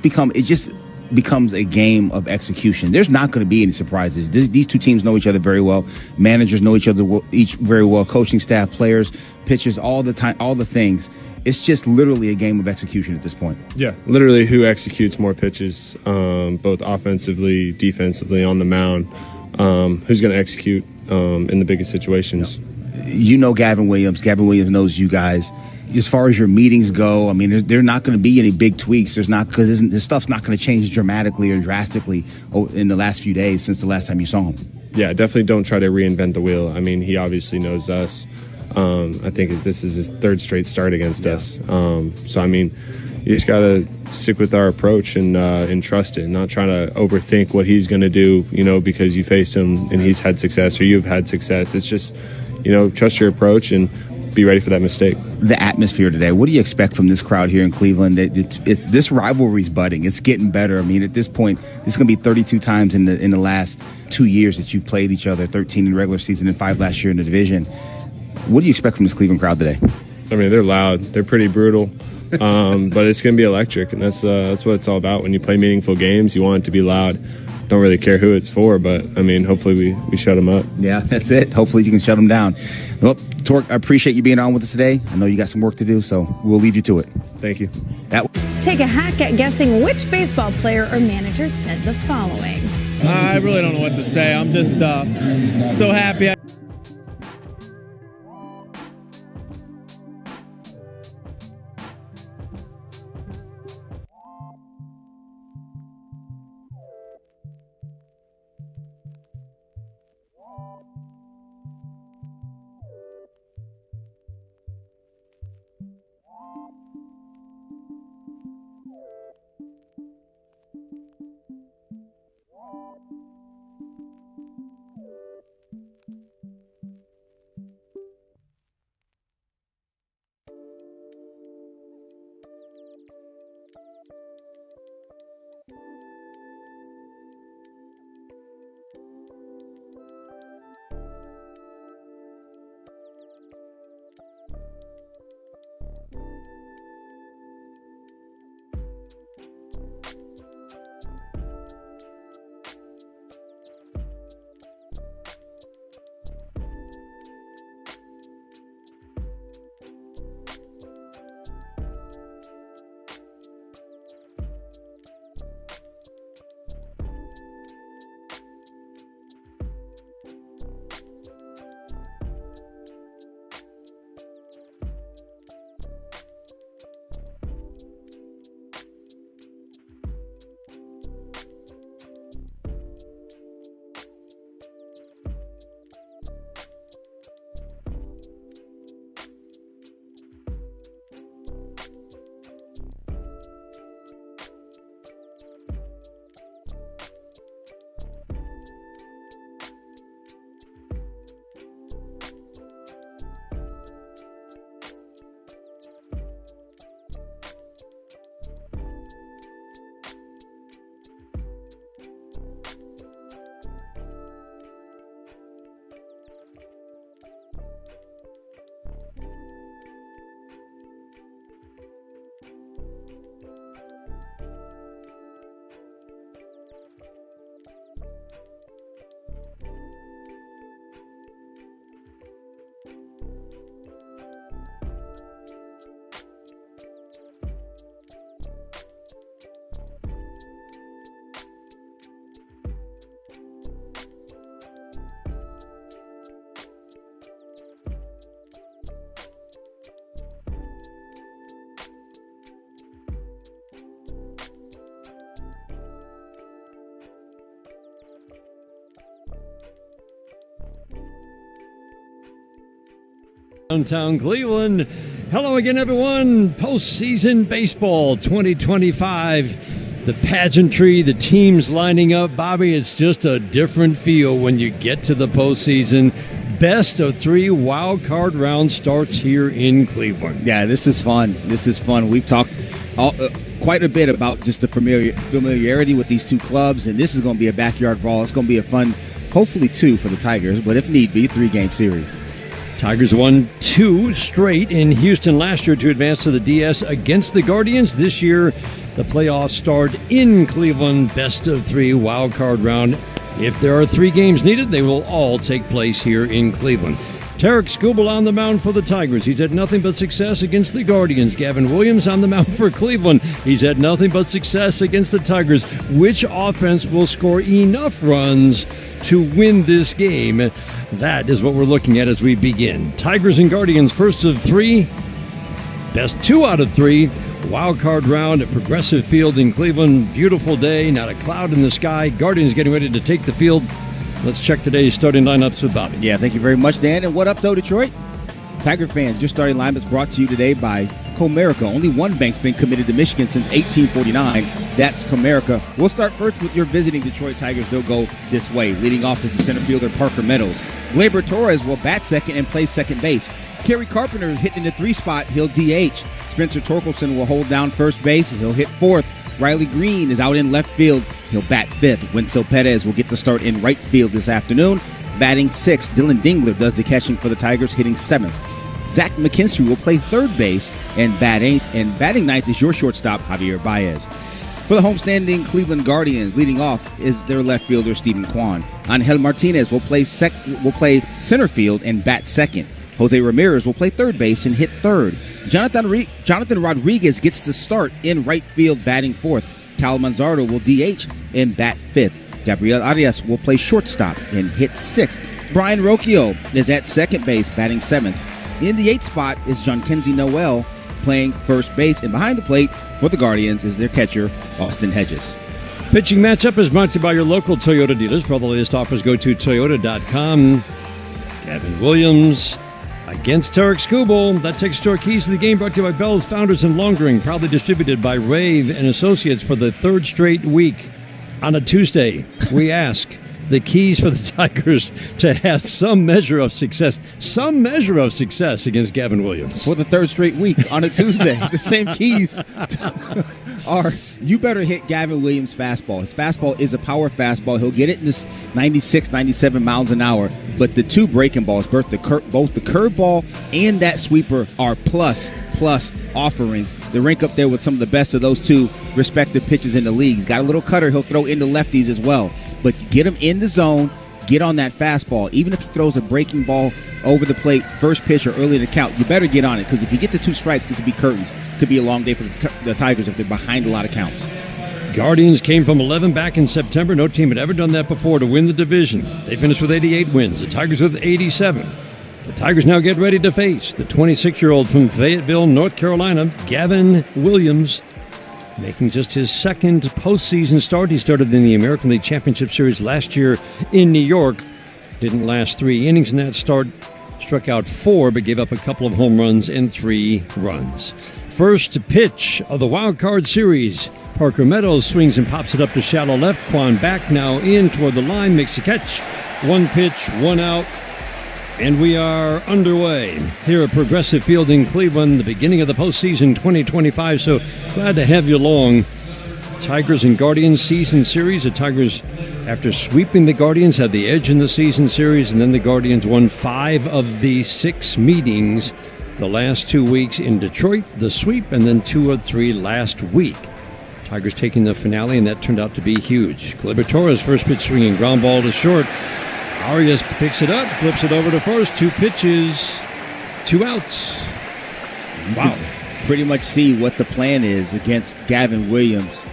just becomes a game of execution. There's not going to be any surprises. These two teams know each other very well. Managers know each other very well. Coaching staff, players, pitchers, all the time, all the things. It's just literally a game of execution at this point. Yeah, literally who executes more pitches, both offensively, defensively, on the mound. Who's going to execute in the biggest situations. You know Gavin Williams. Gavin Williams knows you guys. As far as your meetings go, I mean, there are not going to be any big tweaks. There's not, because this stuff's not going to change dramatically or drastically in the last few days since the last time you saw him. Yeah, definitely don't try to reinvent the wheel. I mean, he obviously knows us. I think this is his third straight start against us. So, I mean, you just got to stick with our approach and trust it, not trying to overthink what he's going to do, because you faced him and he's had success or you've had success. It's just, trust your approach and be ready for that mistake. The atmosphere today, what do you expect from this crowd here in Cleveland? This rivalry's budding. It's getting better. I mean, at this point, it's going to be 32 times in the last 2 years that you've played each other, 13 in the regular season and 5 last year in the division. What do you expect from this Cleveland crowd today? I mean, they're loud. They're pretty brutal. But it's going to be electric, and that's what it's all about. When you play meaningful games, you want it to be loud. Don't really care who it's for, but, I mean, hopefully we shut them up. Yeah, that's it. Hopefully you can shut them down. Well, Torque, I appreciate you being on with us today. I know you got some work to do, so we'll leave you to it. Thank you. Take a hack at guessing which baseball player or manager said the following. I really don't know what to say. I'm just so happy. Downtown Cleveland. Hello again, everyone. Postseason baseball 2025. The pageantry, the teams lining up. Bobby, it's just a different feel when you get to the postseason. Best of 3 wild card round starts here in Cleveland. Yeah, this is fun. We've talked quite a bit about just the familiarity with these two clubs, and this is going to be a backyard brawl. It's going to be a fun, hopefully 2 for the Tigers, but if need be, 3-game series. Tigers won 2 straight in Houston last year to advance to the DS against the Guardians. This year, The playoffs start in Cleveland, best of 3 wild card round. If there are 3 games needed, they will all take place here in Cleveland. Tarek Skubal on the mound for the Tigers. He's had nothing but success against the Guardians. Gavin Williams on the mound for Cleveland. He's had nothing but success against the Tigers. Which offense will score enough runs to win this game? That is what we're looking at as we begin. Tigers and Guardians, first of 3. Best 2 out of 3. Wild card round at Progressive Field in Cleveland. Beautiful day, not a cloud in the sky. Guardians getting ready to take the field. Let's check today's starting lineups with Bobby. Yeah, thank you very much, Dan. And what up, though, Detroit? Tiger fans, your starting lineup is brought to you today by Comerica. Only one bank's been committed to Michigan since 1849. That's Comerica. We'll start first with your visiting Detroit Tigers. They'll go this way. Leading off is the center fielder, Parker Meadows. Gleyber Torres will bat second and play second base. Kerry Carpenter is hitting the 3 spot. He'll DH. Spencer Torkelson will hold down first base. He'll hit fourth. Riley Green is out in left field. He'll bat fifth. Winslow Perez will get the start in right field this afternoon. Batting sixth, Dylan Dingler does the catching for the Tigers, hitting seventh. Zach McKinstry will play third base and bat eighth. And batting ninth is your shortstop, Javier Baez. For the homestanding Cleveland Guardians, leading off is their left fielder, Stephen Kwan. Angel Martinez will play center field and bat second. Jose Ramirez will play third base and hit third. Jonathan Rodriguez gets the start in right field, batting fourth. Cal Manzardo will DH and bat fifth. Gabriel Arias will play shortstop and hit sixth. Brian Rocchio is at second base, batting seventh. In the 8th spot is John Kenzie Noel playing first base, and behind the plate for the Guardians is their catcher, Austin Hedges. Pitching matchup is brought to you by your local Toyota dealers. For all the latest offers, go to Toyota.com. Gavin Williams against Tarek Skubal. That takes to our keys to the game, brought to you by Bell's Founders in Longring, proudly distributed by Rave and Associates for the 3rd straight week. On a Tuesday, we ask the keys for the Tigers to have some measure of success against Gavin Williams. For the 3rd straight week on a Tuesday, the same keys are, you better hit Gavin Williams' fastball. His fastball is a power fastball. He'll get it in this 96, 97 miles an hour. But the 2 breaking balls, both the curveball and that sweeper, are plus offerings. They rank up there with some of the best of those 2 respective pitches in the league. He's got a little cutter he'll throw into lefties as well. But get him in the zone, get on that fastball. Even if he throws a breaking ball over the plate, first pitch or early in the count, you better get on it, because if you get to 2 strikes, it could be curtains. It could be a long day for the Tigers if they're behind a lot of counts. Guardians came from 11 back in September. No team had ever done that before to win the division. They finished with 88 wins. The Tigers with 87. The Tigers now get ready to face the 26-year-old from Fayetteville, North Carolina, Gavin Williams, making just his 2nd postseason start. He started in the American League Championship Series last year in New York. Didn't last 3 innings in that start. Struck out 4, but gave up a couple of home runs and 3 runs. First pitch of the Wild Card Series. Parker Meadows swings and pops it up to shallow left. Quan back now in toward the line, makes a catch. 1 pitch, 1 out. And we are underway here at Progressive Field in Cleveland, the beginning of the postseason 2025. So glad to have you along. Tigers and Guardians season series. The Tigers, after sweeping the Guardians, had the edge in the season series, and then the Guardians won 5 of the 6 meetings the last 2 weeks in Detroit, the sweep, and then 2 of 3 last week. Tigers taking the finale, and that turned out to be huge. Gleyber Torres, first pitch swinging, ground ball to short. Arias picks it up, flips it over to first. 2 pitches, 2 outs. Wow. Pretty much see what the plan is against Gavin Williams.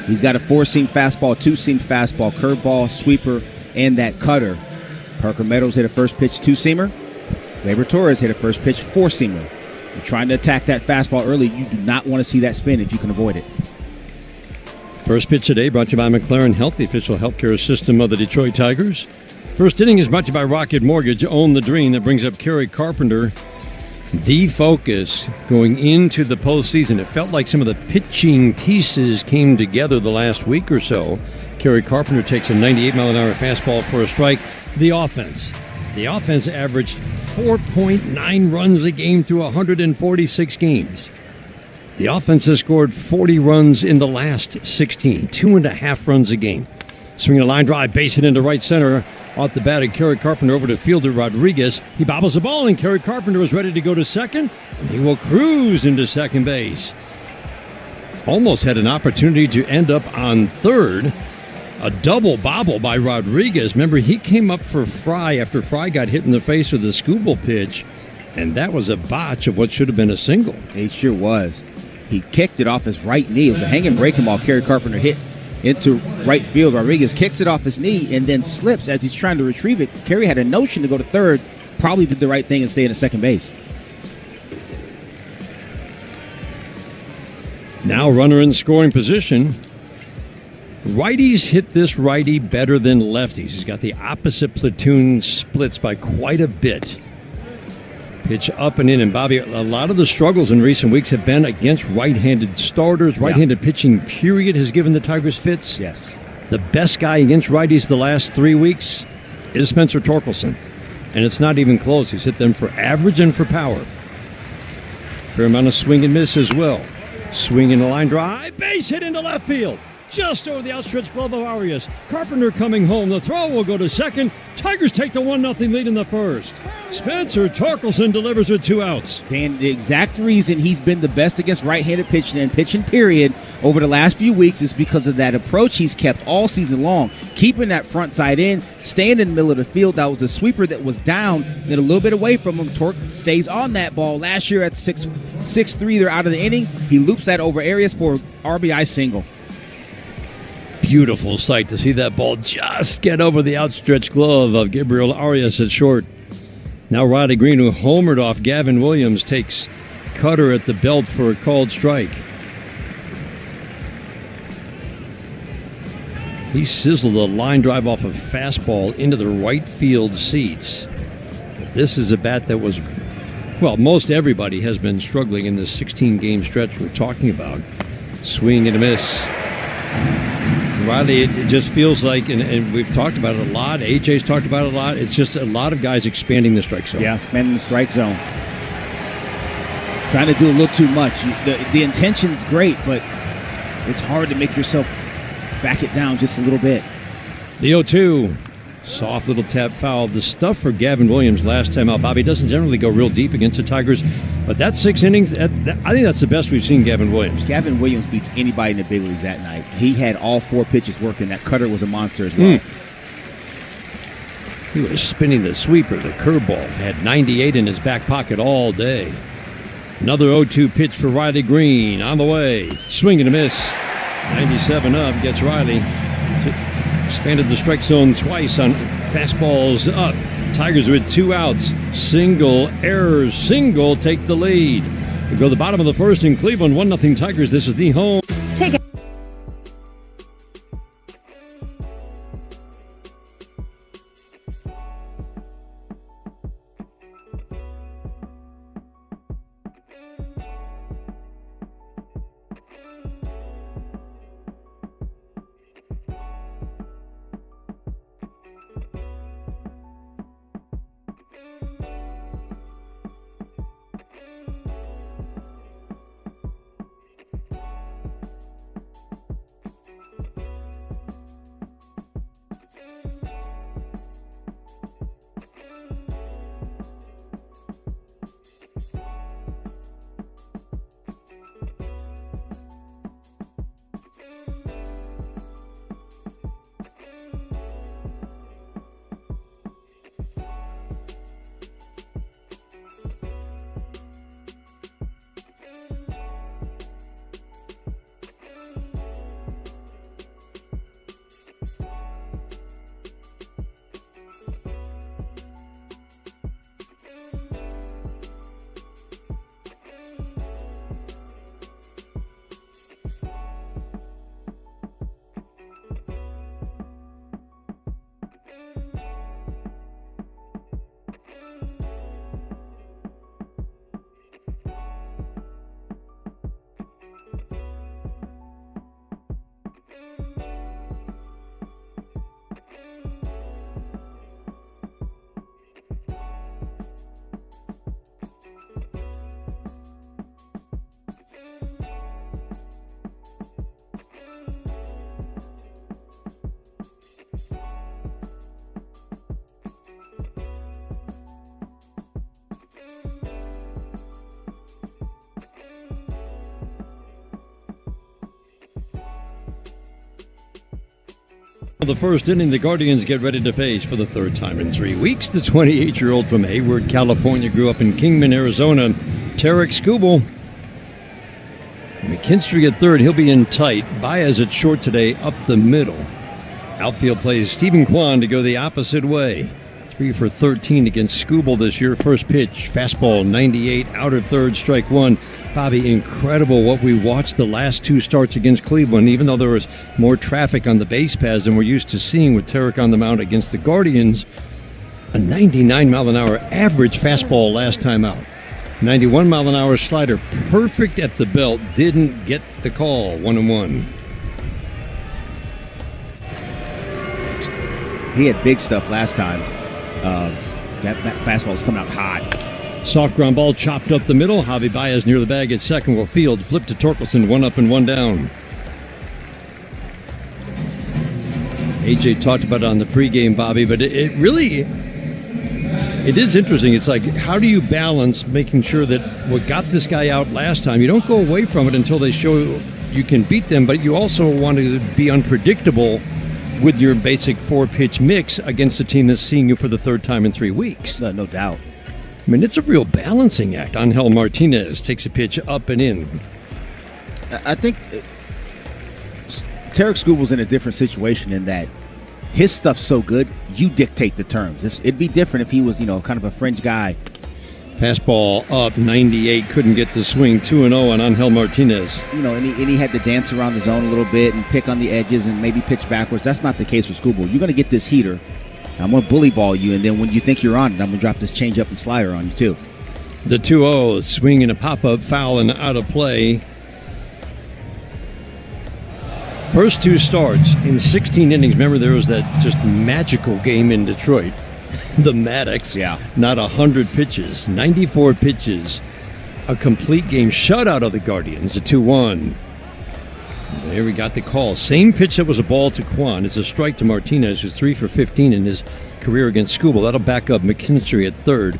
He's got a 4-seam fastball, 2-seam fastball, curveball, sweeper, and that cutter. Parker Meadows hit a first pitch 2-seamer. Gleyber Torres hit a first pitch 4-seamer. You're trying to attack that fastball early. You do not want to see that spin if you can avoid it. First pitch today brought to you by McLaren Health, the official healthcare system of the Detroit Tigers. First inning is brought to you by Rocket Mortgage. Own the dream. That brings up Kerry Carpenter. The focus going into the postseason. It felt like some of the pitching pieces came together the last week or so. Kerry Carpenter takes a 98-mile-an-hour fastball for a strike. The offense averaged 4.9 runs a game through 146 games. The offense has scored 40 runs in the last 16, 2.5 runs a game. Swinging a line drive, base it into right center. Off the bat of Kerry Carpenter over to fielder Rodriguez. He bobbles the ball, and Kerry Carpenter is ready to go to second, and he will cruise into second base. almost had an opportunity to end up on third. A double bobble by Rodriguez. Remember, he came up for Fry after Fry got hit in the face with a scuba pitch, and that was a botch of what should have been a single. It sure was. He kicked it off his right knee. It was a hanging breaking ball. Kerry Carpenter hit into right field. Rodriguez kicks it off his knee and then slips as he's trying to retrieve it. Kerry had a notion to go to third, probably did the right thing and stay in second base. Now runner in scoring position. Righties hit this righty better than lefties. He's got the opposite platoon splits by quite a bit. Pitch up and in. And Bobby, a lot of the struggles in recent weeks have been against right-handed starters. Right-handed pitching, period, has given the Tigers fits. Yes. The best guy against righties the last 3 weeks is Spencer Torkelson. And it's not even close. He's hit them for average and for power. Fair amount of swing and miss as well. Swing in a line drive. Base hit into left field. Just over the outstretched glove of Arias. Carpenter coming home. The throw will go to second. Tigers take the 1-0 lead in the first. Spencer Torkelson delivers with 2 outs. Dan, the exact reason he's been the best against right-handed pitching and pitching period over the last few weeks is because of that approach he's kept all season long. Keeping that front side in, staying in the middle of the field. That was a sweeper that was down, then a little bit away from him. Torque stays on that ball. Last year at 6-3, they're out of the inning. He loops that over Arias for RBI single. Beautiful sight to see that ball just get over the outstretched glove of Gabriel Arias at short. Now Riley Green, who homered off Gavin Williams, takes cutter at the belt for a called strike. He sizzled a line drive off a fastball into the right field seats. But this is a bat that was, well, most everybody has been struggling in this 16-game stretch we're talking about. Swing and a miss. Riley, it just feels like, and we've talked about it a lot, AJ's talked about it a lot, it's just a lot of guys expanding the strike zone. Yeah, expanding the strike zone. Trying to do a little too much. The intention's great, but it's hard to make yourself back it down just a little bit. The 0-2. Soft little tap foul. The stuff for Gavin Williams last time out. Bobby doesn't generally go real deep against the Tigers, but that 6 innings, I think that's the best we've seen Gavin Williams. Gavin Williams beats anybody in the big leagues that night. He had all 4 pitches working. That cutter was a monster as well. He was spinning the sweeper, the curveball. Had 98 in his back pocket all day. Another 0-2 pitch for Riley Green on the way. Swing and a miss. 97 up, gets Riley. Expanded the strike zone twice on fastballs up. Tigers with 2 outs. Single, errors, single, take the lead. We go to the bottom of the first in Cleveland. 1-0 Tigers. This is the home. Take it. The first inning, the Guardians get ready to face for the third time in 3 weeks. The 28-year-old from Hayward, California, grew up in Kingman, Arizona. Tarek Skubal. McKinstry at third. He'll be in tight. Baez at short today, up the middle. Outfield plays Stephen Kwan to go the opposite way. 3 for 13 against Skubal this year. First pitch, fastball, 98, outer third, strike one. Bobby, incredible what we watched the last 2 starts against Cleveland, even though there was more traffic on the base paths than we're used to seeing with Tarek on the mound against the Guardians. A 99-mile-an-hour average fastball last time out. 91-mile-an-hour slider, perfect at the belt, didn't get the call, 1-1. He had big stuff last time. That fastball was coming out hot. Soft ground ball chopped up the middle. Javi Baez near the bag at second. Will field. Flip to Torkelson. 1 up and 1 down. AJ talked about it on the pregame, Bobby, but it is interesting. It's like, how do you balance making sure that what got this guy out last time, you don't go away from it until they show you can beat them, but you also want to be unpredictable with your basic 4-pitch mix against a team that's seeing you for the third time in 3 weeks. No doubt. I mean, it's a real balancing act. Angel Martinez takes a pitch up and in. I think Tarek Skubal's in a different situation in that his stuff's so good, you dictate the terms. It'd be different if he was, kind of a fringe guy. Fastball up, 98, couldn't get the swing, 2-0 on Angel Martinez. And he had to dance around the zone a little bit and pick on the edges and maybe pitch backwards. That's not the case with Skubal. You're going to get this heater. I'm going to bully ball you, and then when you think you're on it, I'm going to drop this changeup and slider on you, too. The 2-0, swing and a pop-up, foul and out of play. First 2 starts in 16 innings. Remember, there was that just magical game in Detroit. The Maddox. Yeah. Not 100 pitches, 94 pitches. A complete game shutout of the Guardians, a 2-1. There we got the call. Same pitch that was a ball to Kwan. It's a strike to Martinez, who's 3 for 15 in his career against Skubal. That'll back up McKinstry at third.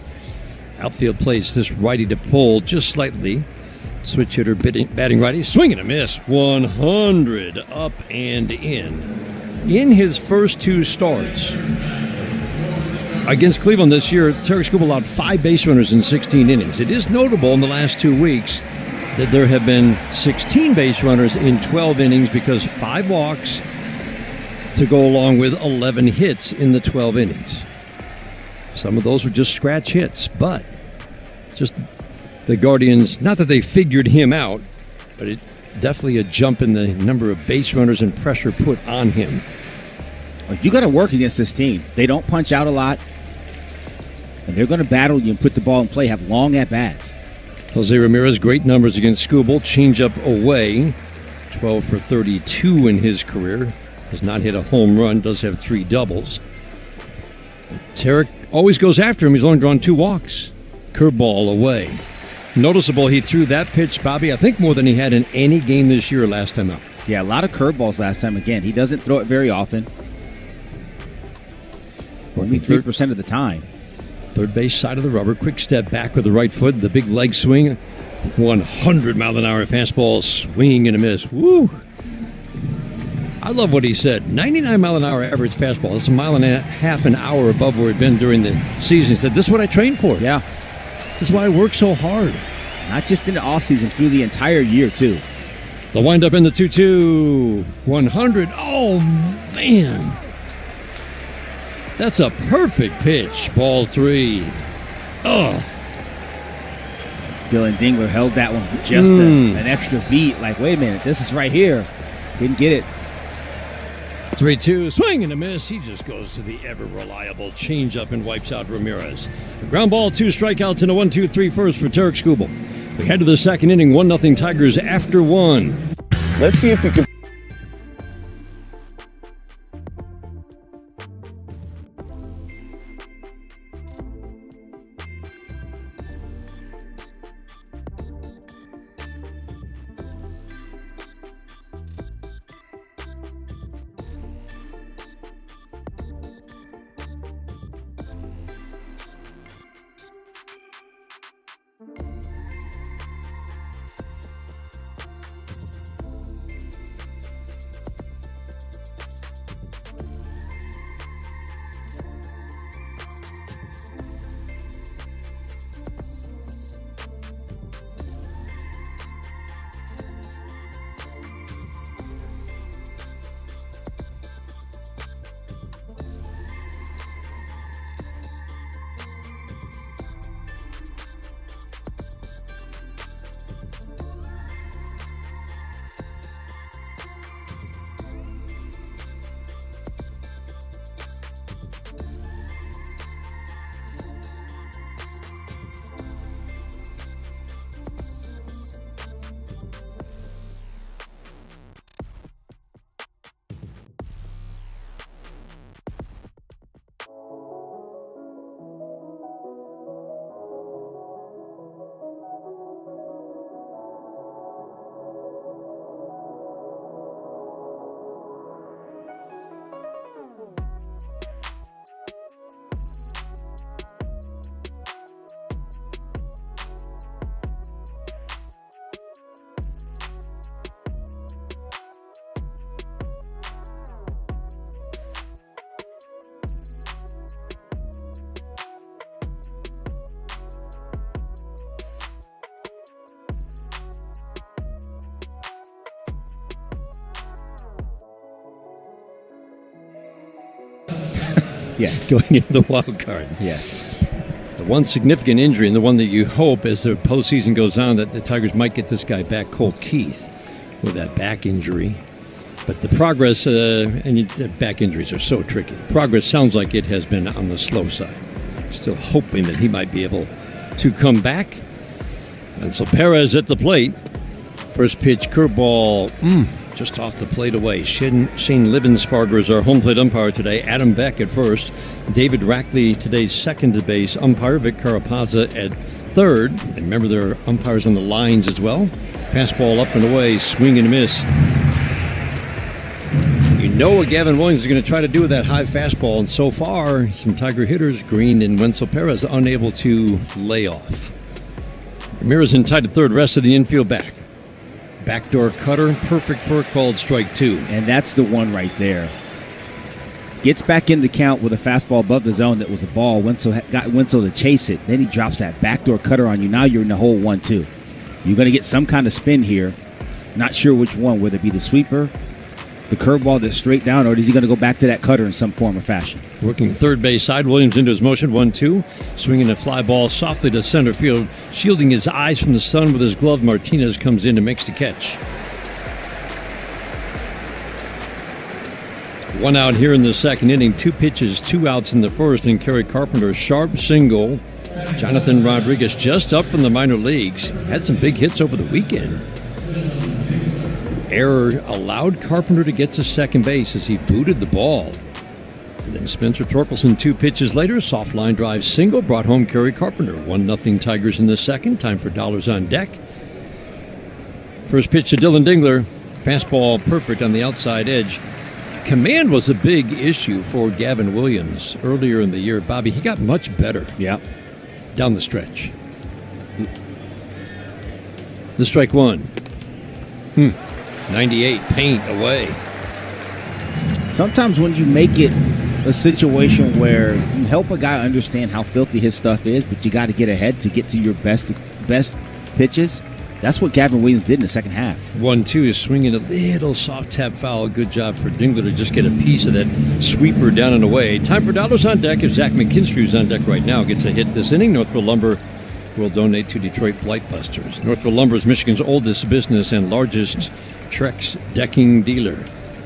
Outfield plays this righty to pull just slightly. Switch hitter batting righty. Swing and a miss. 100 up and in. In his first 2 starts against Cleveland this year, Tarek Skubal allowed 5 base runners in 16 innings. It is notable in the last 2 weeks that there have been 16 base runners in 12 innings because 5 walks to go along with 11 hits in the 12 innings. Some of those were just scratch hits, but just the Guardians, not that they figured him out, but it definitely a jump in the number of base runners and pressure put on him. You got to work against this team. They don't punch out a lot, and they're going to battle you and put the ball in play, have long at-bats. Jose Ramirez, great numbers against Skubal. Changeup away, 12 for 32 in his career. Has not hit a home run, does have 3 doubles. Tarek always goes after him. He's only drawn 2 walks. Curveball away. Noticeable, he threw that pitch, Bobby, I think more than he had in any game this year last time out. Yeah, a lot of curveballs last time. Again, he doesn't throw it very often. Only 3% of the time. Third base side of the rubber. Quick step back with the right foot. The big leg swing. 100-mile-an-hour fastball. Swing and a miss. Woo! I love what he said. 99-mile-an-hour average fastball. That's a mile and a half an hour above where he'd been during the season. He said, this is what I trained for. Yeah. This is why I work so hard. Not just in the offseason, through the entire year, too. The windup in the 2-2. 100. Oh, man. That's a perfect pitch. Ball 3. Oh. Dylan Dingler held that one for just an extra beat. Like, wait a minute, this is right here. Didn't get it. 3-2, swing and a miss. He just goes to the ever-reliable changeup and wipes out Ramirez. A ground ball, 2 strikeouts, and a 1-2-3 first for Tarek Skubal. We head to the second inning, 1-0 Tigers after 1. Let's see if we can. going into the wild card. Yes. The one significant injury, and the one that you hope as the postseason goes on, that the Tigers might get this guy back, Colt Keith, with that back injury. But the progress, back injuries are so tricky. Progress sounds like it has been on the slow side. Still hoping that he might be able to come back. And so Perez at the plate. First pitch, curveball, just off the plate away. Shane Livensparger is our home plate umpire today. Adam Beck at first. David Rackley, today's second to base umpire. Vic Carapazza at third. And remember, there are umpires on the lines as well. Fastball up and away, swing and a miss. You know what Gavin Williams is going to try to do with that high fastball, and so far, some Tiger hitters, Green and Wenzel Perez, unable to lay off. Ramirez in tight at third, rest of the infield back. Backdoor cutter, perfect for a called strike 2. And that's the one right there. Gets back in the count with a fastball above the zone that was a ball. Got Wenzel to chase it. Then he drops that backdoor cutter on you. Now you're in the hole 1-2. You're going to get some kind of spin here. Not sure which one, whether it be the sweeper, the curveball that's straight down, or is he going to go back to that cutter in some form or fashion? Working third base side, Williams into his motion, 1-2. Swinging a fly ball softly to center field, shielding his eyes from the sun with his glove. Martinez comes in and makes the catch. One out here in the second inning, 2 pitches, 2 outs in the first, and Kerry Carpenter, sharp single. Jonathan Rodriguez just up from the minor leagues, had some big hits over the weekend. Error allowed Carpenter to get to second base as he booted the ball. And then Spencer Torkelson 2 pitches later, soft line drive single, brought home Kerry Carpenter. 1-0 Tigers in the second, time for dollars on deck. First pitch to Dylan Dingler, fastball perfect on the outside edge. Command was a big issue for Gavin Williams earlier in the year. Bobby, he got much better down the stretch. The strike 1. 98, paint away. Sometimes when you make it a situation where you help a guy understand how filthy his stuff is, but you got to get ahead to get to your best pitches. That's what Gavin Williams did in the second half. 1-2 is swinging a little soft tap foul. Good job for Dingler to just get a piece of that sweeper down and away. Time for dollars on deck. If Zach McKinstry, who's on deck right now, gets a hit this inning, Northville Lumber will donate to Detroit Blightbusters. Northville Lumber is Michigan's oldest business and largest Trex decking dealer.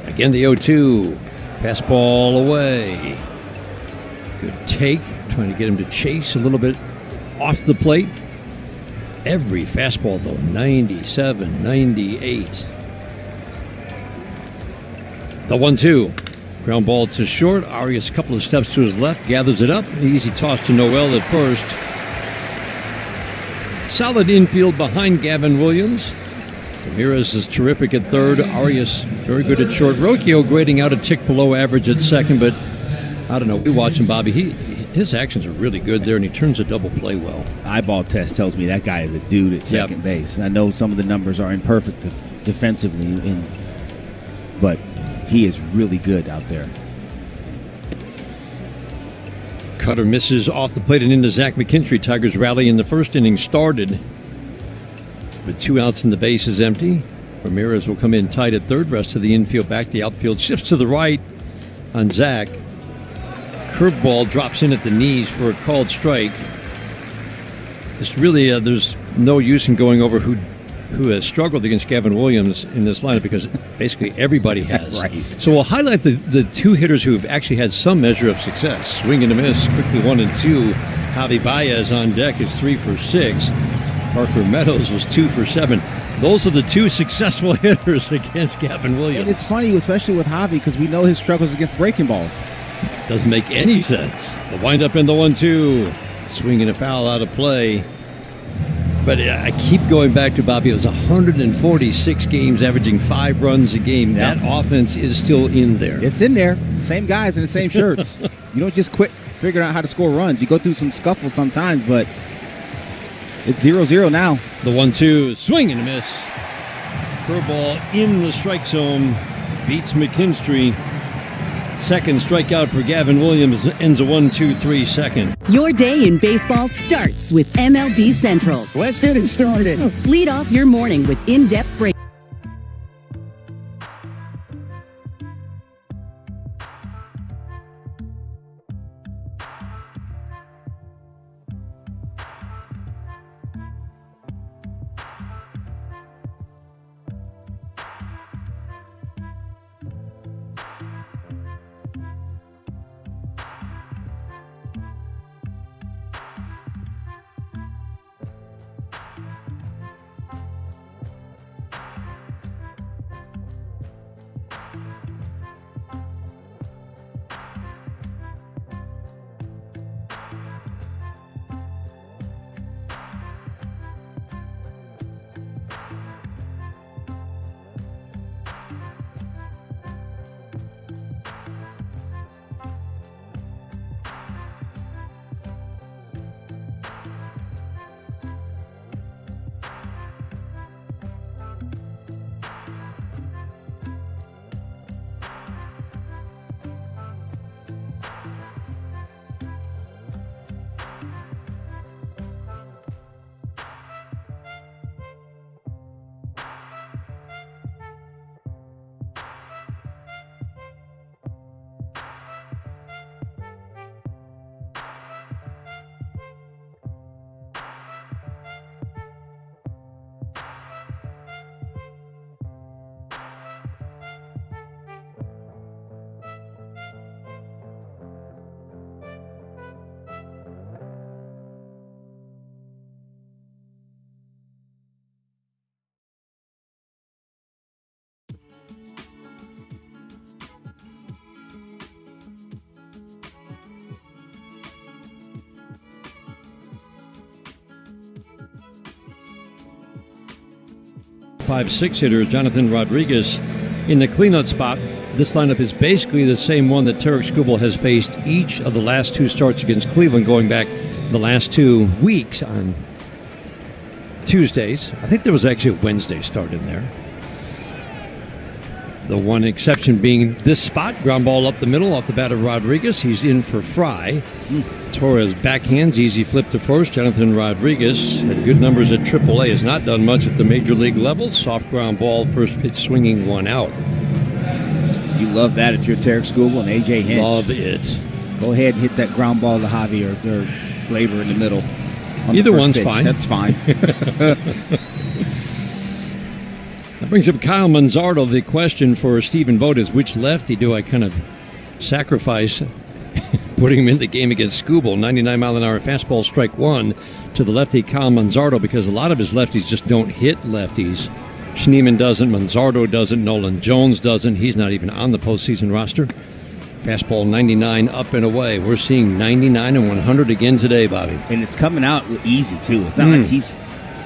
Again, the 0-2. Fastball away. Good take. Trying to get him to chase a little bit off the plate. Every fastball, though, 97, 98. The 1-2. Ground ball to short. Arias a couple of steps to his left. Gathers it up. Easy toss to Noel at first. Solid infield behind Gavin Williams. Ramirez is terrific at third. Arias very good at short. Rocchio grading out a tick below average at second, but I don't know. We watch him, Bobby. His actions are really good there, and he turns a double play well. Eyeball test tells me that guy is a dude at second base. I know some of the numbers are imperfect defensively, but he is really good out there. Cutter misses off the plate and into Zach McKinstry. Tigers rally in the first inning started with 2 outs and the base is empty. Ramirez will come in tight at third. Rest of the infield back. The outfield shifts to the right on Zach. Curveball drops in at the knees for a called strike. It's really there's no use in going over who has struggled against Gavin Williams in this lineup because basically everybody has. Right. So we'll highlight the 2 hitters who have actually had some measure of success. Swing and a miss, quickly 1 and 2. Javi Baez on deck is 3 for 6. Parker Meadows was 2 for 7. Those are the 2 successful hitters against Gavin Williams. And it's funny, especially with Javi, because we know his struggles against breaking balls. Doesn't make any sense. The windup in the 1-2. Swinging a foul out of play. But I keep going back to Bobby. It was 146 games, averaging 5 runs a game. Yep. That offense is still in there. It's in there. Same guys in the same shirts. You don't just quit figuring out how to score runs. You go through some scuffles sometimes, but it's 0-0 now. The 1-2. Swing and a miss. Curveball in the strike zone. Beats McKinstry. Second strikeout for Gavin Williams, ends a 1-2-3 second. Your day in baseball starts with MLB Central. Let's get it started. Lead off your morning with in-depth break. 5-6 hitter, Jonathan Rodriguez in the cleanup spot. This lineup is basically the same one that Tarek Skubal has faced each of the last 2 starts against Cleveland, going back the last 2 weeks on Tuesdays. I think there was actually a Wednesday start in there. The one exception being this spot, ground ball up the middle off the bat of Rodriguez. He's in for Fry. Torres backhands, easy flip to first. Jonathan Rodriguez had good numbers at AAA, has not done much at the major league level. Soft ground ball, first pitch swinging, 1 out. You love that if you're Tarek Skubal and A.J. Hinch. Love it. Go ahead and hit that ground ball to Javi or Glaber in the middle. On Either one's pitch. fine. That's fine. That brings up Kyle Manzardo. The question for Stephen Vogt is, which lefty do I kind of sacrifice putting him in the game against Skubal? 99-mile-an-hour fastball, strike 1 to the lefty Kyle Manzardo, because a lot of his lefties just don't hit lefties. Schneemann doesn't, Manzardo doesn't, Nolan Jones doesn't. He's not even on the postseason roster. Fastball 99 up and away. We're seeing 99 and 100 again today, Bobby. And it's coming out easy, too. It's not like he's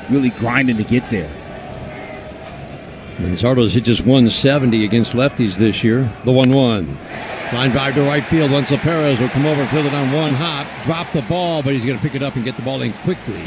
really grinding to get there. Manzardo's hit just 170 against lefties this year. The 1-1. Line drive to right field. Once Perez will come over and field it on 1 hop. Drop the ball, but he's going to pick it up and get the ball in quickly.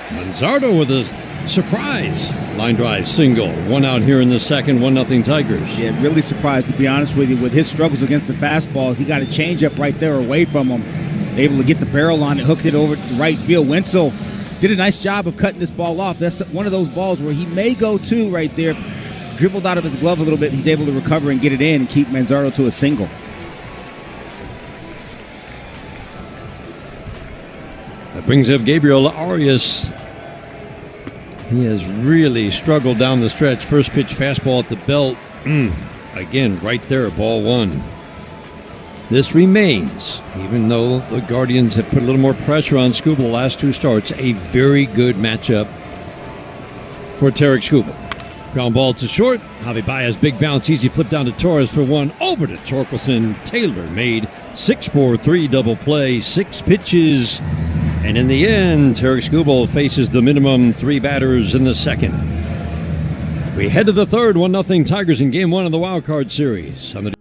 Manzardo with a surprise. Line drive, single. 1 out here in the second. 1-0 Tigers. Yeah, really surprised, to be honest with you. With his struggles against the fastballs, he got a changeup right there away from him. Able to get the barrel on it, hooked it over to right field. Wenzel did a nice job of cutting this ball off. That's one of those balls where he may go to right there. Dribbled out of his glove a little bit. He's able to recover and get it in and keep Manzardo to a single. That brings up Gabriel Arias. He has really struggled down the stretch. First pitch fastball at the belt. Again, right there, ball 1. This remains, even though the Guardians have put a little more pressure on Skubal the last 2 starts, a very good matchup for Tarek Skubal. Ground ball to short. Javi Baez, big bounce, easy flip down to Torres for 1. Over to Torkelson. Taylor made 6-4-3 double play, 6 pitches. And in the end, Tarek Skubal faces the minimum 3 batters in the second. We head to the third, 1-0 Tigers in Game 1 of the Wild Card Series. On the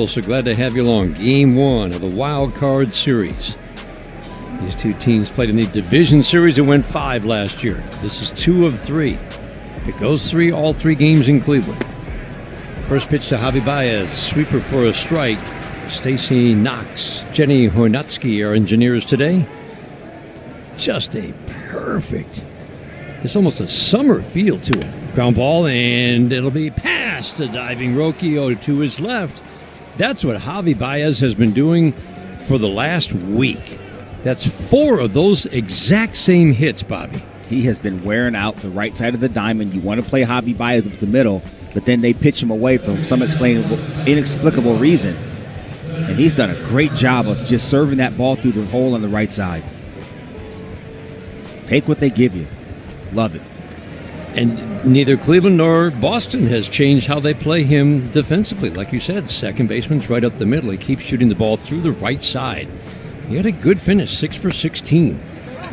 So glad to have you along. Game 1 of the Wild Card Series. These two teams played in the division series and went 5 last year. This is 2 of 3. If it goes 3, all 3 games in Cleveland. First pitch to Javi Baez, sweeper for a strike. Stacy Knox, Jenny Hornatsky are engineers today. Just a perfect, it's almost a summer feel to it. Ground ball, and it'll be past the diving Rocchio to his left. That's what Javi Baez has been doing for the last week. That's 4 of those exact same hits, Bobby. He has been wearing out the right side of the diamond. You want to play Javi Baez up the middle, but then they pitch him away for some inexplicable reason. And he's done a great job of just serving that ball through the hole on the right side. Take what they give you. Love it. And neither Cleveland nor Boston has changed how they play him defensively. Like you said, second baseman's right up the middle. He keeps shooting the ball through the right side. He had a good finish, 6 for 16.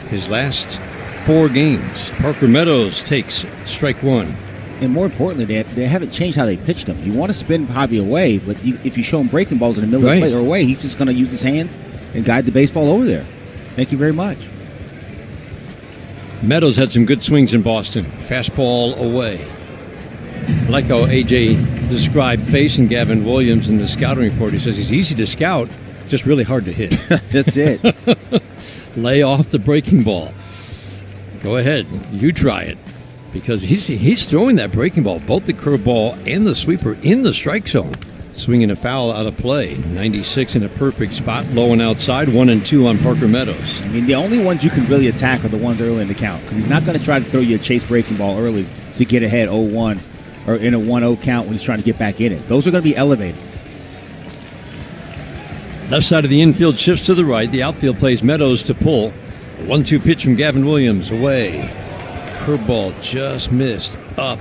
His last 4 games. Parker Meadows takes strike 1. And more importantly, they haven't changed how they pitched him. You want to spin Javi away, but if you show him breaking balls in the middle of the plate or away, he's just going to use his hands and guide the baseball over there. Thank you very much. Meadows had some good swings in Boston. Fastball away. I like how AJ described facing Gavin Williams in the scouting report. He says he's easy to scout, just really hard to hit. That's it. Lay off the breaking ball. Go ahead. You try it. Because he's throwing that breaking ball, both the curveball and the sweeper, in the strike zone. Swinging a foul out of play. 96 in a perfect spot, low and outside, 1-2 on Parker Meadows. I mean, the only ones you can really attack are the ones early in the count. Because he's not going to try to throw you a chase breaking ball early to get ahead 0-1 or in a 1-0 count when he's trying to get back in it. Those are going to be elevated. Left side of the infield shifts to the right. The outfield plays Meadows to pull. A 1-2 pitch from Gavin Williams, away. Curveball just missed up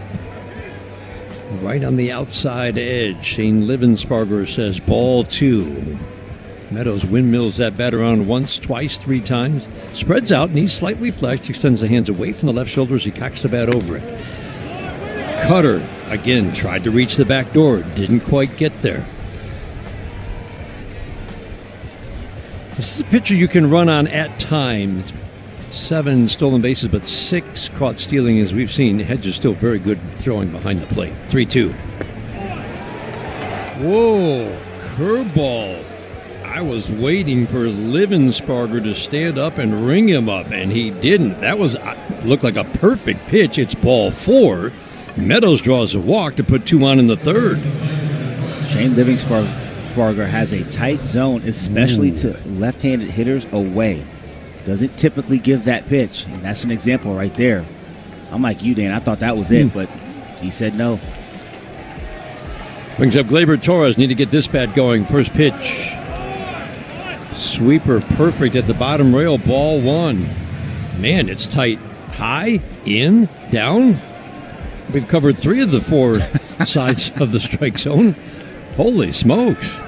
right on the outside edge. Shane Livensparger says ball 2. Meadows windmills that bat around once, twice, 3 times. Spreads out, knees slightly flexed, extends the hands away from the left shoulder as he cocks the bat over it. Cutter, again, tried to reach the back door. Didn't quite get there. This is a pitcher you can run on at times. 7 stolen bases, but 6 caught stealing, as we've seen. Hedge is still very good throwing behind the plate. 3-2. Whoa, curveball. I was waiting for Livensparger to stand up and ring him up, and he didn't. That looked like a perfect pitch. It's ball 4. Meadows draws a walk to put 2 on in the 3rd. Shane Livensparger has a tight zone, especially to left-handed hitters away. Doesn't typically give that pitch, and that's an example right there. I'm like you, Dan. I thought that was it, but he said no. Brings up Gleyber Torres. Need to get this bat going. First pitch. Sweeper perfect at the bottom rail. Ball 1. Man, it's tight. High, in, down. We've covered 3 of the 4 sides of the strike zone. Holy smokes.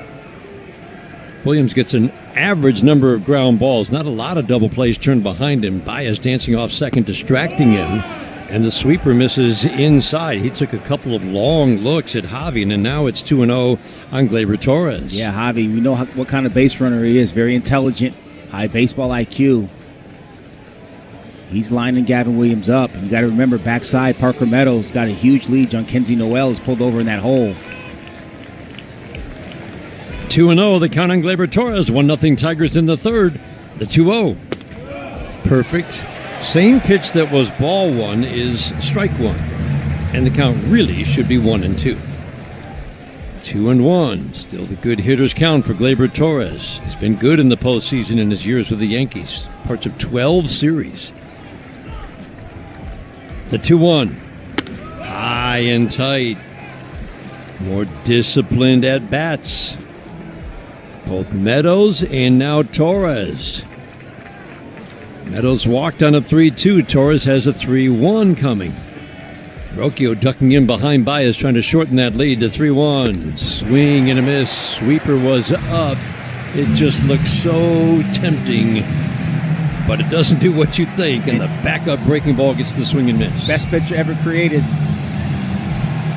Williams gets an average number of ground balls. Not a lot of double plays turned behind him. Baez dancing off second, distracting him. And the sweeper misses inside. He took a couple of long looks at Javi, and now it's 2-0 on Gleyber Torres. Yeah, Javi, we know what kind of base runner he is. Very intelligent, high baseball IQ. He's lining Gavin Williams up. And you got to remember, backside, Parker Meadows got a huge lead. John Kenzie Noel is pulled over in that hole. 2-0, the count on Gleyber Torres. 1-0 Tigers in the 3rd. The 2-0. Perfect. Same pitch that was ball 1 is strike 1. And the count really should be 1-2. 2-1. Still the good hitters count for Gleyber Torres. He's been good in the postseason in his years with the Yankees. Parts of 12 series. The 2-1. High and tight. More disciplined at bats. Both Meadows and now Torres. Meadows walked on a 3-2. Torres has a 3-1 coming. Rocchio ducking in behind Baez, trying to shorten that lead to 3-1. Swing and a miss. Sweeper was up. It just looks so tempting, but it doesn't do what you think, and the backup breaking ball gets the swing and miss. Best pitcher ever created.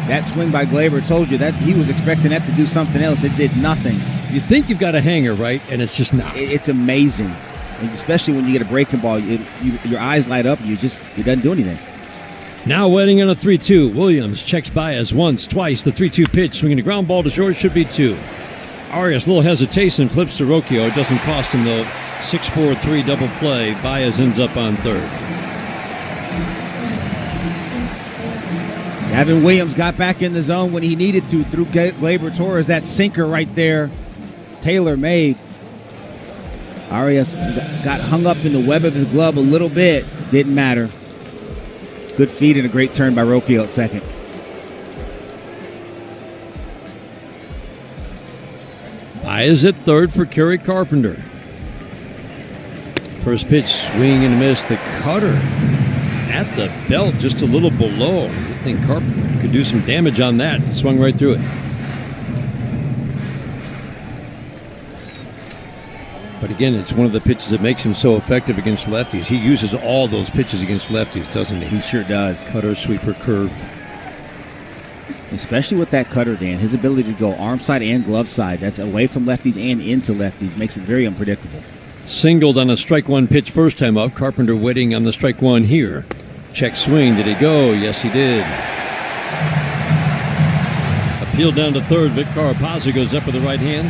That swing by Gleyber told you that he was expecting that to do something else. It did nothing. You think you've got a hanger, right? And it's just not. It's amazing. And especially when you get a breaking ball, your eyes light up and it doesn't do anything. Now waiting on a 3-2. Williams checks Baez once, twice. The 3-2 pitch, swinging a ground ball to short, should be 2. Arias, a little hesitation, flips to Rocchio. It doesn't cost him the 6-4-3 double play. Baez ends up on third. Gavin Williams got back in the zone when he needed to through Gleyber Torres. That sinker right there, Taylor made. Arias got hung up in the web of his glove a little bit. Didn't matter. Good feed and a great turn by Rocchio at second. Baez at third for Kerry Carpenter. First pitch, swing and a miss. The cutter at the belt, just a little below. I think Carpenter could do some damage on that. He swung right through it. But again, it's one of the pitches that makes him so effective against lefties. He uses all those pitches against lefties, doesn't he? He sure does. Cutter, sweeper, curve. Especially with that cutter, Dan. His ability to go arm side and glove side. That's away from lefties and into lefties. Makes it very unpredictable. Singled on a strike one pitch first time up. Carpenter waiting on the strike one here. Check swing. Did he go? Yes, he did. Appeal down to third. Vic Carapazza goes up with the right hand.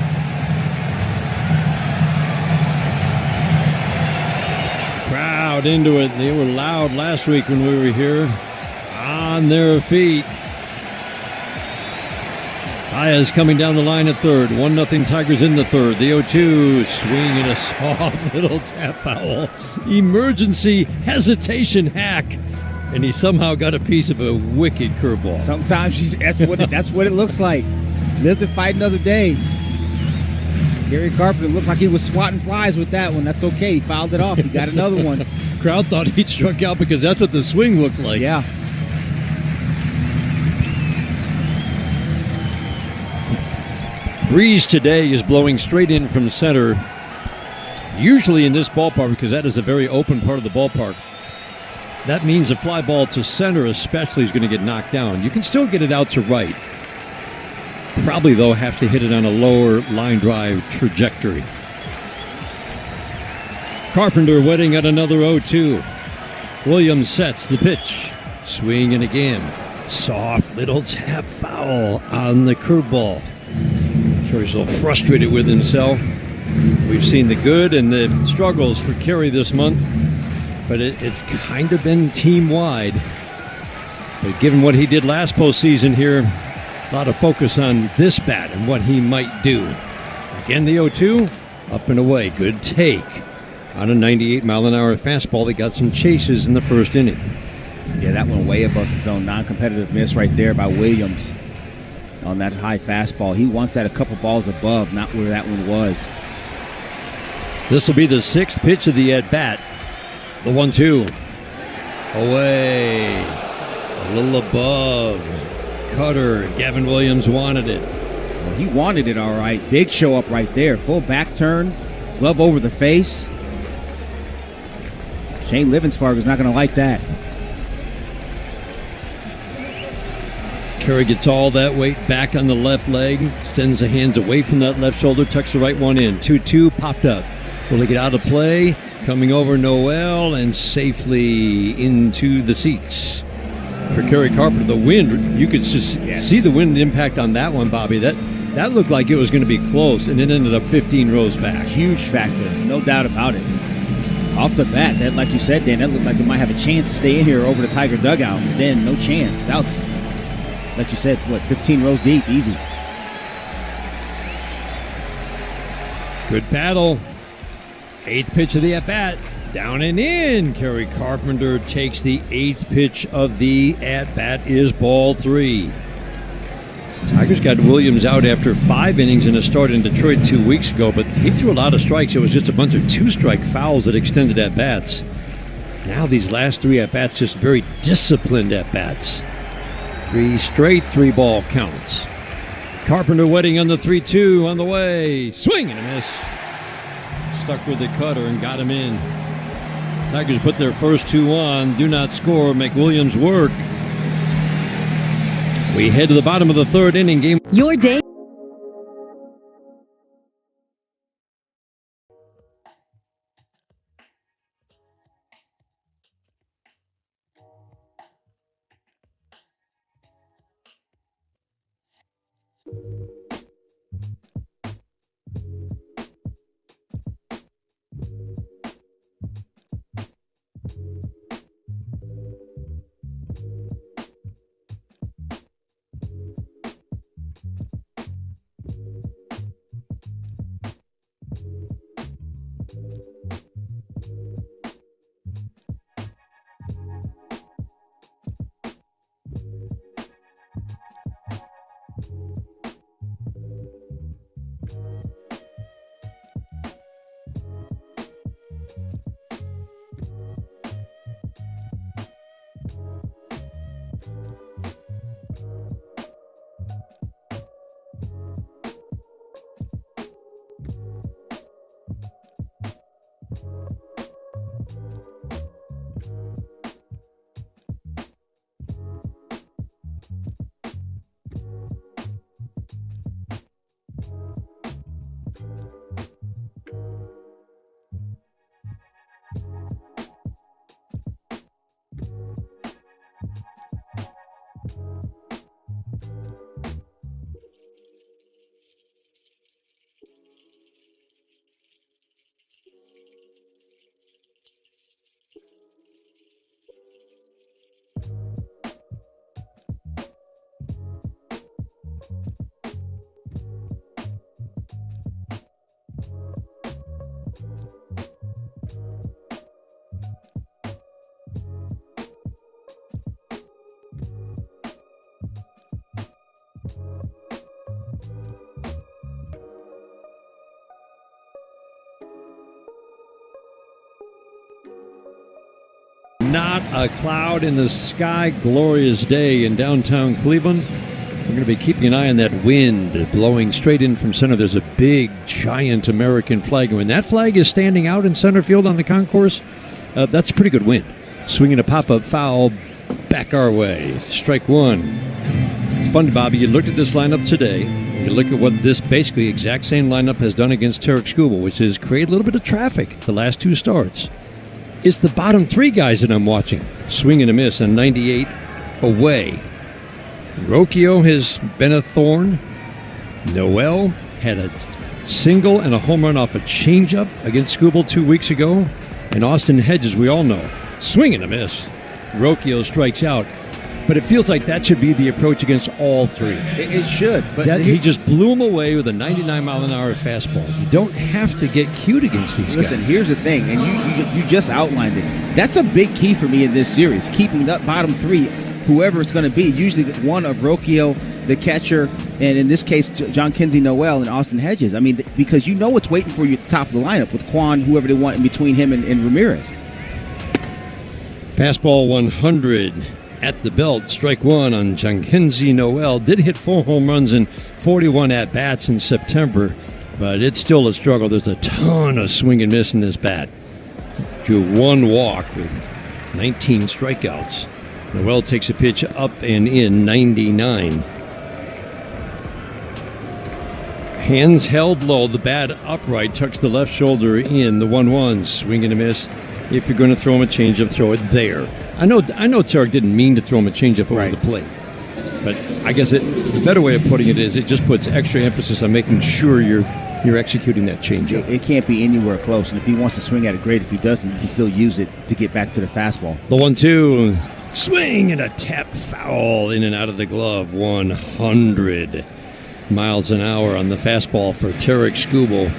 Crowd into it. They were loud last week when we were here. On their feet. Baez coming down the line at third. 1-0 Tigers in the third. The 0-2 swing and a soft little tap foul. Emergency hesitation hack. And he somehow got a piece of a wicked curveball. Sometimes that's what it looks like. Live to fight another day. Kerry Carpenter looked like he was swatting flies with that one. That's okay. He fouled it off. He got another one. Crowd thought he'd struck out because that's what the swing looked like. Yeah. Breeze today is blowing straight in from center. Usually in this ballpark, because that is a very open part of the ballpark, that means a fly ball to center especially is going to get knocked down. You can still get it out to right. Probably, though, have to hit it on a lower line drive trajectory. Carpenter waiting at another 0-2. Williams sets the pitch. Swing and again. Soft little tap foul on the curveball. Kerry's a little frustrated with himself. We've seen the good and the struggles for Kerry this month, but it's kind of been team-wide. But given what he did last postseason here, a lot of focus on this bat and what he might do. Again, the 0-2, up and away. Good take on a 98-mile-an-hour fastball that got some chases in the first inning. Yeah, that one way above the zone. Non-competitive miss right there by Williams on that high fastball. He wants that a couple balls above, not where that one was. This will be the sixth pitch of the at-bat. The 1-2. Away. A little above. Cutter. Gavin Williams wanted it. Well, he wanted it all right. Big show up right there. Full back turn. Glove over the face. Shane Livensparger's not going to like that. Kerry gets all that weight back on the left leg. Extends the hands away from that left shoulder. Tucks the right one in. 2-2 popped up. Will he get out of play? Coming over Noel and safely into the seats. For Kerry Carpenter, the wind, you could just see the wind impact on that one, Bobby. That looked like it was going to be close, and it ended up 15 rows back. Huge factor, no doubt about it. Off the bat, that, like you said, Dan, that looked like it might have a chance to stay in here over the Tiger dugout. But then, no chance. That was, like you said, 15 rows deep, easy. Good battle. Eighth pitch of the at-bat. Down and in. Kerry Carpenter takes the eighth pitch of the at-bat. Is ball 3. Tigers got Williams out after 5 innings in a start in Detroit 2 weeks ago, but he threw a lot of strikes. It was just a bunch of 2-strike fouls that extended at-bats. Now these last 3 at-bats, just very disciplined at-bats. 3 straight 3-ball counts. Carpenter waiting on the 3-2 on the way. Swing and a miss. Stuck with the cutter and got him in. Tigers put their first 2 on. Do not score. Make Williams work. We head to the bottom of the 3rd inning. Game. Your day. Not a cloud in the sky. Glorious day in downtown Cleveland. We're going to be keeping an eye on that wind blowing straight in from center. There's a big, giant American flag. And when that flag is standing out in center field on the concourse, that's a pretty good wind. Swinging a pop-up foul back our way. Strike one. It's fun, Bobby. You looked at this lineup today. You look at what this basically exact same lineup has done against Tarek Skubal, which is create a little bit of traffic the last two starts. It's the bottom three guys that I'm watching. Swing and a miss on 98 away. Rocchio has been a thorn. Noel had a single and a home run off a changeup against Skubal 2 weeks ago. And Austin Hedges, we all know, swing and a miss. Rocchio strikes out. But it feels like that should be the approach against all three. It should. But he just blew him away with a 99-mile-an-hour fastball. You don't have to get cute against these guys. Listen, here's the thing, and you just outlined it. That's a big key for me in this series, keeping that bottom three, whoever it's going to be, usually one of Rocchio, the catcher, and in this case, John Kinsey Noel and Austin Hedges. I mean, because you know what's waiting for you at the top of the lineup with Quan, whoever they want in between him and Ramirez. Fastball 100. At the belt, strike one on Jankenzie Noel. Did hit 4 home runs and 41 at-bats in September, but it's still a struggle. There's a ton of swing and miss in this bat. Drew 1 walk with 19 strikeouts. Noel takes a pitch up and in, 99. Hands held low, the bat upright, tucks the left shoulder in, the 1-1, swing and a miss. If you're going to throw him a changeup, throw it there. I know Tarek didn't mean to throw him a changeup over the plate, but I guess the better way of putting it is it just puts extra emphasis on making sure you're executing that changeup. It can't be anywhere close, and if he wants to swing at it, great. If he doesn't, he can still use it to get back to the fastball. The 1-2, swing and a tap foul in and out of the glove, 100 miles an hour on the fastball for Tarek Skubal.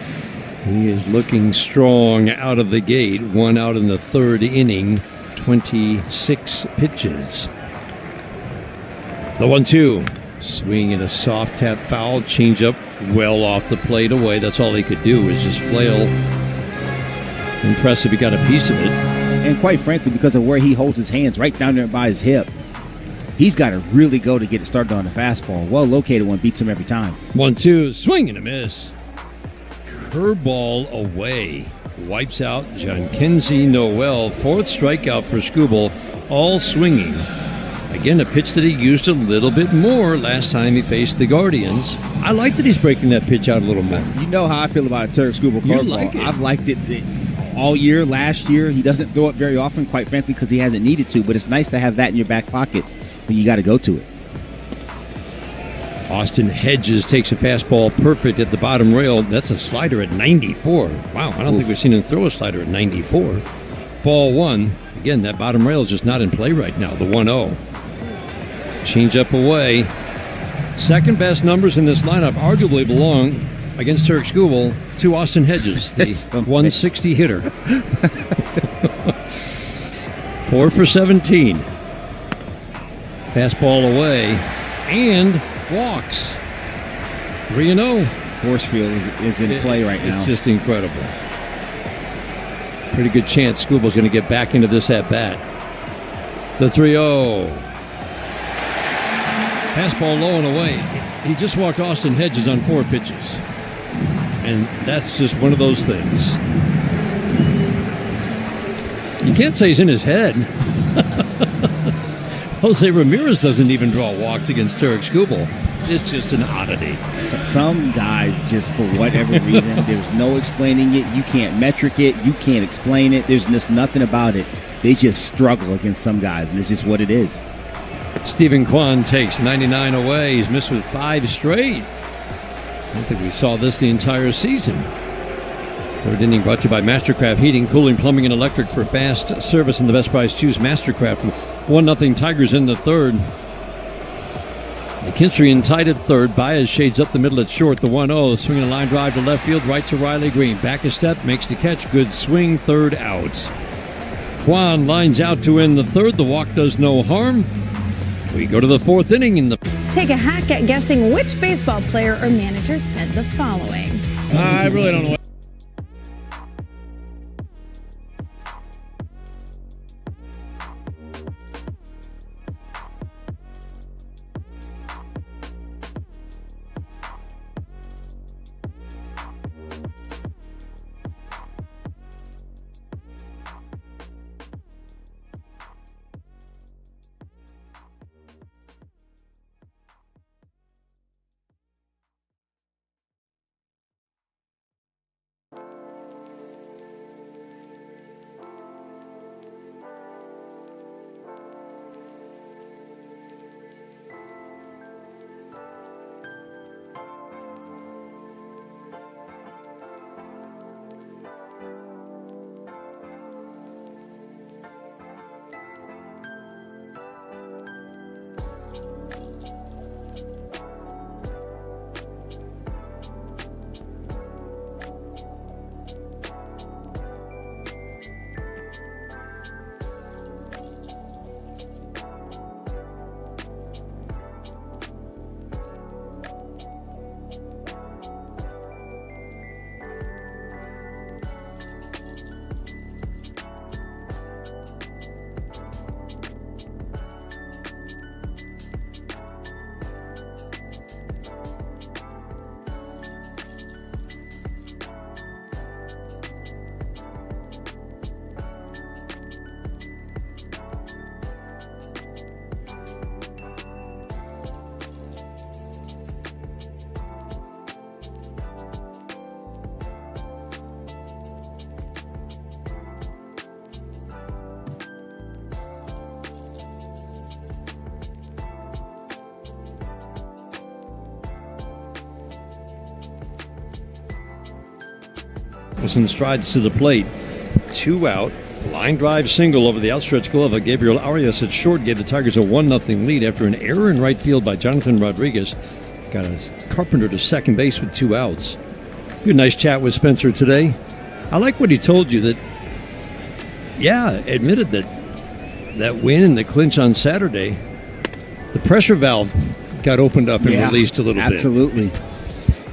He is looking strong out of the gate. 1 out in the third inning. 26 pitches. The 1-2. Swing and a soft tap foul. Changeup well off the plate away. That's all he could do is just flail. Impressive. He got a piece of it. And quite frankly, because of where he holds his hands right down there by his hip, he's got to really go to get it started on the fastball. Well located one beats him every time. 1-2. Swing and a miss. Curveball away. Wipes out John Kinsey Noel. 4th strikeout for Skubal. All swinging. Again, a pitch that he used a little bit more last time he faced the Guardians. I like that he's breaking that pitch out a little more. You know how I feel about a Tarek Skubal curveball. Like it. I've liked it all year. Last year, he doesn't throw it very often, quite frankly, because he hasn't needed to. But it's nice to have that in your back pocket when you got to go to it. Austin Hedges takes a fastball perfect at the bottom rail. That's a slider at 94. Wow, I don't think we've seen him throw a slider at 94. Ball one. Again, that bottom rail is just not in play right now. The 1-0. Change up away. Second best numbers in this lineup arguably belong against Turk Skubal to Austin Hedges, the 160 hitter. 4 for 17. Fastball away and walks. 3-0. Force field is in play right now. It's just incredible. Pretty good chance Skubal's going to get back into this at bat. The 3-0. Fastball low and away. He just walked Austin Hedges on 4 pitches. And that's just one of those things. You can't say he's in his head. Jose Ramirez doesn't even draw walks against Turk Skubal. It's just an oddity. Some guys, just for whatever reason, there's no explaining it. You can't metric it. You can't explain it. There's just nothing about it. They just struggle against some guys, and it's just what it is. Stephen Kwan takes 99 away. He's missed with 5 straight. I don't think we saw this the entire season. Third inning brought to you by Mastercraft Heating, Cooling, Plumbing, and Electric. For fast service and the best price, choose Mastercraft. 1-0 Tigers in the third. McKinstry tied at third. Baez shades up the middle at short. The 1-0. Swinging a line drive to left field, right to Riley Green. Back a step, makes the catch. Good swing, third out. Kwan lines out to end the third. The walk does no harm. We go to the 4th inning in the... Take a hack at guessing which baseball player or manager said the following. I really don't know what. Nicholson strides to the plate. 2 out. Line drive single over the outstretched glove of Gabriel Arias at short gave the Tigers a 1-0 lead after an error in right field by Jonathan Rodriguez. Got a Carpenter to second base with 2 outs. We had a nice chat with Spencer today. I like what he told you that, admitted that win and the clinch on Saturday, the pressure valve got opened up and released a little bit. Absolutely.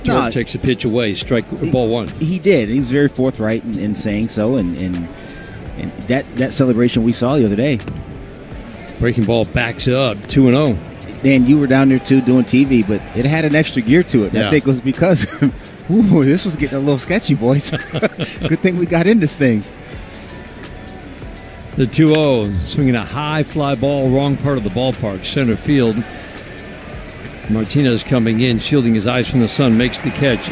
George takes a pitch away, strike ball 1. He did. He was very forthright in saying so, and that celebration we saw the other day. Breaking ball backs it up, 2-0. Dan, you were down there too doing TV, but it had an extra gear to it. Yeah. I think it was because this was getting a little sketchy, boys. Good thing we got in this thing. The 2-0, swinging a high fly ball, wrong part of the ballpark, center field. Martinez coming in, shielding his eyes from the sun, makes the catch.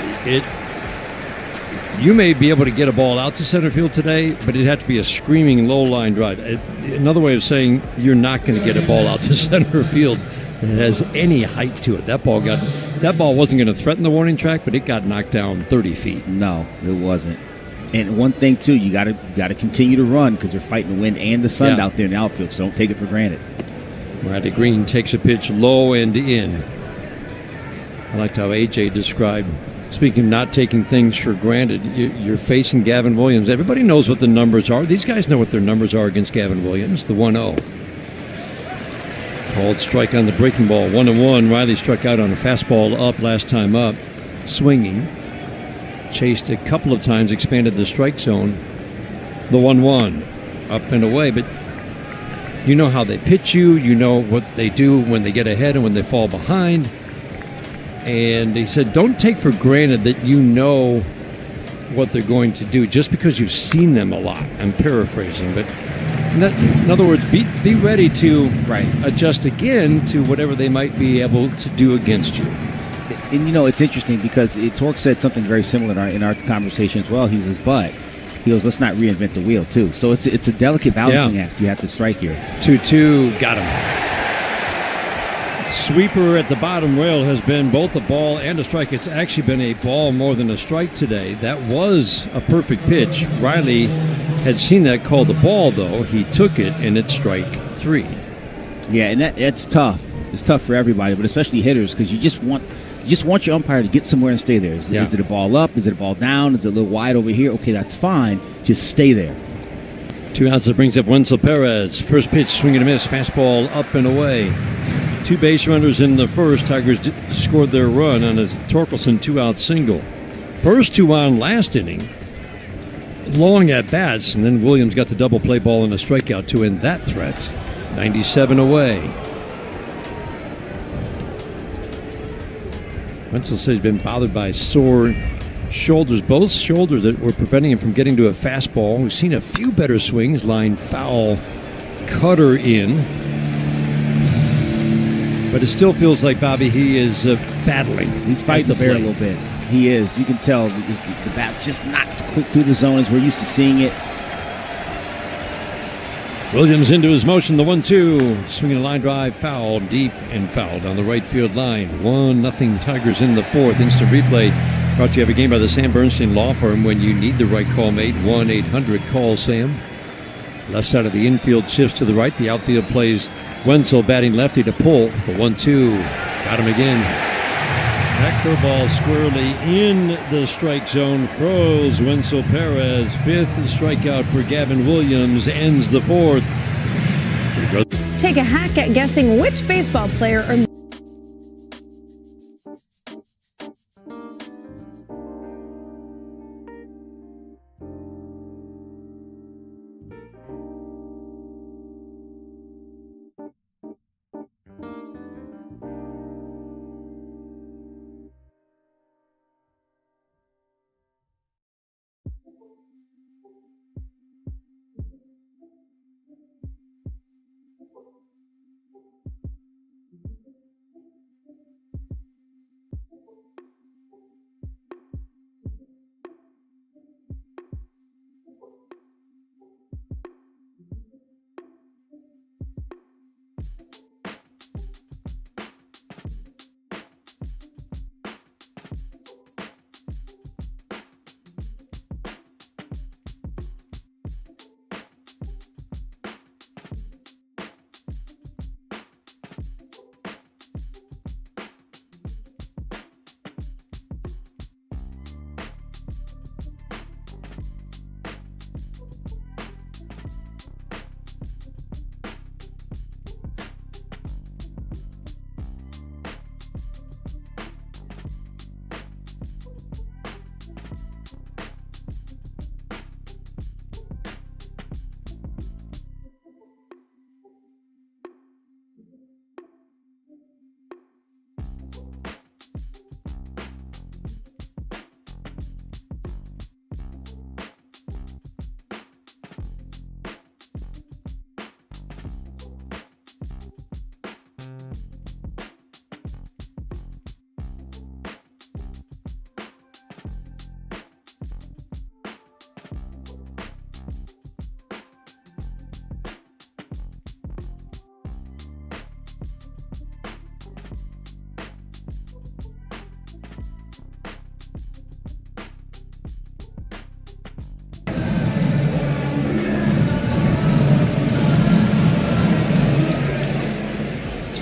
You may be able to get a ball out to center field today, but it'd have to be a screaming low line drive. Another way of saying you're not going to get a ball out to center field that has any height to it. That ball wasn't going to threaten the warning track, but it got knocked down 30 feet. No, it wasn't. And one thing too, you got to continue to run because you're fighting the wind and the sun out there in the outfield. So don't take it for granted. Riley Green takes a pitch low and in. I liked how AJ described, speaking of not taking things for granted, you're facing Gavin Williams. Everybody knows what the numbers are. These guys know what their numbers are against Gavin Williams, the 1-0. Called strike on the breaking ball, 1-1. Riley struck out on a fastball up last time up, swinging. Chased a couple of times, expanded the strike zone. The 1-1, up and away. But you know how they pitch you. You know what they do when they get ahead and when they fall behind. And he said, don't take for granted that you know what they're going to do just because you've seen them a lot. I'm paraphrasing, but in other words, be ready to adjust again to whatever they might be able to do against you. And it's interesting because Torque said something very similar in our conversation as well. He says, but he goes, let's not reinvent the wheel too. So it's a delicate balancing act you have to strike here. 2-2, got him. Sweeper at the bottom rail has been both a ball and a strike. It's actually been a ball more than a strike today. That was a perfect pitch. Riley had seen that called the ball, though. He took it, and it's strike 3. Yeah, and that's tough. It's tough for everybody, but especially hitters, because you just want your umpire to get somewhere and stay there. Is it a ball up? Is it a ball down? Is it a little wide over here? Okay, that's fine. Just stay there. 2 outs. That brings up Wenzel Perez. First pitch, swing and a miss. Fastball up and away. 2 base runners in the first. Tigers scored their run on a Torkelson 2-out single. First 2 on last inning. Long at bats, and then Williams got the double play ball and a strikeout to end that threat. 97 away. Wenzel says he's been bothered by sore shoulders, both shoulders that were preventing him from getting to a fastball. We've seen a few better swings, line foul, cutter in. But it still feels like, Bobby, he is battling. He's fighting the bear a little bit. He is. You can tell the bat just not as quick through the zone as we're used to seeing it. Williams into his motion, the 1-2. Swinging a line drive, foul, deep and foul down the right field line. 1-0 Tigers in the 4th. Instant replay brought to you every game by the Sam Bernstein Law Firm. When you need the right call made, 1-800-CALL-SAM. Left side of the infield shifts to the right. The outfield plays Wenzel batting lefty to pull. The 1-2. Got him again. That curveball squarely in the strike zone. Froze Wenzel Perez. 5th strikeout for Gavin Williams. Ends the 4th. Take a hack at guessing which baseball player or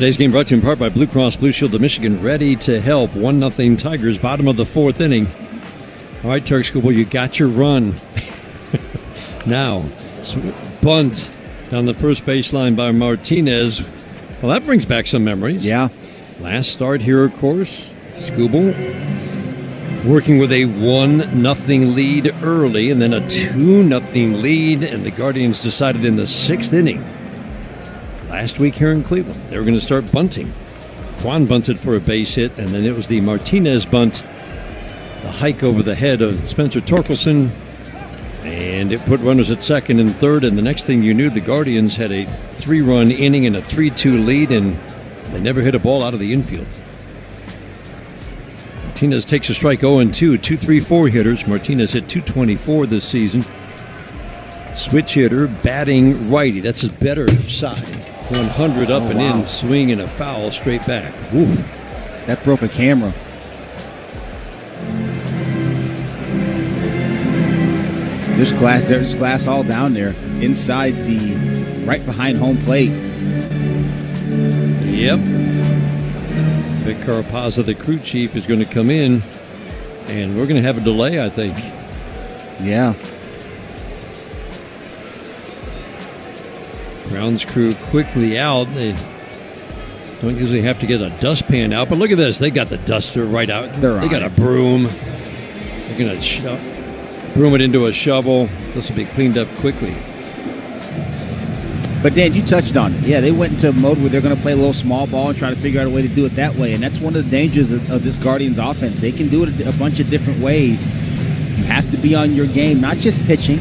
Today's game brought to you in part by Blue Cross Blue Shield of Michigan, ready to help. 1-0 Tigers, bottom of the fourth inning. All right, Turk School, you got your run. Now, bunt down the first baseline by Martinez. Well, that brings back some memories. Yeah. Last start here, of course. Scooble working with a 1-0 lead early and then a 2-0 lead, and the Guardians decided in the sixth inning last week here in Cleveland they were going to start bunting. Quan bunted for a base hit, and then it was the Martinez bunt, the hike over the head of Spencer Torkelson, and it put runners at second and third, and the next thing you knew, the Guardians had a 3-run inning and a 3-2 lead, and they never hit a ball out of the infield. Martinez takes a strike 0-2, 2-3-4 hitters. Martinez hit .224 this season. Switch hitter, batting righty. That's his better side. 100 up and in, swing and a foul straight back. Oof. That broke a camera. There's glass all down there inside right behind home plate. Yep. Vic Carapazza, the crew chief, is going to come in, and we're going to have a delay, I think. Yeah. Grounds crew quickly out. They don't usually have to get a dustpan out, but look at this. They got the duster right out. They got a broom. They're going to broom it into a shovel. This will be cleaned up quickly. But Dan, you touched on it. Yeah, they went into a mode where they're going to play a little small ball and try to figure out a way to do it that way. And that's one of the dangers of this Guardians offense. They can do it a bunch of different ways. You have to be on your game, not just pitching,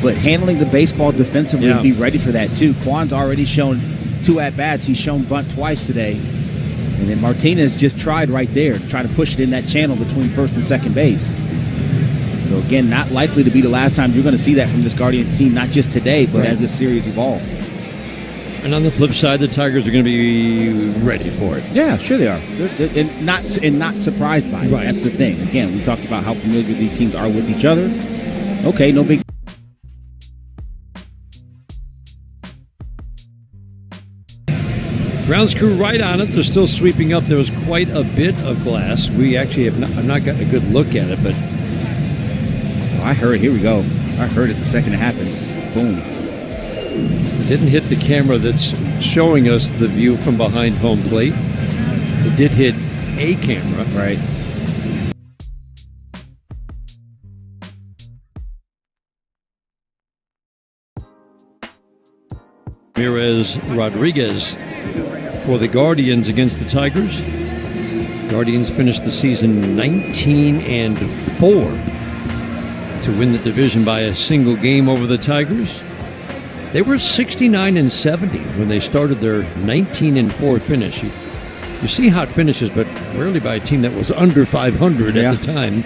but handling the baseball defensively and be ready for that too. Quan's already shown 2 at-bats. He's shown bunt twice today. And then Martinez just tried right there, trying to push it in that channel between first and second base. So again, not likely to be the last time you're going to see that from this Guardian team, not just today, but as this series evolves. And on the flip side, the Tigers are going to be ready for it. Yeah, sure they are. They're not surprised by it. Right. That's the thing. Again, we talked about how familiar these teams are with each other. Okay, no big. Grounds crew right on it. They're still sweeping up. There was quite a bit of glass. We actually have not gotten a good look at it, but I heard it. Here we go. I heard it the second it happened. Boom. It didn't hit the camera that's showing us the view from behind home plate. It did hit a camera. Right. Ramirez Rodriguez for the Guardians against the Tigers. Guardians finished the season 19-4 to win the division by a single game over the Tigers. They were 69-70 when they started their 19-4 finish. You see hot finishes, but rarely by a team that was under 500 at the time.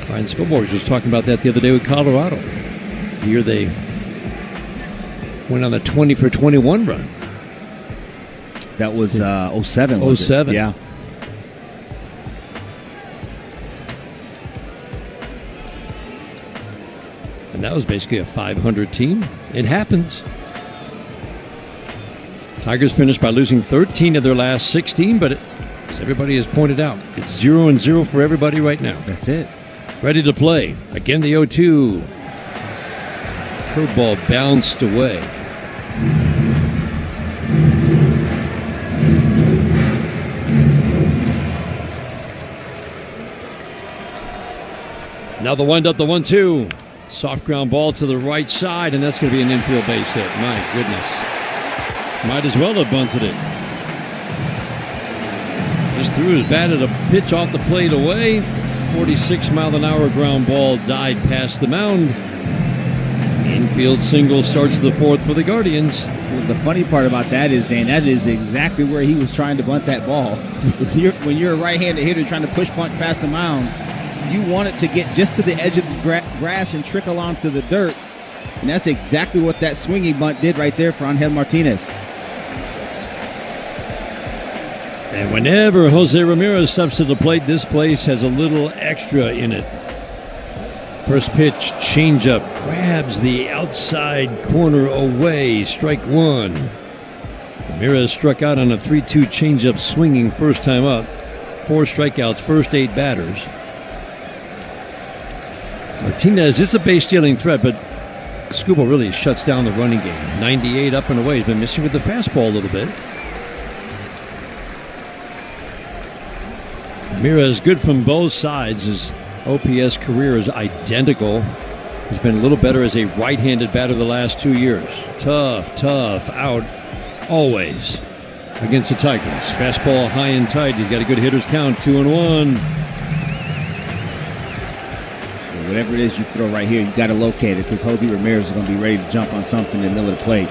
Ryan Scoreboard was just talking about that the other day with Colorado. The year they went on the 20-for-21 run. That was 07. 07. Yeah. And that was basically a 500 team. It happens. Tigers finished by losing 13 of their last 16, but as everybody has pointed out, it's 0-0 for everybody right now. That's it. Ready to play. Again, the 0-2. Curveball bounced away. Now the wind-up, the 1-2. Soft ground ball to the right side, and that's going to be an infield base hit. My goodness. Might as well have bunted it. Just threw his bat at a pitch off the plate away. 46-mile-an-hour ground ball died past the mound. Infield single starts the fourth for the Guardians. Well, the funny part about that is, Dan, that is exactly where he was trying to bunt that ball. When you're a right-handed hitter trying to push bunt past the mound, you want it to get just to the edge of the grass and trickle onto the dirt. And that's exactly what that swinging bunt did right there for Angel Martinez. And whenever Jose Ramirez steps to the plate, this place has a little extra in it. First pitch, changeup, grabs the outside corner away, strike one. Ramirez struck out on a 3-2 changeup swinging first time up. 4 strikeouts, first 8 batters. Martinez is a base-stealing threat, but Scuba really shuts down the running game. 98 up and away. He's been missing with the fastball a little bit. Ramirez good from both sides. His OPS career is identical. He's been a little better as a right-handed batter the last 2 years. Tough out always against the Tigers. Fastball high and tight. You've got a good hitter's count, 2-1. Whatever it is you throw right here, you got to locate it because Jose Ramirez is going to be ready to jump on something in the middle of the plate.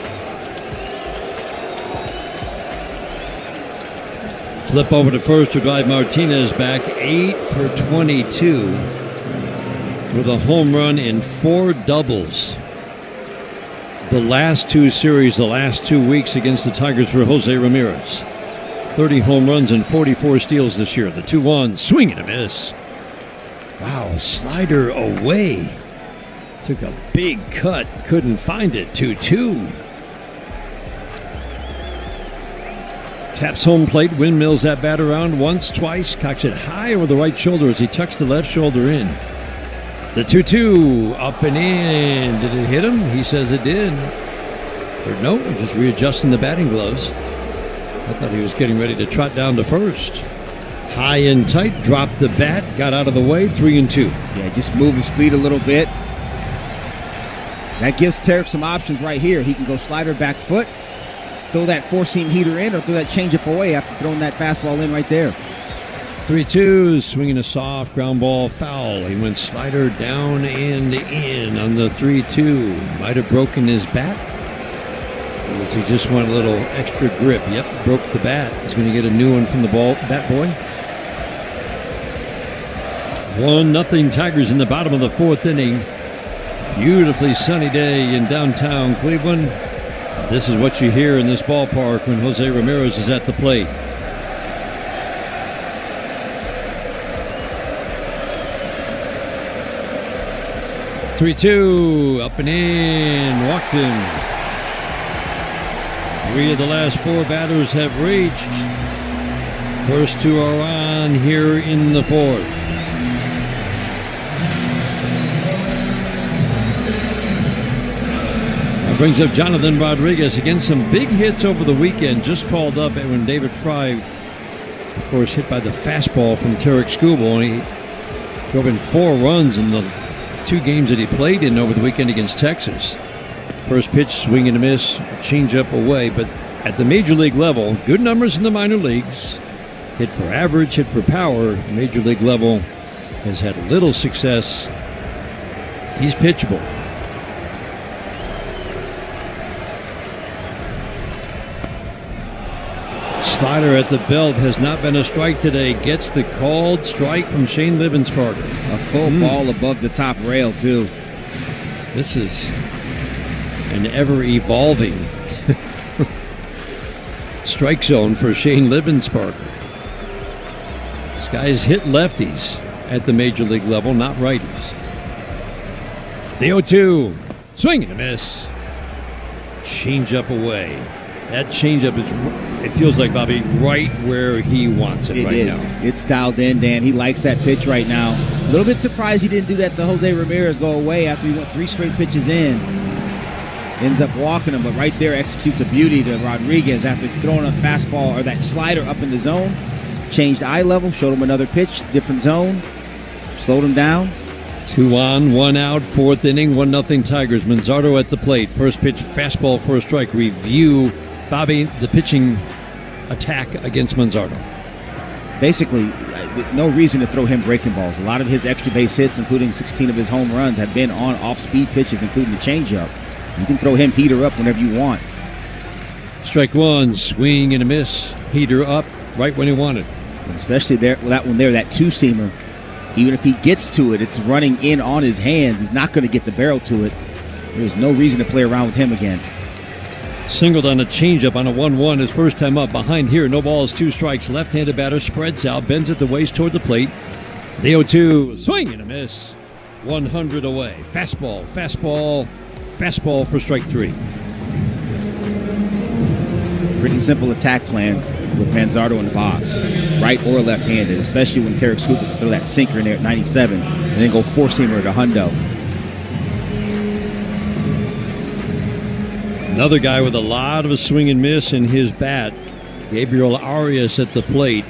Flip over to first to drive Martinez back. 8 for 22 with a home run and 4 doubles. The last 2 series, the last 2 weeks against the Tigers for Jose Ramirez. 30 home runs and 44 steals this year. The 2-1, swing and a miss. Wow, slider away. Took a big cut, couldn't find it. 2-2. Taps home plate, windmills that bat around once, twice, cocks it high over the right shoulder as he tucks the left shoulder in. The 2-2, up and in. Did it hit him? He says it did. Or no, just readjusting the batting gloves. I thought he was getting ready to trot down to first. High and tight, dropped the bat, got out of the way, 3-2. Yeah, just move his feet a little bit. That gives Tarek some options right here. He can go slider, back foot, throw that four-seam heater in, or throw that changeup away after throwing that fastball in right there. 3-2, swinging a soft ground ball foul. He went slider down and in on the 3-2. Might have broken his bat. Or was he just want a little extra grip? Yep, broke the bat. He's going to get a new one from the bat boy. 1-0 Tigers in the bottom of the 4th inning. Beautifully sunny day in downtown Cleveland. This is what you hear in this ballpark when Jose Ramirez is at the plate. "3-2, up and in, walked him." 3 of the last 4 batters have reached. First 2 are on here in the 4th. That brings up Jonathan Rodriguez. Again, some big hits over the weekend. Just called up when David Fry, of course, hit by the fastball from Tarek Skubal. He drove in 4 runs in the 2 games that he played in over the weekend against Texas. First pitch, swing and a miss, change up away. But at the major league level, good numbers in the minor leagues. Hit for average, hit for power. Major league level has had little success. He's pitchable. Slider at the belt has not been a strike today. Gets the called strike from Shane Libensparger. A full ball above the top rail, too. This is an ever-evolving strike zone for Shane Libensparger. This guy's hit lefties at the major league level, not righties. The 0-2. Swing and a miss. Change up away. That changeup is, it feels like, Bobby, right where he wants it right now. It's dialed in, Dan. He likes that pitch right now. A little bit surprised he didn't do that to Jose Ramirez go away after he went 3 straight pitches in. Ends up walking him, but right there executes a beauty to Rodriguez after throwing a fastball or that slider up in the zone. Changed eye level, showed him another pitch, different zone, slowed him down. 2 on, 1 out, 4th inning, 1-0 Tigers. Manzardo at the plate. First pitch, fastball for a strike. Review, Bobby, the pitching attack against Manzardo. Basically, no reason to throw him breaking balls. A lot of his extra base hits, including 16 of his home runs, have been on off-speed pitches, including the changeup. You can throw him heater up whenever you want. Strike 1, swing and a miss. Heater up right when he wanted. And especially there, with that one there, that 2-seamer. Even if he gets to it, it's running in on his hands. He's not going to get the barrel to it. There's no reason to play around with him again. Singled on a changeup on a 1-1. His first time up. Behind here, no balls, 2 strikes. Left-handed batter spreads out, bends at the waist toward the plate. The 0-2, swing and a miss. 100 away. Fastball, fastball, fastball for strike 3. pretty simple attack plan with Manzardo in the box, right or left-handed, especially when Tarek Scoop can throw that sinker in there at 97 and then go four-seamer to hundo. Another guy with a lot of a swing and miss in his bat, Gabriel Arias at the plate.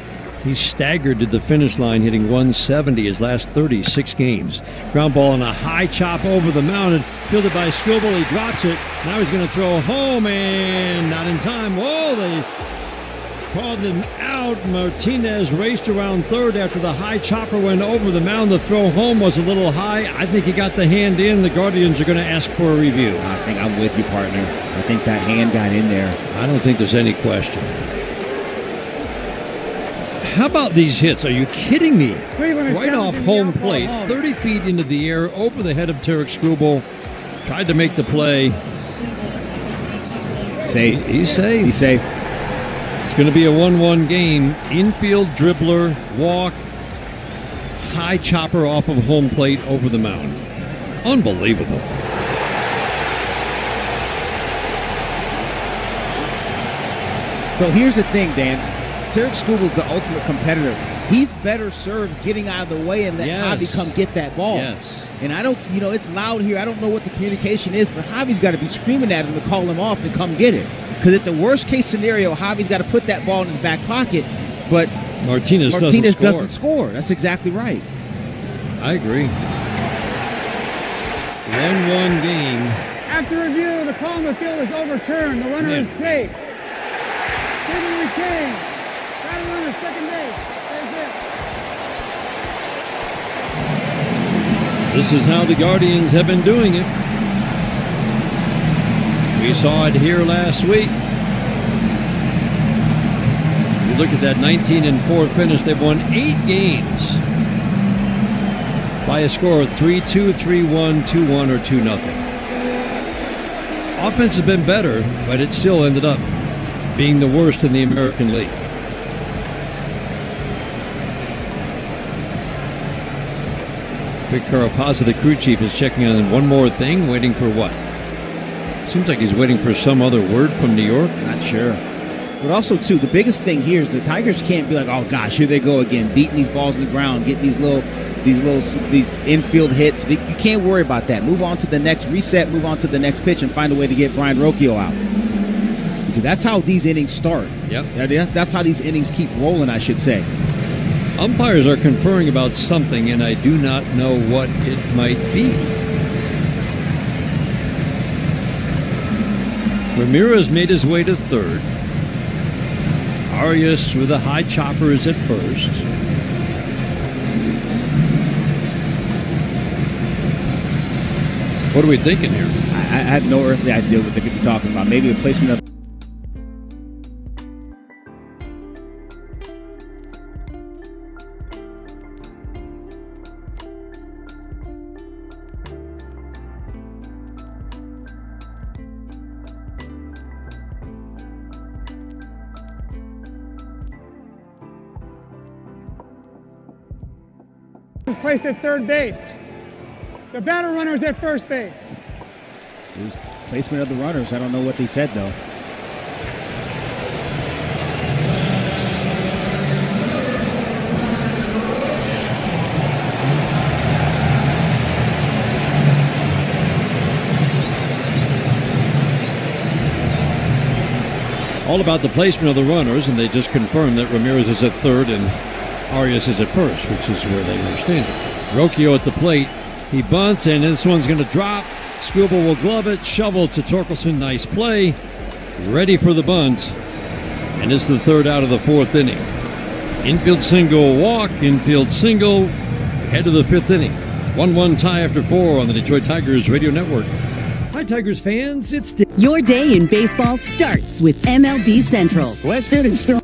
He staggered to the finish line, hitting 170 his last 36 games. Ground ball and a high chop over the mound, and fielded by Scoble. He drops it. Now he's going to throw home, and not in time. Whoa, they called him out. Martinez raced around third after the high chopper went over the mound. The throw home was a little high. I think he got the hand in. The Guardians are going to ask for a review. I think I'm with you, partner. I think that hand got in there. I don't think there's any question. How about these hits? Are you kidding me? Right off home plate, 30 feet into the air, over the head of Tarek Skubal. Tried to make the play. Safe. He's safe. He's safe. It's going to be a 1-1 game. Infield dribbler, walk, high chopper off of home plate over the mound. Unbelievable. So here's the thing, Dan. Tarek Skubal's the ultimate competitor. He's better served getting out of the way and let Javi come get that ball. Yes. And I don't, it's loud here. I don't know what the communication is, but Javi's got to be screaming at him to call him off to come get it. Because at the worst case scenario, Javi's got to put that ball in his back pocket, but Martinez doesn't score. That's exactly right. I agree. 1-1 game. After review, the call in the field is overturned. The runner is safe. Stephen retained. Batting runner, second base. That's it. This is how the Guardians have been doing it. We saw it here last week. You look at that 19-4 finish. They've won 8 games by a score of 3-2, 3-1, 2-1, or 2-0. Offense has been better, but it still ended up being the worst in the American League. Vic Carapazza, the crew chief, is checking on one more thing, waiting for what? Seems like he's waiting for some other word from New York. Not sure. But also, too, the biggest thing here is the Tigers can't be like, oh, gosh, here they go again, beating these balls in the ground, getting these infield hits. You can't worry about that. Move on to the next reset, move on to the next pitch, and find a way to get Brian Rocchio out. Because that's how these innings start. Yep. That's how these innings keep rolling, I should say. Umpires are conferring about something, and I do not know what it might be. Ramirez made his way to third. Arias with a high chopper is at first. What are we thinking here? I have no earthly idea what they could be talking about. Maybe the placement of... Is placed at third base. The batter runner is at first base. Placement of the runners. I don't know what they said, though. All about the placement of the runners, and they just confirmed that Ramirez is at third and Arias is at first, which is where they were standing. Rocchio at the plate. He bunts, and this one's going to drop. Skubal will glove it. Shovel to Torkelson. Nice play. Ready for the bunt. And it's the third out of the fourth inning. Infield single, walk. Infield single. Head of the fifth inning. 1-1 tie after 4 on the Detroit Tigers Radio Network. Hi, Tigers fans. It's Your day in baseball starts with MLB Central. Let's get it started.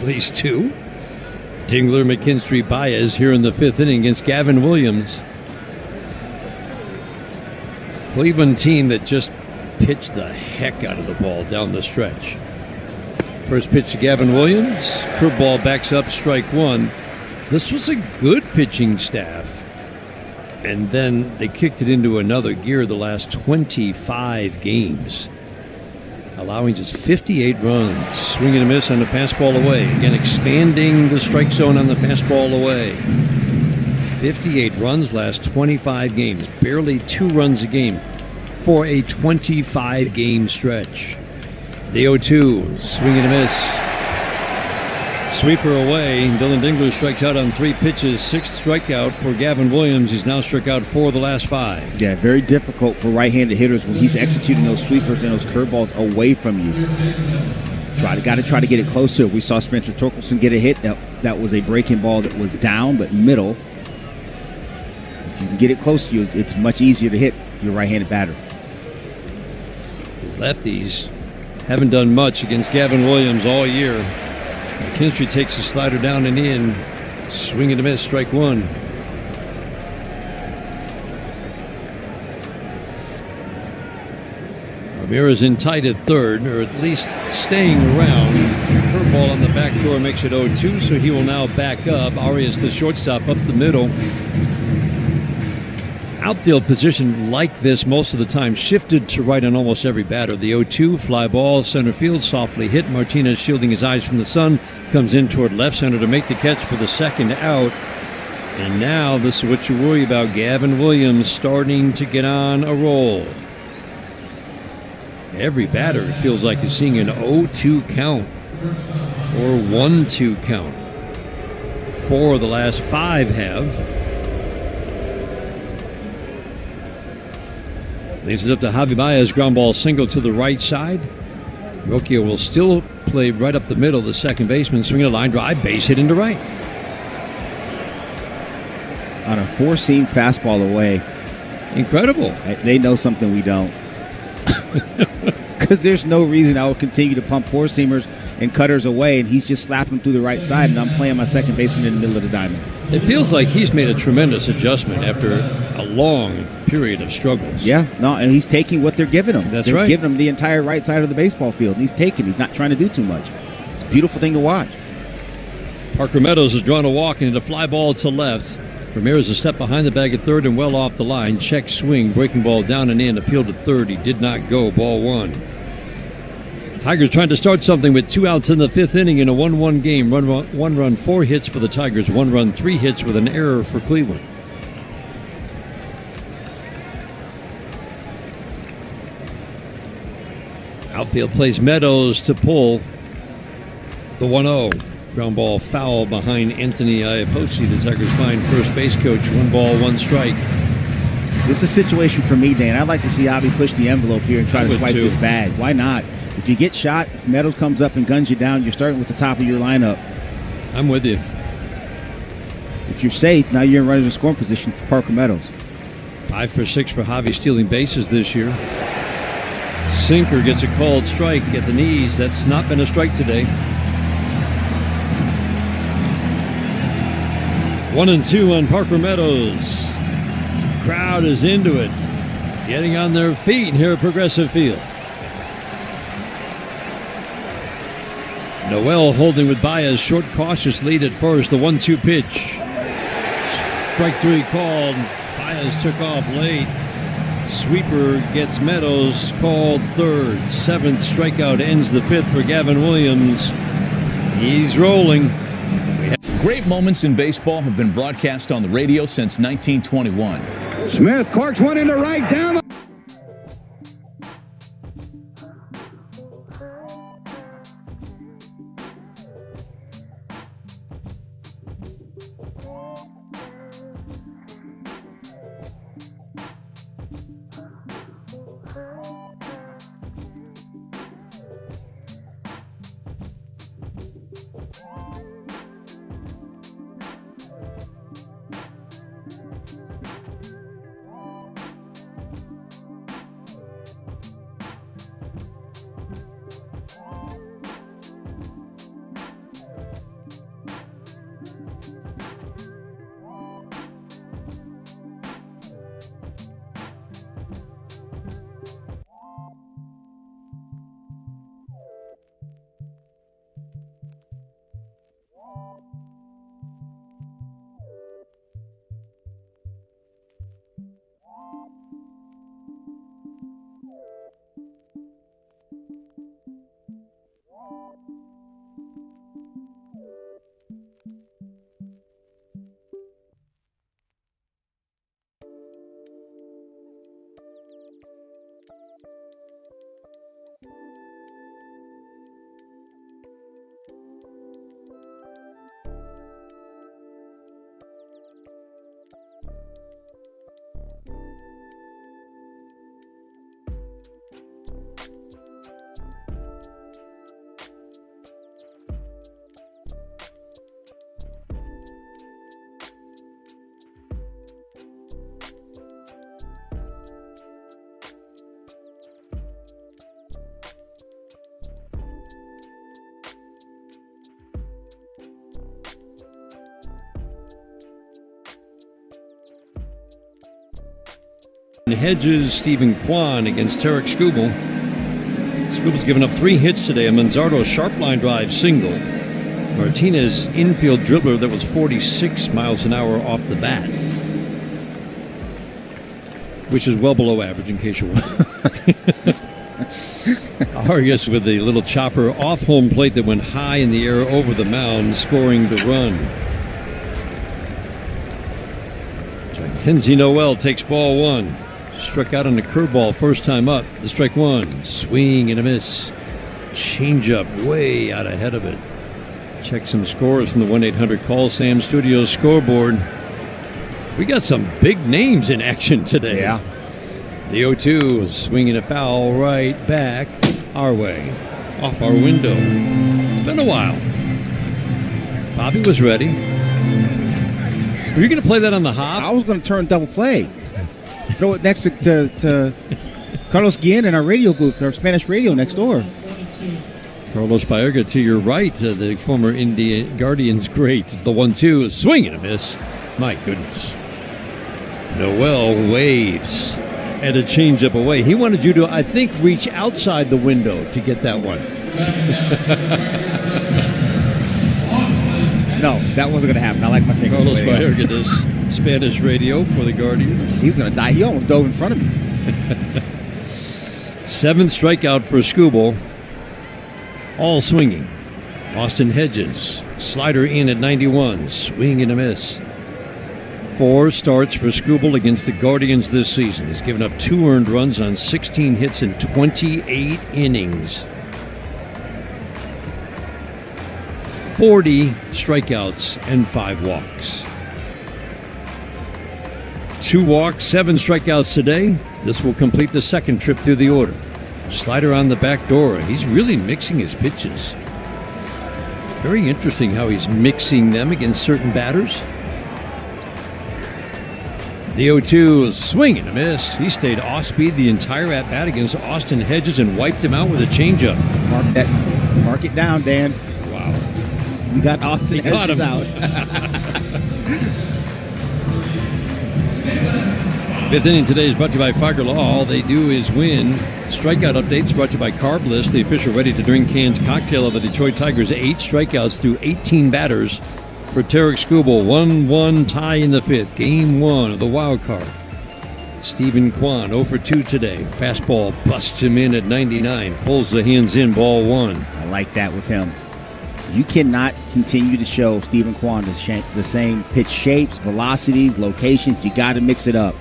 least 2. Dingler, McKinstry, Baez here in the 5th inning against Gavin Williams. Cleveland team that just pitched the heck out of the ball down the stretch. First pitch to Gavin Williams. Curveball backs up, strike 1. This was a good pitching staff. And then they kicked it into another gear the last 25 games, allowing just 58 runs. Swing and a miss on the fastball away. Again, expanding the strike zone on the fastball away. 58 runs last 25 games. Barely 2 runs a game for a 25-game stretch. The 0-2, swing and a miss. Sweeper away. Dylan Dingler strikes out on 3 pitches. 6th strikeout for Gavin Williams. He's now struck out 4 of the last 5. Yeah, very difficult for right-handed hitters when he's executing those sweepers and those curveballs away from you. Got to try to get it close to it. We saw Spencer Torkelson get a hit. That was a breaking ball that was down but middle. If you can get it close to you, it's much easier to hit if you're a right-handed batter. Lefties haven't done much against Gavin Williams all year. McKinstry takes a slider down and in. Swing and a miss, strike 1. Ramirez in tight at 3rd, or at least staying around. Curveball on the back door makes it 0-2, so he will now back up. Arias, the shortstop, up the middle. Outfield position like this most of the time, shifted to right on almost every batter. The 0-2, fly ball, center field, softly hit. Martinez shielding his eyes from the sun, comes in toward left center to make the catch for the 2nd out. And now this is what you worry about. Gavin Williams starting to get on a roll. Every batter, it feels like, is seeing an 0-2 count or 1-2 count. 4 of the last 5 have. Leaves it up to Javi Baez. Ground ball single to the right side. Rocchio will still play right up the middle. The second baseman swinging a line drive. Base hit into right. On a 4-seam fastball away. Incredible. They know something we don't. Because there's no reason I would continue to pump 4-seamers and cutters away, and he's just slapping them through the right side, and I'm playing my second baseman in the middle of the diamond. It feels like he's made a tremendous adjustment after a long period of struggles. Yeah, no, and he's taking what they're giving him. That's they're right. giving him the entire right side of the baseball field, and he's taking. He's not trying to do too much. It's a beautiful thing to watch. Parker Meadows has drawn a walk into a fly ball to left. Ramirez a step behind the bag at 3rd and well off the line. Check swing, breaking ball down and in, appealed to 3rd. He did not go. Ball 1. Tigers trying to start something with 2 outs in the 5th inning in a 1-1 game. 1 run, 4 hits for the Tigers. 1 run, 3 hits with an error for Cleveland. Outfield plays Meadows to pull the 1-0. Ground ball foul behind Anthony Iapoce. The Tigers find first base coach. 1 ball, 1 strike. This is a situation for me, Dan. I'd like to see Avi push the envelope here and try to swipe this bag. Why not? If you get shot, if Meadows comes up and guns you down, you're starting with the top of your lineup. I'm with you. If you're safe, now you're in running scoring position for Parker Meadows. 5 for 6 for Javi stealing bases this year. Sinker gets a called strike at the knees. That's not been a strike today. 1-2 on Parker Meadows. Crowd is into it. Getting on their feet here at Progressive Field. Noel holding with Baez. Short, cautious lead at first. The 1-2 pitch. Strike 3 called. Baez took off late. Sweeper gets Meadows, called 3rd. 7th strikeout ends the 5th for Gavin Williams. He's rolling. Great moments in baseball have been broadcast on the radio since 1921. Smith corks one into right down. Hedges, Stephen Kwan against Tarek Skubal. Skubal's given up 3 hits today. A Manzardo sharp line drive single. Martinez infield dribbler that was 46 miles an hour off the bat, which is well below average in case you're wondering. Arias with a little chopper off home plate that went high in the air over the mound, scoring the run. Kenzie Noel takes ball 1. Struck out on the curveball first time up. The strike 1. Swing and a miss. Changeup way out ahead of it. Check some scores from the 1-800-CALL SAM Studios scoreboard. We got some big names in action today. Yeah. The 0-2 swinging a foul right back our way, off our window. It's been a while. Bobby was ready. Were you going to play that on the hop? I was going to turn double play. Throw it next to Carlos Guillen in our radio booth, our Spanish radio next door. Carlos Baerga to your right, the former Indian Guardians great. The 1-2 swing and a miss. My goodness. Noel waves at a changeup away. He wanted you to, I think, reach outside the window to get that one. No, that wasn't going to happen. I like my fingers. Carlos Baerga does Spanish radio for the Guardians. He was going to die. He almost dove in front of me. 7th strikeout for Skubal. All swinging. Austin Hedges. Slider in at 91. Swing and a miss. 4 starts for Skubal against the Guardians this season. He's given up 2 earned runs on 16 hits in 28 innings. 40 strikeouts and 5 walks. 2 walks, 7 strikeouts today. This will complete the 2nd trip through the order. Slider on the back door. He's really mixing his pitches. Very interesting how he's mixing them against certain batters. The 0-2 swing and a miss. He stayed off speed the entire at-bat against Austin Hedges and wiped him out with a changeup. Mark it down, Dan. Wow. We got Austin Hedges out. 5th inning today is brought to you by Figer Law. All they do is win. Strikeout updates brought to you by Carbless, the official ready-to-drink canned cocktail of the Detroit Tigers. 8 strikeouts through 18 batters for Tarek Skubal. 1-1 tie in the 5th. Game 1 of the Wild Card. Stephen Kwan 0 for 2 today. Fastball busts him in at 99. Pulls the hands in, ball 1. I like that with him. You cannot continue to show Stephen Kwan the same pitch shapes, velocities, locations. You got to mix it up.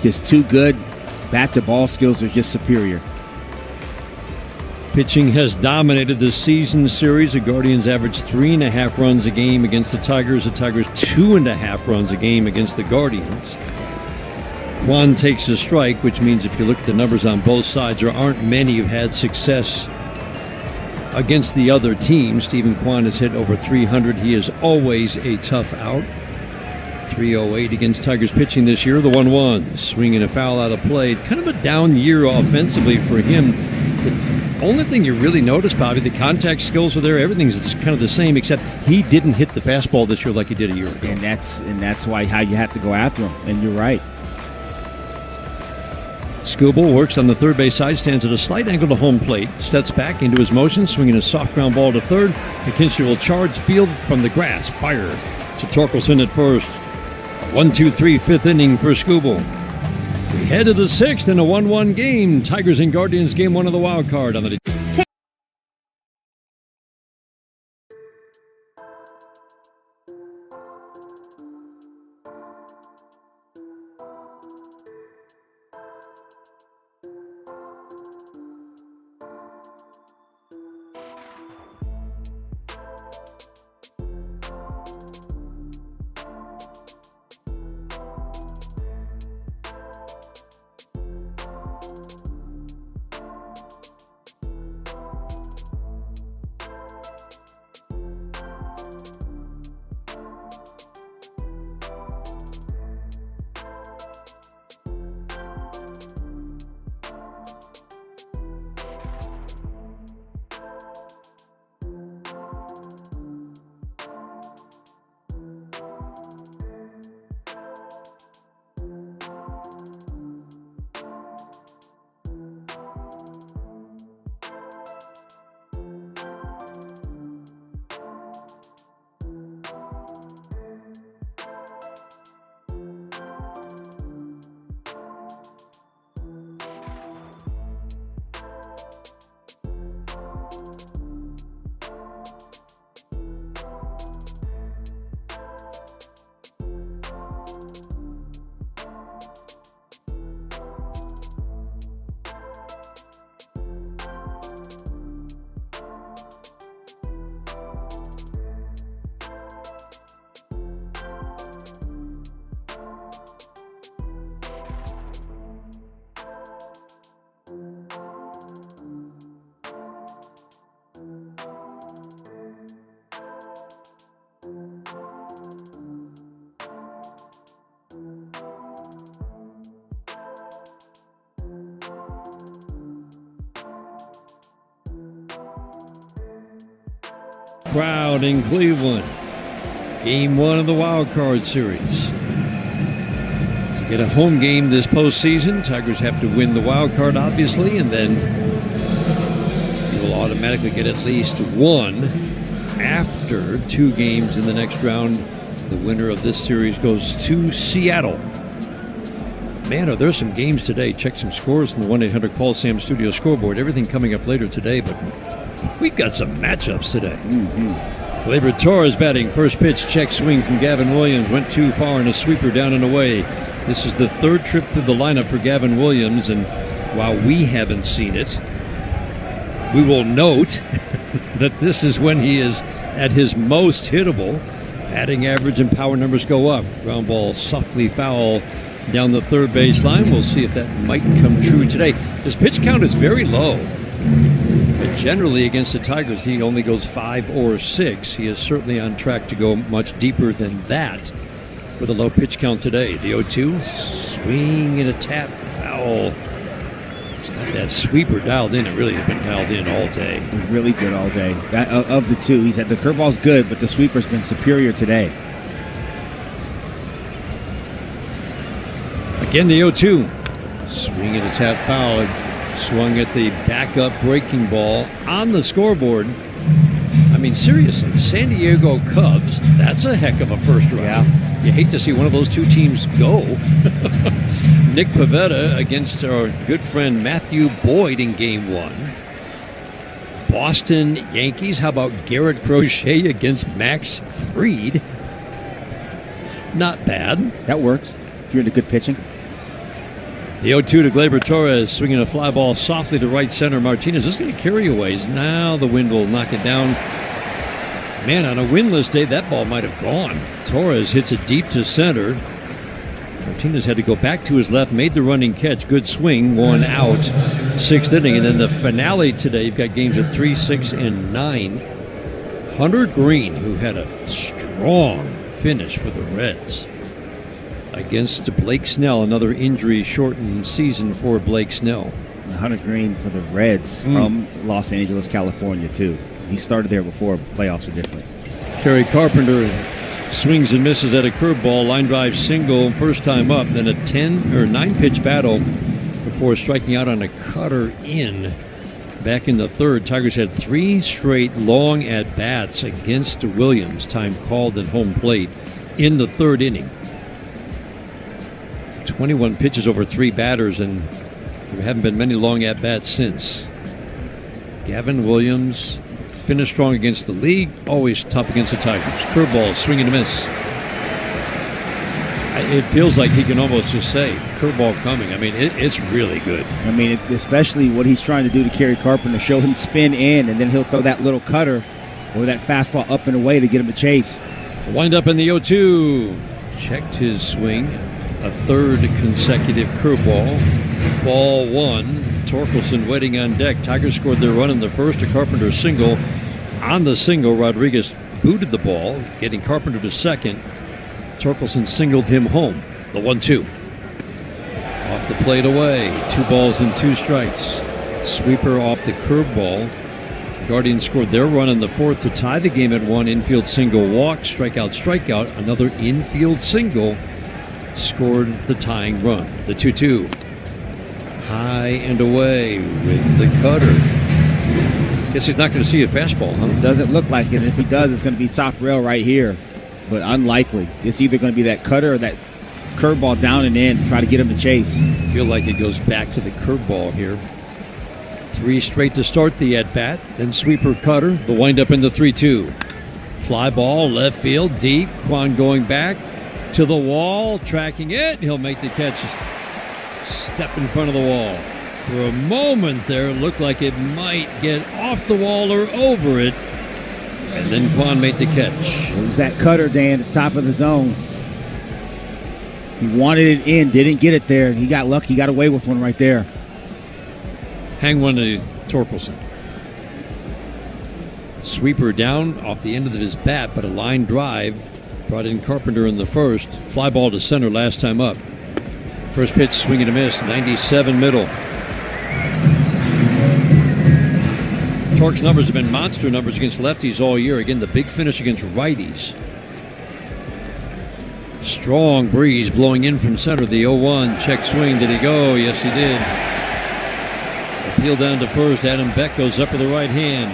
Just too good. Bat-to-ball skills are just superior. Pitching has dominated this season series. The Guardians averaged 3.5 runs a game against the Tigers. The Tigers 2.5 runs a game against the Guardians. Kwan takes a strike, which means if you look at the numbers on both sides, there aren't many who've had success against the other team. Stephen Kwan has hit over 300. He is always a tough out. 308 against Tigers pitching this year. The 1-1. Swinging a foul out of play. Kind of a down year offensively for him. The only thing you really notice, Bobby, the contact skills are there. Everything's kind of the same, except he didn't hit the fastball this year like he did a year ago. And that's why how you have to go after him. And you're right. Skubal works on the third base side, stands at a slight angle to home plate, steps back into his motion, swinging a soft ground ball to third. McKinstry will charge field from the grass. Fire to Torkelson at first. 1-2-3, 5th inning for Skubal. We head to the 6th in a 1-1 game. Tigers and Guardians, game 1 of the Wild Card on the. crowd in Cleveland. Game 1 of the Wild Card Series. To get a home game this postseason, Tigers have to win the Wild Card, obviously, and then you will automatically get at least one after 2 games in the next round. The winner of this series goes to Seattle. Man, are there some games today. Check some scores from the 1-800-CALL-SAM Studio Scoreboard. Everything coming up later today, but we've got some matchups today. Gleyber Torres batting. First pitch, check swing from Gavin Williams. Went too far and a sweeper down and away. This is the 3rd trip through the lineup for Gavin Williams, and while we haven't seen it, we will note that this is when he is at his most hittable. Batting average and power numbers go up. Ground ball softly foul down the third baseline. We'll see if that might come true today. His pitch count is very low. But generally against the Tigers, he only goes 5 or 6. He is certainly on track to go much deeper than that with a low pitch count today. The 0-2, swing and a tap, foul. He's got that sweeper dialed in. It really has been dialed in all day. Really good all day. Of the two, he said the curveball's good, but the sweeper's been superior today. Again, the 0-2. Swing and a tap foul. Swung at the backup breaking ball on the scoreboard. I mean, seriously, San Diego Cubs, that's a heck of a first round. Yeah. You hate to see one of those two teams go. Nick Pivetta against our good friend Matthew Boyd in Game 1. Boston Yankees, how about Garrett Crochet against Max Fried? Not bad. That works if you're into good pitching. The 0-2 to Gleyber Torres, swinging a fly ball softly to right center. Martinez is going to carry aways. Now the wind will knock it down. Man, on a windless day, that ball might have gone. Torres hits it deep to center. Martinez had to go back to his left, made the running catch. Good swing, 1 out, 6th inning. And then the finale today, you've got games at 3, 6, and 9. Hunter Green, who had a strong finish for the Reds against Blake Snell, another injury-shortened season for Blake Snell. Hunter Green for the Reds from Los Angeles, California, too. He started there before. Playoffs are different. Kerry Carpenter swings and misses at a curveball. Line drive single, first time up. Then a 9-pitch battle before striking out on a cutter in. Back in the 3rd, Tigers had 3 straight long at-bats against Williams. Time called at home plate in the 3rd inning. 21 pitches over 3 batters, and there haven't been many long at-bats since. Gavin Williams finished strong against the league, always tough against the Tigers. Curveball, swing and a miss. It feels like he can almost just say, curveball coming. I mean, it's really good. I mean, especially what he's trying to do to Kerry Carpenter, show him spin in, and then he'll throw that little cutter or that fastball up and away to get him a chase. Wind up in the 0-2. Checked his swing. A 3rd consecutive curveball. Ball 1. Torkelson waiting on deck. Tigers scored their run in the 1st. A Carpenter single. On the single, Rodriguez booted the ball, getting Carpenter to 2nd. Torkelson singled him home. The 1-2. Off the plate away. 2 balls and 2 strikes. Sweeper off the curveball. Guardians scored their run in the 4th to tie the game at 1. Infield single, walk, strikeout. Another infield single. Scored the tying run. The 2-2. High and away with the cutter. Guess he's not going to see a fastball, huh? Doesn't look like it. And if he does, it's going to be top rail right here. But unlikely. It's either going to be that cutter or that curveball down and in. Try to get him to chase. I feel like it goes back to the curveball here. 3 straight to start the at-bat. Then sweeper, cutter. The windup in the 3-2. Fly ball, left field, deep. Kwan going back to the wall, tracking it. He'll make the catch. Step in front of the wall. For a moment there, it looked like it might get off the wall or over it. And then Kwan made the catch. It was that cutter, Dan, at the top of the zone. He wanted it in, didn't get it there. He got lucky, got away with one right there. Hang one to Torkelson. Sweeper down off the end of his bat, but a line drive brought in Carpenter in the 1st. Fly ball to center last time up. First pitch, swing and a miss, 97 middle. Torque's numbers have been monster numbers against lefties all year. Again, the big finish against righties. Strong breeze blowing in from center. The 0-1 check swing. Did he go? Yes, he did. Appeal down to first. Adam Beck goes up with the right hand.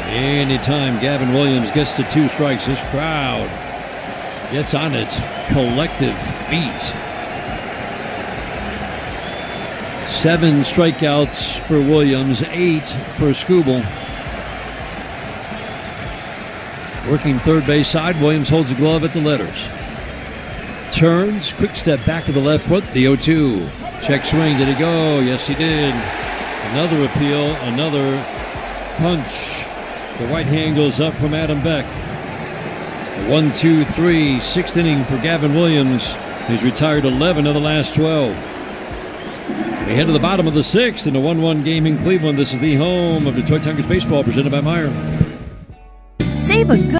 Anytime Gavin Williams gets to 2 strikes, this crowd gets on its collective feet. 7 strikeouts for Williams, 8 for Skubal. Working third base side, Williams holds the glove at the letters. Turns, quick step back with the left foot, the 0-2. Check swing, did he go? Yes, he did. Another appeal, another punch. The right hand goes up from Adam Beck. 1-2-3, 6th inning for Gavin Williams. He's retired 11 of the last 12. We head to the bottom of the 6th in a 1-1 game in Cleveland. This is the home of Detroit Tigers baseball, presented by Meyer. Save a good.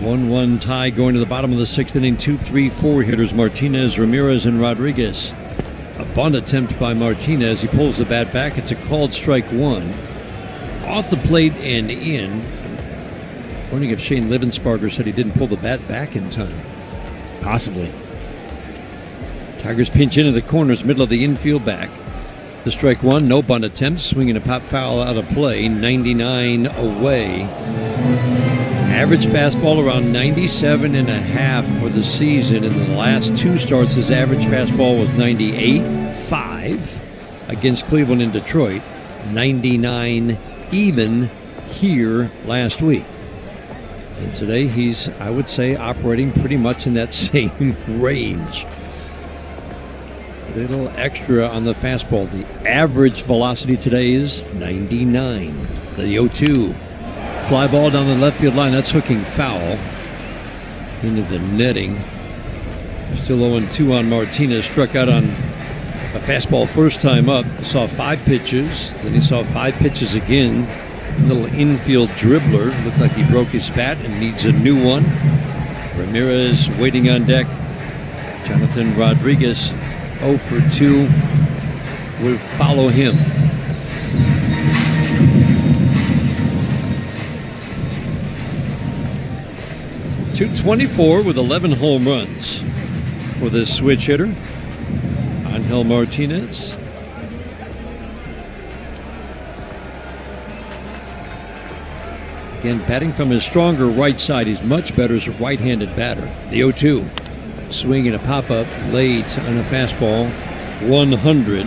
One tie going to the bottom of the 6th inning. 2-3-4 hitters, Martinez, Ramirez, and Rodriguez. A bunt attempt by Martinez. He pulls the bat back. It's a called strike 1. Off the plate and in. Wondering if Shane Livensparger said he didn't pull the bat back in time. Possibly. Tigers pinch into the corners, middle of the infield back. The strike 1, no bunt attempt. Swinging a pop foul out of play. 99 away. Average fastball around 97.5 for the season. In the last 2 starts, his average fastball was 98.5 against Cleveland and Detroit. 99 even here last week. And today he's, I would say, operating pretty much in that same range. A little extra on the fastball. The average velocity today is 99. The 0-2. Fly ball down the left field line. That's hooking foul into the netting. Still 0-2 on Martinez. Struck out on a fastball first time up. Saw 5 pitches. Then he saw 5 pitches again. Little infield dribbler. Looked like he broke his bat and needs a new one. Ramirez waiting on deck. Jonathan Rodriguez 0 for 2 will follow him. .224 with 11 home runs for this switch hitter, Angel Martinez. Again, batting from his stronger right side. He's much better as a right-handed batter. The 0-2. Swing and a pop-up late on a fastball. 100.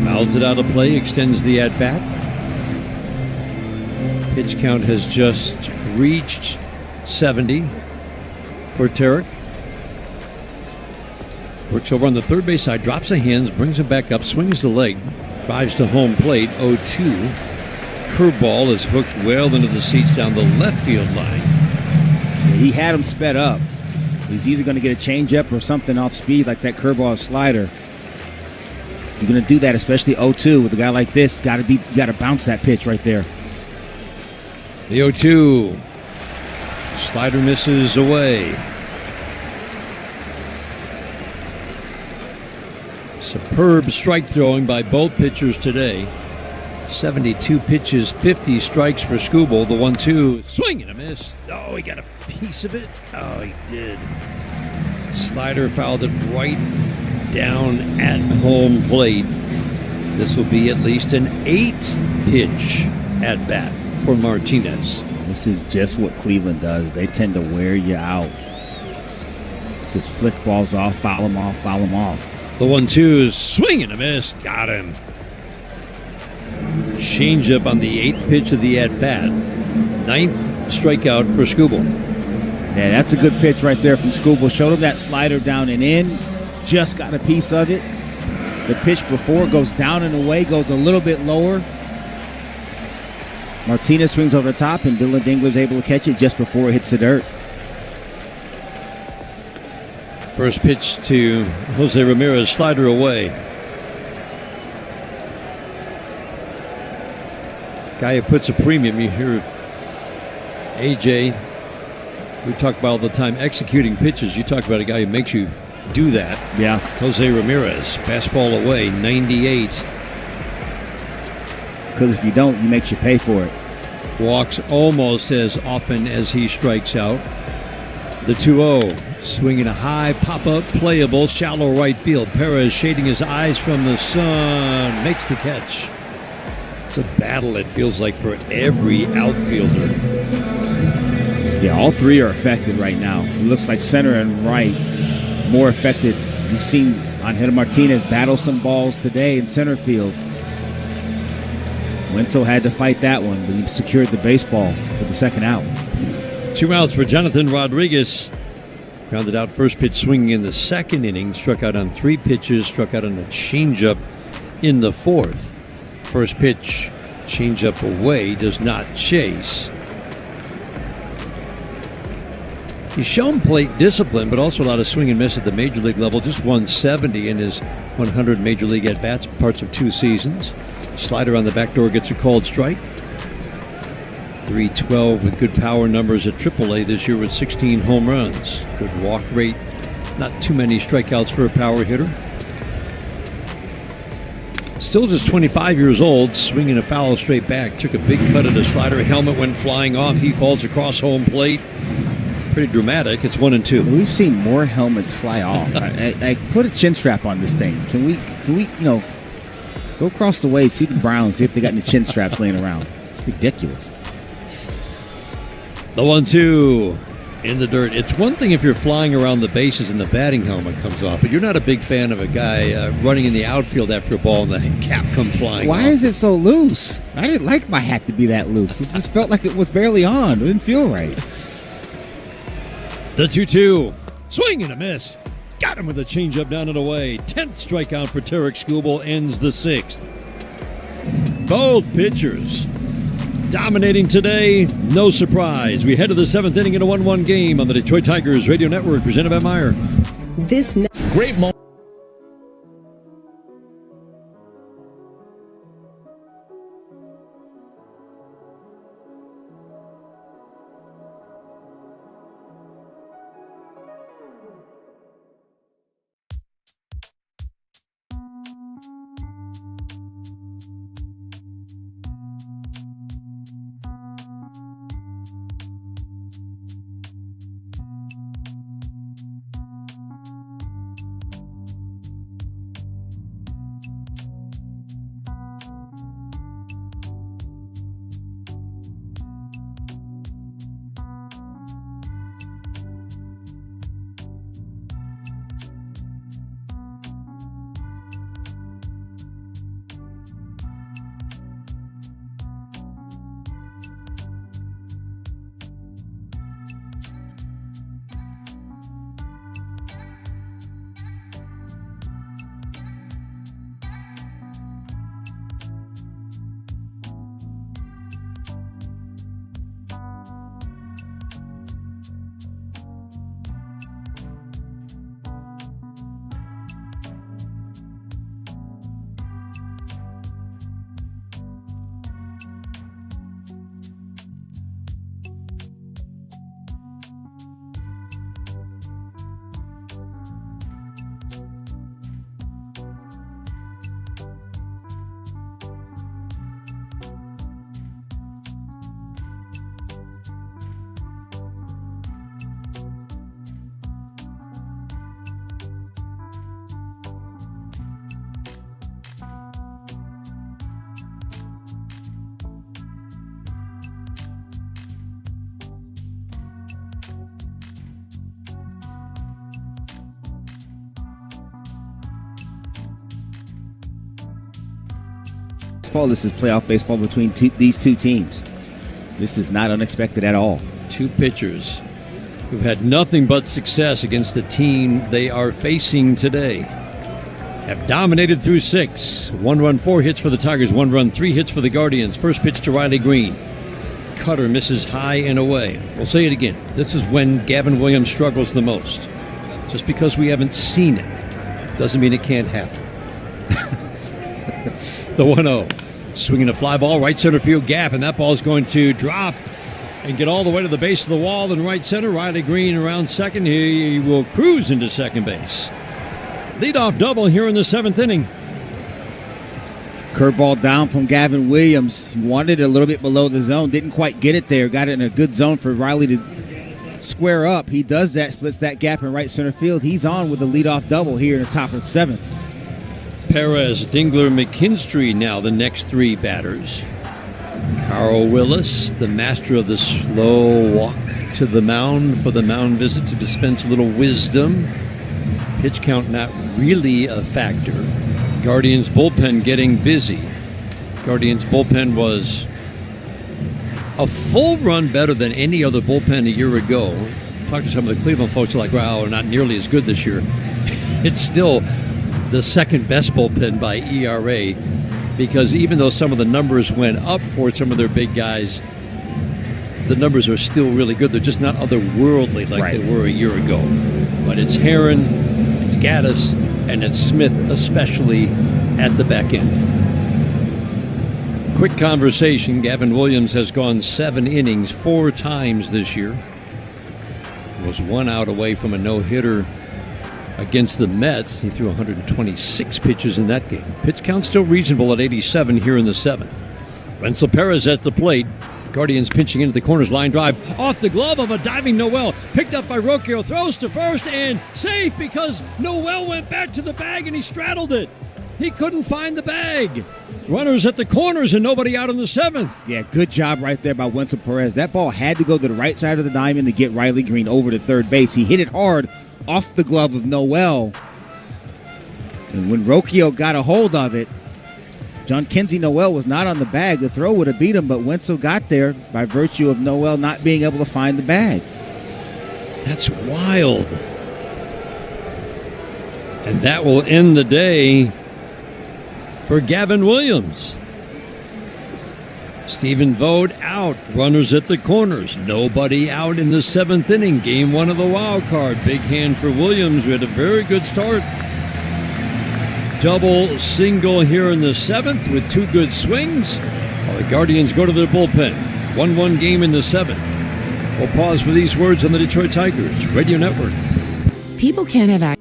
Fouls it out of play, extends the at-bat. Pitch count has just reached 70 for Tarek. Works over on the third base side, drops the hands, brings it back up, swings the leg, drives to home plate. 0-2. Curveball is hooked well into the seats down the left field line. He had him sped up. He's either going to get a changeup or something off speed like that curveball or slider. You're going to do that, especially 0-2 with a guy like this. You got to bounce that pitch right there. The 0-2. Slider misses away. Superb strike throwing by both pitchers today. 72 pitches, 50 strikes for Skubal. The 1-2, swing and a miss. Oh, he got a piece of it. Oh, he did. Slider fouled it right down at home plate. This will be at least an 8-pitch at bat for Martinez. This is just what Cleveland does. They tend to wear you out. Just flick balls off, foul them off, foul them off. The 1-2 is swing and a miss. Got him. Changeup on the 8th pitch of the at-bat. 9th strikeout for Skubal. Yeah, that's a good pitch right there from Skubal. Showed him that slider down and in. Just got a piece of it. The pitch before goes down and away, goes a little bit lower. Martinez swings over the top, and Dylan Dingler's able to catch it just before it hits the dirt. First pitch to Jose Ramirez, slider away. Guy who puts a premium. You hear AJ, we talk about all the time executing pitches. You talk about a guy who makes you do that. Yeah. Jose Ramirez, fastball away, 98. Because if you don't, he makes you pay for it. Walks almost as often as he strikes out. The 2-0, swinging a high, pop-up, playable, shallow right field. Perez shading his eyes from the sun, makes the catch. It's a battle, it feels like, for every outfielder. Yeah, all three are affected right now. It looks like center and right more affected. You've seen Angel Martinez battle some balls today in center field. Wintle had to fight that one, but he secured the baseball for the second out. 2 outs for Jonathan Rodriguez. Grounded out first pitch swinging in the second inning. Struck out on 3 pitches. Struck out on a changeup in the 4th. First pitch, changeup away, does not chase. He's shown plate discipline, but also a lot of swing and miss at the major league level. Just 170 in his 100 major league at-bats, parts of 2 seasons. Slider on the back door gets a called strike. 312 with good power numbers at AAA this year with 16 home runs. Good walk rate. Not too many strikeouts for a power hitter. Still just 25 years old, swinging a foul straight back. Took a big cut at a slider. Helmet went flying off. He falls across home plate. Pretty dramatic. It's 1-2. We've seen more helmets fly off. I put a chin strap on this thing. Can we, go across the way, see the Browns, see if they got any chin straps laying around. It's ridiculous. The 1-2 in the dirt. It's one thing if you're flying around the bases and the batting helmet comes off, but you're not a big fan of a guy running in the outfield after a ball and the cap come flying off. Why is it so loose? I didn't like my hat to be that loose. It just felt like it was barely on. It didn't feel right. The 2-2. Swing and a miss. Got him with a changeup down and away. 10th strikeout for Tarek Skubal ends the 6th. Both pitchers dominating today. No surprise. We head to the 7th inning in a 1-1 game on the Detroit Tigers Radio Network, presented by Meyer. Great moment. This is playoff baseball between these two teams. This is not unexpected at all. Two pitchers who've had nothing but success against the team they are facing today have dominated through 6. 1 run, 4 hits for the Tigers, 1 run, 3 hits for the Guardians. First pitch to Riley Green. Cutter misses high and away. We'll say it again. This is when Gavin Williams struggles the most. Just because we haven't seen it doesn't mean it can't happen. The 1-0. Swinging a fly ball, right center field gap, and that ball is going to drop and get all the way to the base of the wall in right center. Riley Green around second. He will cruise into second base. Leadoff double here in the 7th inning. Curveball down from Gavin Williams. He wanted it a little bit below the zone. Didn't quite get it there. Got it in a good zone for Riley to square up. He does that, splits that gap in right center field. He's on with the leadoff double here in the top of the 7th. Perez, Dingler, McKinstry now the next 3 batters. Carl Willis, the master of the slow walk to the mound for the mound visit to dispense a little wisdom. Pitch count not really a factor. Guardians bullpen getting busy. Guardians bullpen was a full run better than any other bullpen a year ago. Talked to some of the Cleveland folks like, wow, we're not nearly as good this year. It's still the second best bullpen by ERA, because even though some of the numbers went up for some of their big guys, the numbers are still really good. They're just not otherworldly like they were a year ago. But it's Herron, it's Gaddis, and it's Smith, especially at the back end. Quick conversation. Gavin Williams has gone 7 innings 4 times this year. Was 1 out away from a no-hitter against the Mets. He threw 126 pitches in that game. Pitch count still reasonable at 87 here in the 7th. Renzel Perez at the plate. Guardians pinching into the corners, line drive off the glove of a diving Noel. Picked up by Rocchio, throws to first and safe because Noel went back to the bag and he straddled it. He couldn't find the bag. Runners at the corners and nobody out in the 7th. Yeah, good job right there by Wenzel Perez. That ball had to go to the right side of the diamond to get Riley Green over to third base. He hit it hard off the glove of Noel. And when Rocchio got a hold of it, John Kinsey Noel was not on the bag. The throw would have beat him, but Wenzel got there by virtue of Noel not being able to find the bag. That's wild. And that will end the day for Gavin Williams. Stephen Vogt out. Runners at the corners. Nobody out in the 7th inning. Game 1 of the Wild Card. Big hand for Williams, who had a very good start. Double, single here in the 7th with 2 good swings. While the Guardians go to their bullpen. 1-1 game in the 7th. We'll pause for these words on the Detroit Tigers Radio Network. People can't have access.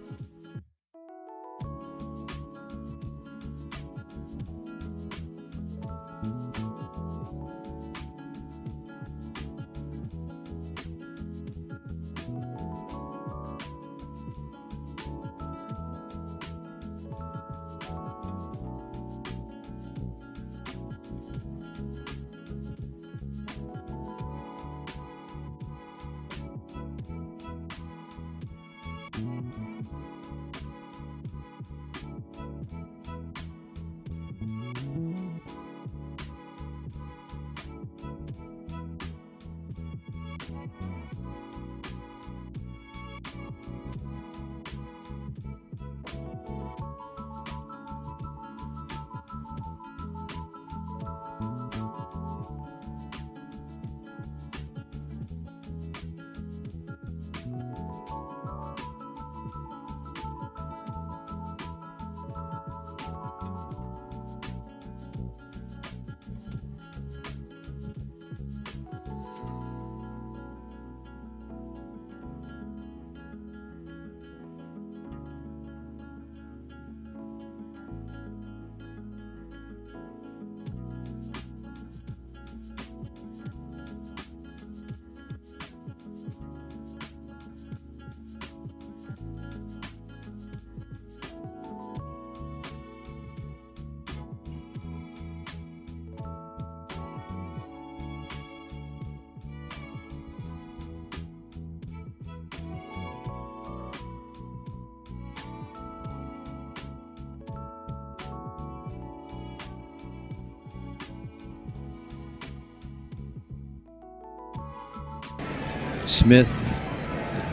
Smith,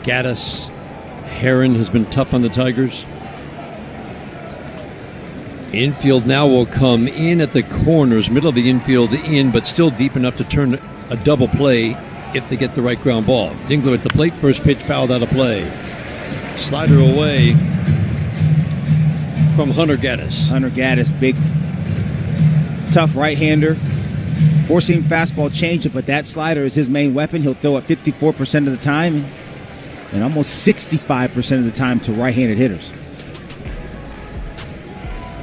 Gaddis, Heron has been tough on the Tigers. Infield now will come in at the corners, middle of the infield in, but still deep enough to turn a double play if they get the right ground ball. Dingler at the plate, first pitch fouled out of play. Slider away from Hunter Gaddis. Hunter Gaddis, big, tough right-hander. Four-seam fastball changeup, but that slider is his main weapon. He'll throw it 54% of the time and almost 65% of the time to right-handed hitters.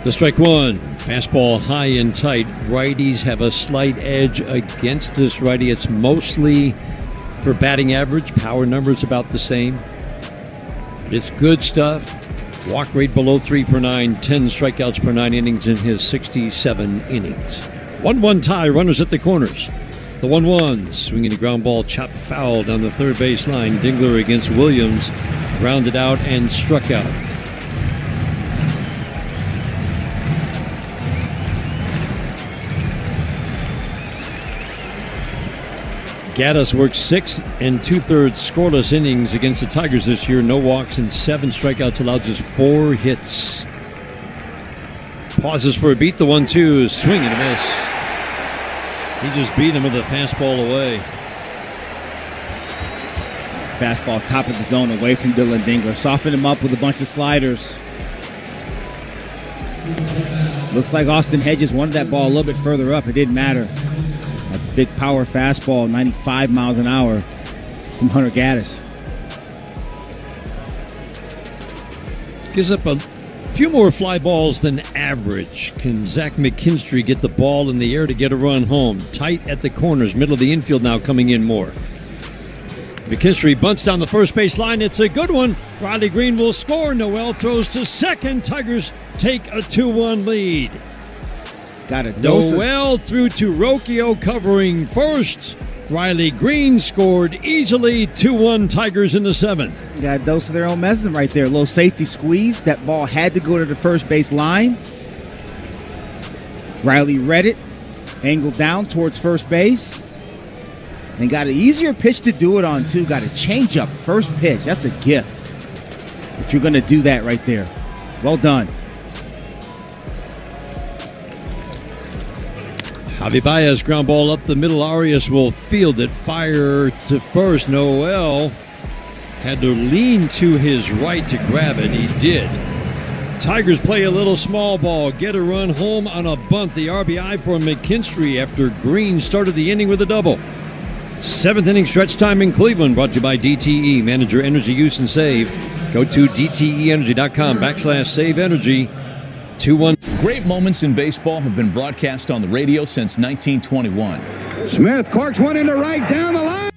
The strike one. Fastball high and tight. Righties have a slight edge against this righty. It's mostly for batting average. Power numbers about the same. But it's good stuff. Walk rate below 3 per 9. 10 strikeouts per 9 innings in his 67 innings. 1-1 tie. Runners at the corners. The 1-1. Swinging a ground ball. Chopped foul down the third base line. Dingler against Williams. Grounded out and struck out. Gaddis worked 6 2/3 scoreless innings against the Tigers this year. No walks and 7 strikeouts, allowed just 4 hits. Pauses for a beat. The 1-2, swing and a miss. He just beat him with a fastball away. Fastball top of the zone away from Dylan Dingler. Softened him up with a bunch of sliders. Looks like Austin Hedges wanted that ball a little bit further up. It didn't matter. A big power fastball, 95 miles an hour from Hunter Gaddis. Gives up a few more fly balls than average. Can Zach McKinstry get the ball in the air to get a run home? Tight at the corners, middle of the infield now coming in more. McKinstry bunts down the first base line. It's a good one. Riley Green will score. Noel throws to second. Tigers take a 2-1 lead. Got a dose. Noel through to Rocchio covering first. Riley Green scored easily. 2-1 Tigers in the 7th. Got a dose of their own medicine right there. A little safety squeeze. That ball had to go to the first base line. Riley read it. Angled down towards first base. And got an easier pitch to do it on, too. Got a changeup first pitch. That's a gift if you're going to do that right there. Well done. Javi Baez ground ball up the middle. Arias will field it. Fire to first. Noel had to lean to his right to grab it. He did. Tigers play a little small ball. Get a run home on a bunt. The RBI for McKinstry after Green started the inning with a double. 7th inning stretch time in Cleveland, brought to you by DTE. Manage your energy use and save. Go to DTEenergy.com/save energy. 2-1. Great moments in baseball have been broadcast on the radio since 1921. Smith corks one into right down the line.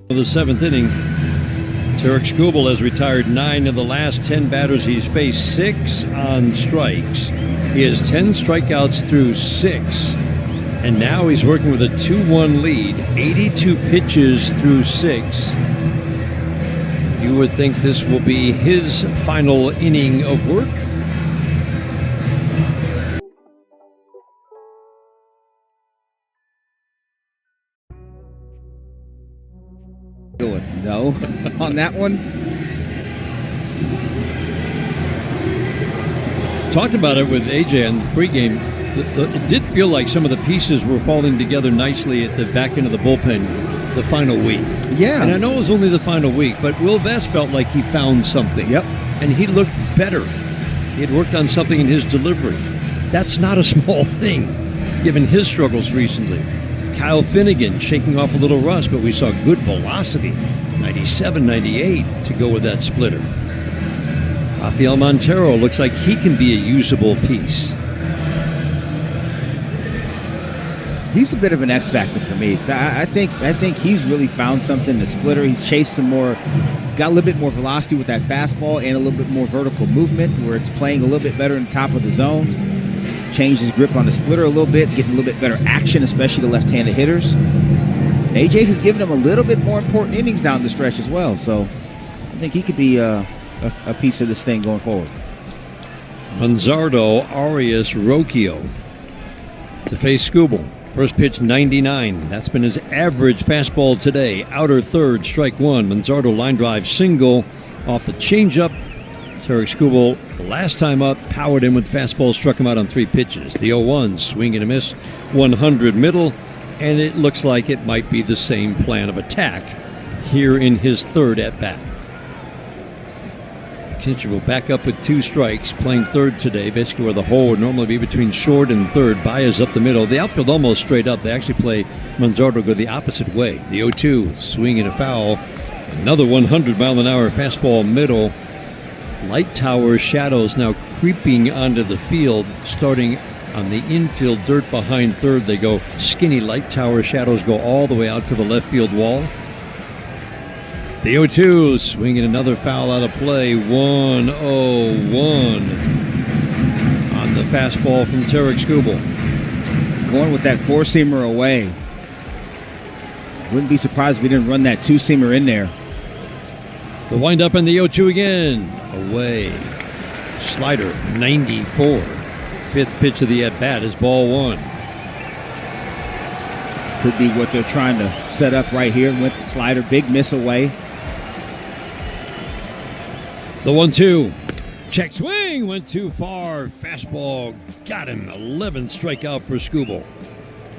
For the 7th inning, Tarek Skubal has retired 9 of the last 10 batters he's faced, 6 on strikes. He has 10 strikeouts through 6. And now he's working with a 2-1 lead, 82 pitches through 6. You would think this will be his final inning of work. No, on that one. Talked about it with AJ on the pregame. It did feel like some of the pieces were falling together nicely at the back end of the bullpen the final week. Yeah. And I know it was only the final week, but Will Vest felt like he found something. Yep. And he looked better. He had worked on something in his delivery. That's not a small thing, given his struggles recently. Kyle Finnegan shaking off a little rust, but we saw good velocity, 97, 98, to go with that splitter. Rafael Montero looks like he can be a usable piece. He's a bit of an X factor for me. I think he's really found something. The splitter, he's chased some more, got a little bit more velocity with that fastball and a little bit more vertical movement where it's playing a little bit better in the top of the zone. Changed his grip on the splitter a little bit, getting a little bit better action, especially the left-handed hitters. AJ has given him a little bit more important innings down the stretch as well. So I think he could be a piece of this thing going forward. Manzardo, Arias, Rocchio to face Skubal. First pitch, 99. That's been his average fastball today. Outer third, strike one. Manzardo line drive single off a changeup. Tarek Skubal, last time up, powered in with fastball, struck him out on 3 pitches. The 0-1, swing and a miss, 100 middle, and it looks like it might be the same plan of attack here in his third at-bat. Kitcher will back up with 2 strikes, playing third today, basically where the hole would normally be between short and third. Baez up the middle. The outfield almost straight up. They actually play Manzardo go the opposite way. The 0-2, swing and a foul. Another 100-mile-an-hour fastball middle. Light tower shadows now creeping onto the field, starting on the infield dirt behind third. They go skinny light tower shadows, go all the way out to the left field wall. The 0-2, swinging another foul out of play. 1-0-1 on the fastball from Tarek Skubal. Going with that 4-seamer away. Wouldn't be surprised if we didn't run that 2-seamer in there. The windup and the 0-2 again. Away. Slider, 94. 5th pitch of the at-bat is ball 1. Could be what they're trying to set up right here. Went the slider, big miss away. The 1-2. Check swing, went too far. Fastball got him. 11th strikeout for Skubal.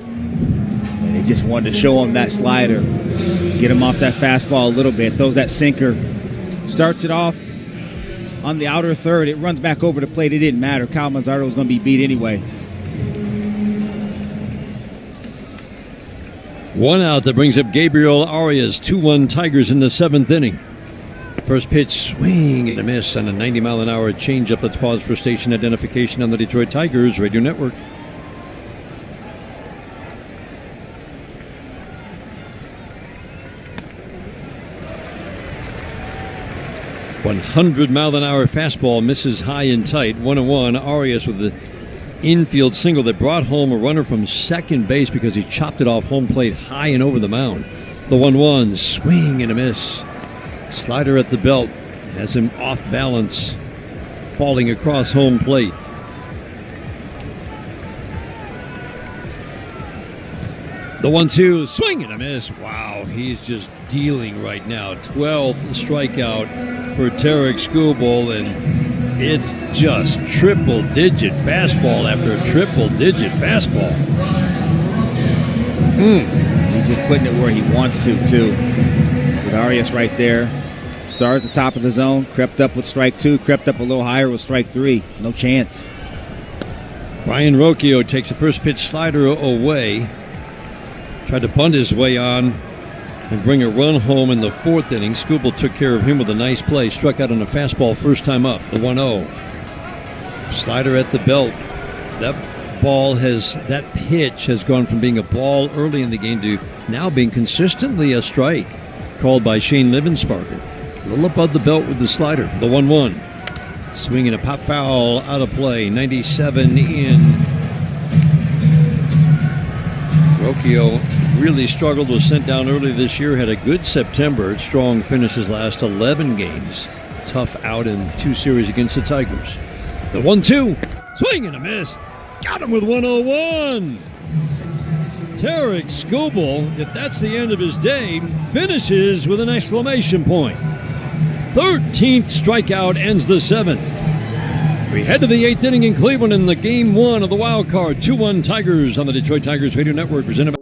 And they just wanted to show him that slider. Get him off that fastball a little bit. Throws that sinker. Starts it off on the outer third. It runs back over the plate. It didn't matter. Kyle Manzardo was going to be beat anyway. 1 out. That brings up Gabriel Arias. 2-1 Tigers in the 7th inning. First pitch, swing and a miss on a 90-mile-an-hour changeup. Let's pause for station identification on the Detroit Tigers Radio Network. "100-mile-an-hour fastball misses high and tight." 1-1. Arias with the infield single that brought home a runner from second base because he chopped it off home plate high and over the mound. The 1-1, swing and a miss. Slider at the belt has him off balance, falling across home plate. The 1-2, swing and a miss. Wow, he's just dealing right now. 12th strikeout for Tarek Skubal, and it's just triple-digit fastball after triple-digit fastball. He's just putting it where he wants to, too. With Arias right there. Started at the top of the zone, crept up with strike 2, crept up a little higher with strike 3. No chance. Ryan Rocchio takes the first pitch slider away. Tried to bunt his way on and bring a run home in the 4th inning. Skubal took care of him with a nice play. Struck out on a fastball first time up, the 1-0. Slider at the belt. That pitch has gone from being a ball early in the game to now being consistently a strike. called by Shane Livensparker. A little above the belt with the slider, the 1-1. Swinging a pop foul out of play, 97 in. Rocchio really struggled, was sent down early this year, had a good September. Strong finishes last 11 games. Tough out in 2 series against the Tigers. The 1-2, swing and a miss. Got him with 101. Tarek Skubal, if that's the end of his day, finishes with an exclamation point. 13th strikeout ends the 7th. We head to the 8th inning in Cleveland in the Game 1 of the Wild Card. 2-1 Tigers on the Detroit Tigers Radio Network, presented by...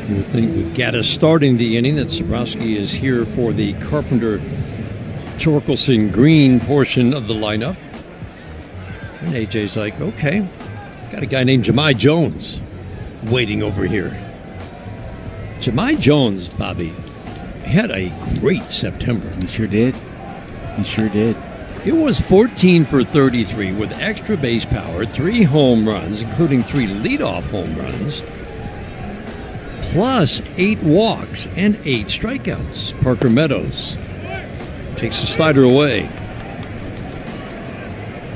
You would think with Gaddis starting the inning that Sabrowski is here for the Carpenter, Torkelson, Green portion of the lineup. And AJ's like, okay, got a guy named Jahmai Jones waiting over here. Jahmai Jones, Bobby, had a great September. He sure did. He sure did. It was 14 for 33 with extra base power, 3 home runs, including 3 leadoff home runs, plus 8 walks and 8 strikeouts. Parker Meadows takes the slider away.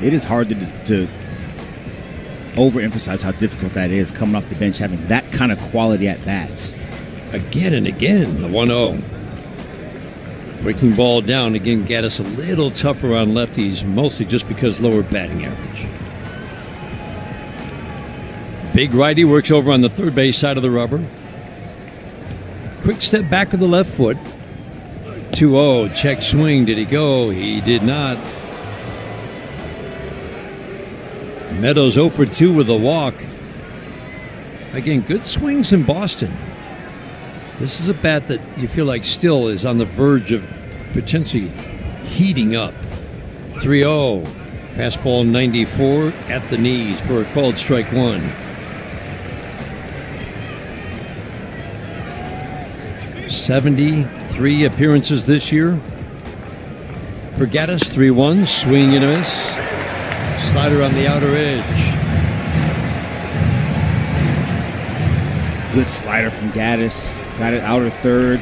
It is hard to overemphasize how difficult that is, coming off the bench, having that kind of quality at bats. Again and again, the 1-0. Breaking ball down. Again, Gaddis a little tougher on lefties, mostly just because lower batting average. Big righty works over on the third base side of the rubber. Quick step back with the left foot. 2-0, check swing. Did he go? He did not. Meadows 0 for 2 with a walk. Again, good swings in Boston. This is a bat that you feel like still is on the verge of potentially heating up. 3-0. Fastball 94 at the knees for a called strike 1. '73 appearances this year. For Gaddis, 3-1, swing and a miss. Slider on the outer edge. Good slider from Gaddis. Got it outer third.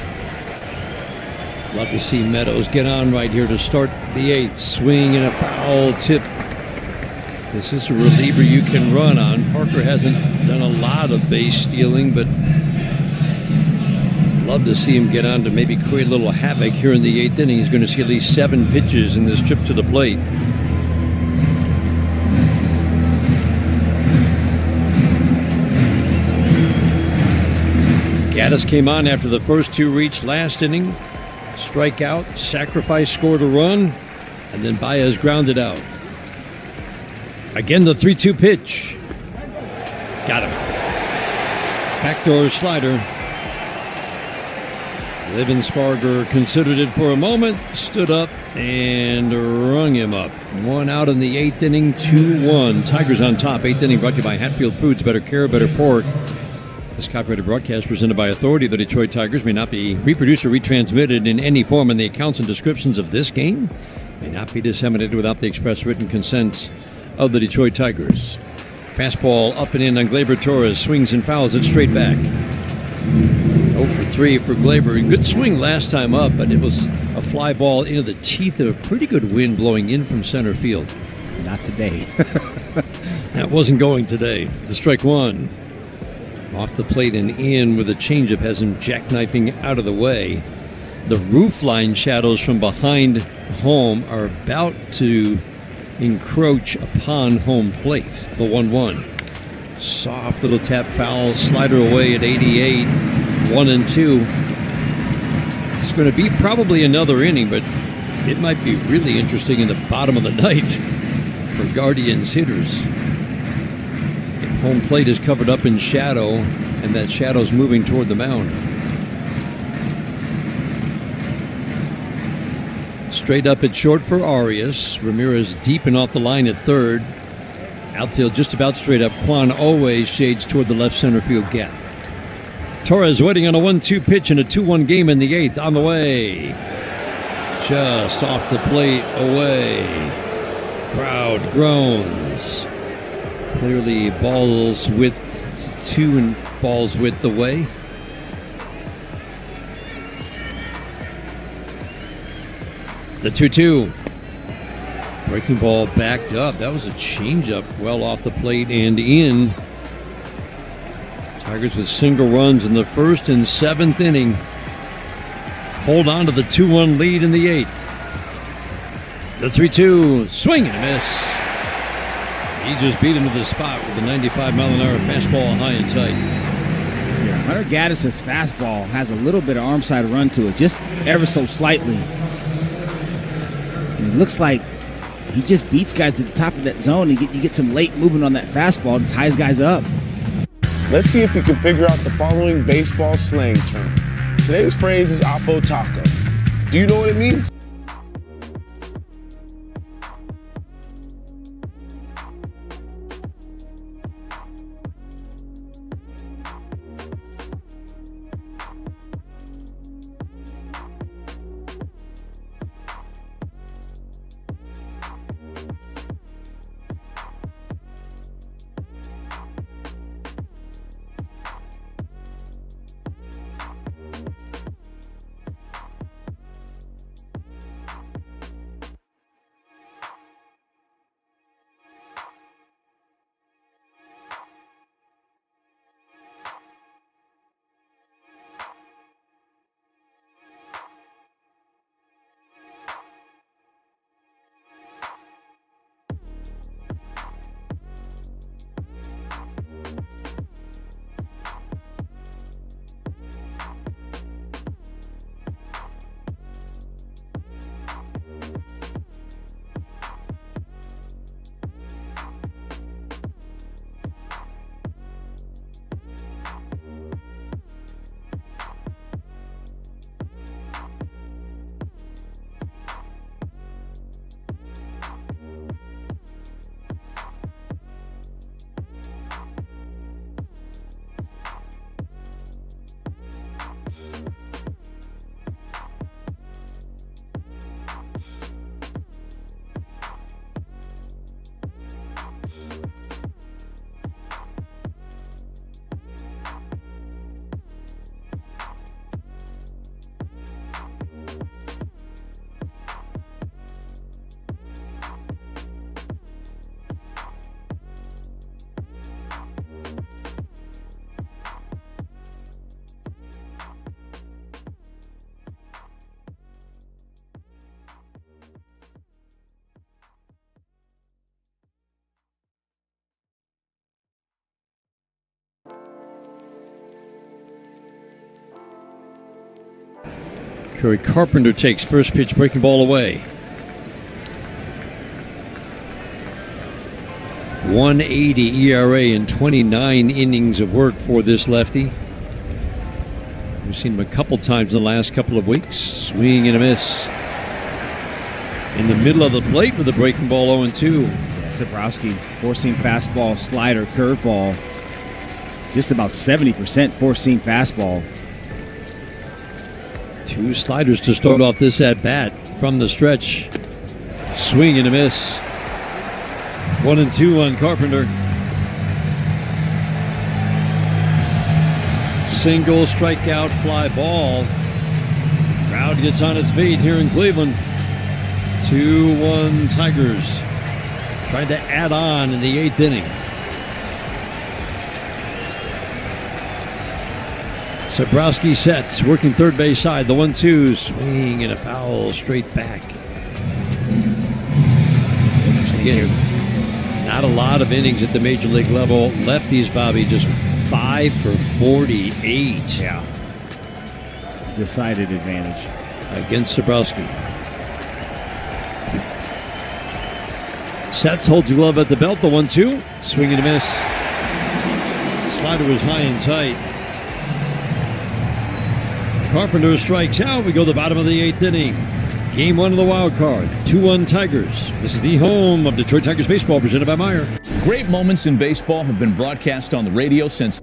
Love to see Meadows get on right here to start the 8th. Swing and a foul tip. This is a reliever you can run on. Parker hasn't done a lot of base stealing, but love to see him get on to maybe create a little havoc here in the 8th inning. He's going to see at least 7 pitches in this trip to the plate. Gaddis came on after the first two reached last inning. Strikeout, sacrifice, scored a run, and then Baez grounded out. Again, the 3-2 pitch. Got him. Backdoor slider. Lebensparger considered it for a moment, stood up, and rung him up. One out in the 8th inning, 2-1. Tigers on top. 8th inning brought to you by Hatfield Foods. Better care, better pork. This copyrighted broadcast presented by authority of the Detroit Tigers may not be reproduced or retransmitted in any form, and the accounts and descriptions of this game may not be disseminated without the express written consent of the Detroit Tigers. Fastball up and in on Gleyber Torres. Swings and fouls it straight back. 0 for 3 for Gleyber. Good swing last time up, but it was a fly ball into the teeth of a pretty good wind blowing in from center field. Not today. That wasn't going today. The strike one. Off the plate and in with a changeup has him jackknifing out of the way. The roofline shadows from behind home are about to encroach upon home plate. The 1-1. Soft little tap foul, slider away at 88. 1-2. It's going to be probably another inning, but it might be really interesting in the bottom of the night for Guardians hitters. Home plate is covered up in shadow, and that shadow's moving toward the mound. Straight up at short for Arias. Ramirez deep and off the line at third. Outfield just about straight up. Quan always shades toward the left center field gap. Torres waiting on a 1-2 pitch in a 2-1 game in the 8th. On the way. Just off the plate, away. Crowd groans. Clearly balls width, 2 and balls width away. The 2-2. Breaking ball backed up. That was a changeup well off the plate and in. Tigers with single runs in the 1st and 7th inning. Hold on to the 2-1 lead in the 8th. The 3-2. Swing and a miss. He just beat him to the spot with a 95-mile-an-hour fastball high and tight. Yeah, Hunter Gaddis' fastball has a little bit of arm side run to it, just ever so slightly. And it looks like he just beats guys to the top of that zone. You get some late movement on that fastball and ties guys up. Let's see if you can figure out the following baseball slang term. Today's phrase is Apo Taco. Do you know what it means? Corey Carpenter takes first pitch, breaking ball away. 1.80 ERA in 29 innings of work for this lefty. We've seen him a couple times in the last couple of weeks. Swing and a miss. In the middle of the plate with a breaking ball 0-2. Zabrowski, four-seam fastball, slider, curveball. Just about 70% four-seam fastball. 2 sliders to start off this at-bat from the stretch. Swing and a miss. 1-2 on Carpenter. Single, strikeout, fly ball. Crowd gets on its feet here in Cleveland. 2-1 Tigers. Trying to add on in the 8th inning. Zabrowski sets, working third base side. The 1-2, swing and a foul straight back. Again, not a lot of innings at the major league level. Lefties, Bobby, just 5 for 48. Yeah. Decided advantage. Against Zabrowski. Sets, holds the glove at the belt. The 1-2, swing and a miss. Slider was high and tight. Carpenter strikes out. We go to the bottom of the 8th inning. Game 1 of the Wild Card. 2-1 Tigers. This is the home of Detroit Tigers baseball, presented by Meyer. Great moments in baseball have been broadcast on the radio since...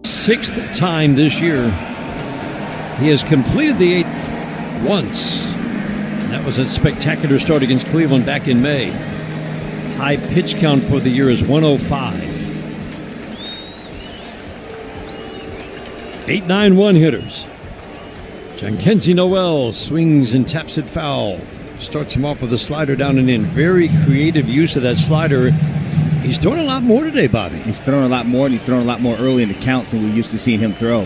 Sixth time this year. He has completed the 8th once. And that was a spectacular start against Cleveland back in May. High pitch count for the year is 105. 8-9-1 hitters. Jhonkensy Noel swings and taps it foul. Starts him off with a slider down and in. Very creative use of that slider. He's thrown a lot more today, Bobby. He's thrown a lot more, and he's thrown a lot more early in the counts than we're used to seeing him throw.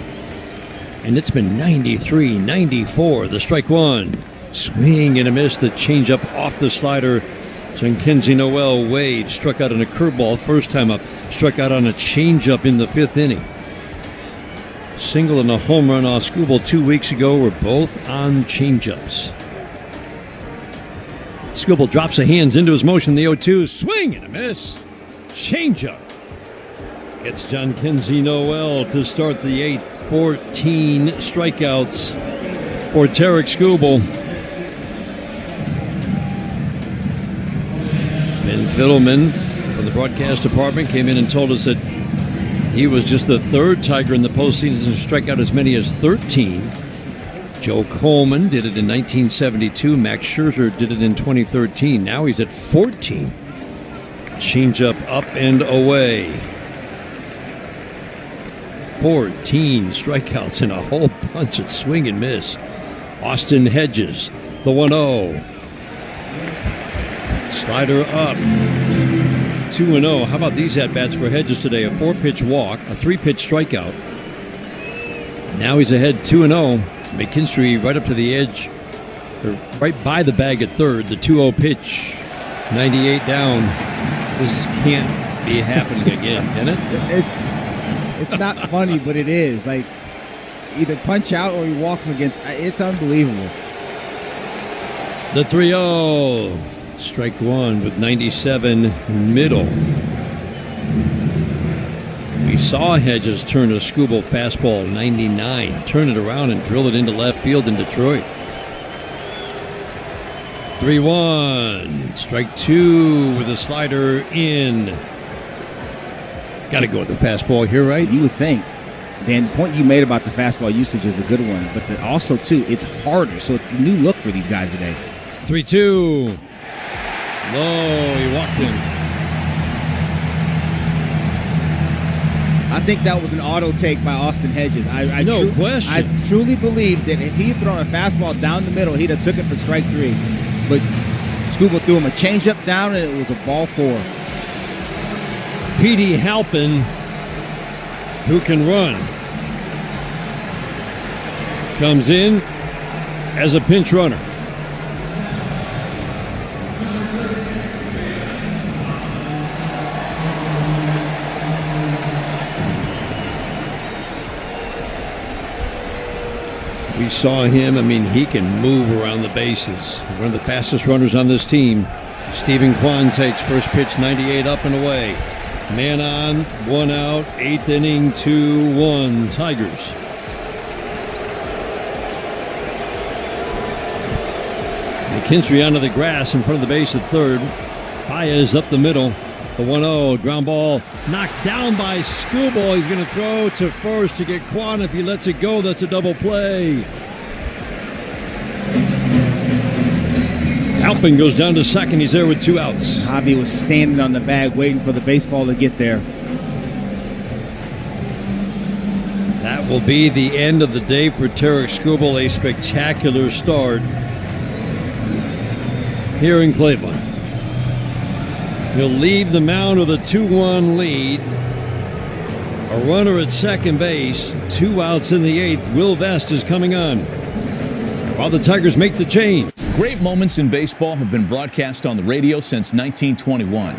And it's been 93, 94, the strike one. Swing and a miss, the changeup off the slider. Jhonkensy Noel Wade struck out on a curveball first time up. Struck out on a changeup in the 5th inning. Single and a home run off Scoreboard 2 weeks ago were both on changeups. Scoreboard drops the hands into his motion. The 0-2, swing and a miss. Changeup. Gets Jhonkensy Noel to start the 8th. 14 strikeouts for Tarek Skubal. Ben Fiddleman from the broadcast department came in and told us that he was just the 3rd Tiger in the postseason to strike out as many as 13. Joe Coleman did it in 1972. Max Scherzer did it in 2013. Now he's at 14. Changeup up and away. 14 strikeouts and a whole bunch of swing and miss. Austin Hedges, the 1-0. Slider up. 2-0. How about these at-bats for Hedges today? A 4-pitch walk, a 3-pitch strikeout. Now he's ahead 2-0. McKinstry right up to the edge, or right by the bag at third. The 2-0 pitch, 98 down. This can't be happening again, can it? It's not funny, but it is. Like, either punch out or he walks against. It's unbelievable. The 3-0. Strike one with 97 middle. We saw Hedges turn a Scooble fastball 99, turn it around and drill it into left field in Detroit. 3-1. Strike two with a slider in. Got to go with the fastball here, right? You would think. Dan, the point you made about the fastball usage is a good one, but also, too, it's harder. So it's a new look for these guys today. 3-2. Low, he walked him. I think that was an auto take by Austin Hedges. No question. I truly believe that if he had thrown a fastball down the middle, he'd have took it for strike three. But Scooble threw him a changeup down, and it was a ball four. Petey Halpin, who can run, comes in as a pinch runner. We saw him. I mean, he can move around the bases. One of the fastest runners on this team. Stephen Kwan takes first pitch, 98 up and away. Man on, one out, eighth inning, 2-1 Tigers. McKinstry onto the grass in front of the base at third. Baez up the middle. The 1-0 ground ball knocked down by Scooble. He's going to throw to first to get Kwan. If he lets it go, that's a double play. Halpin goes down to second. He's there with 2 outs. Javi was standing on the bag waiting for the baseball to get there. That will be the end of the day for Tarek Scooble. A spectacular start here in Cleveland. He'll leave the mound with a 2-1 lead. A runner at second base. 2 outs in the 8th. Will Vest is coming on while the Tigers make the change. Great moments in baseball have been broadcast on the radio since 1921.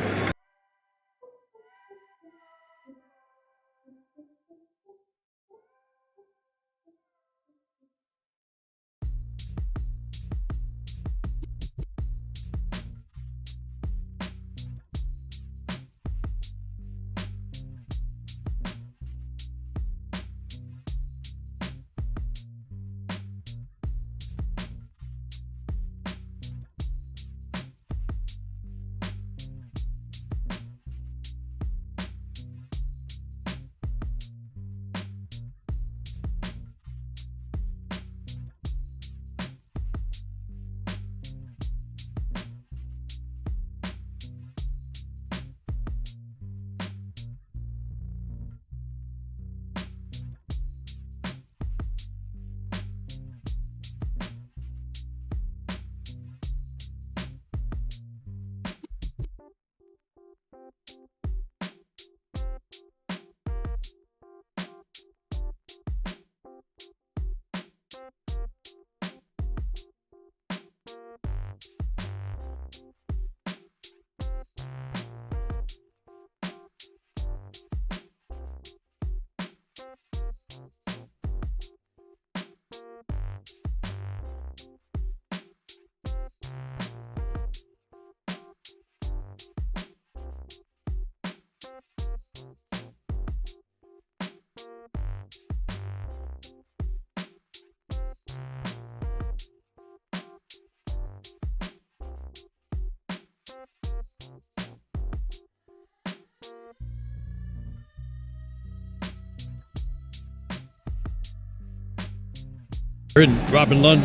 And Robin Lund,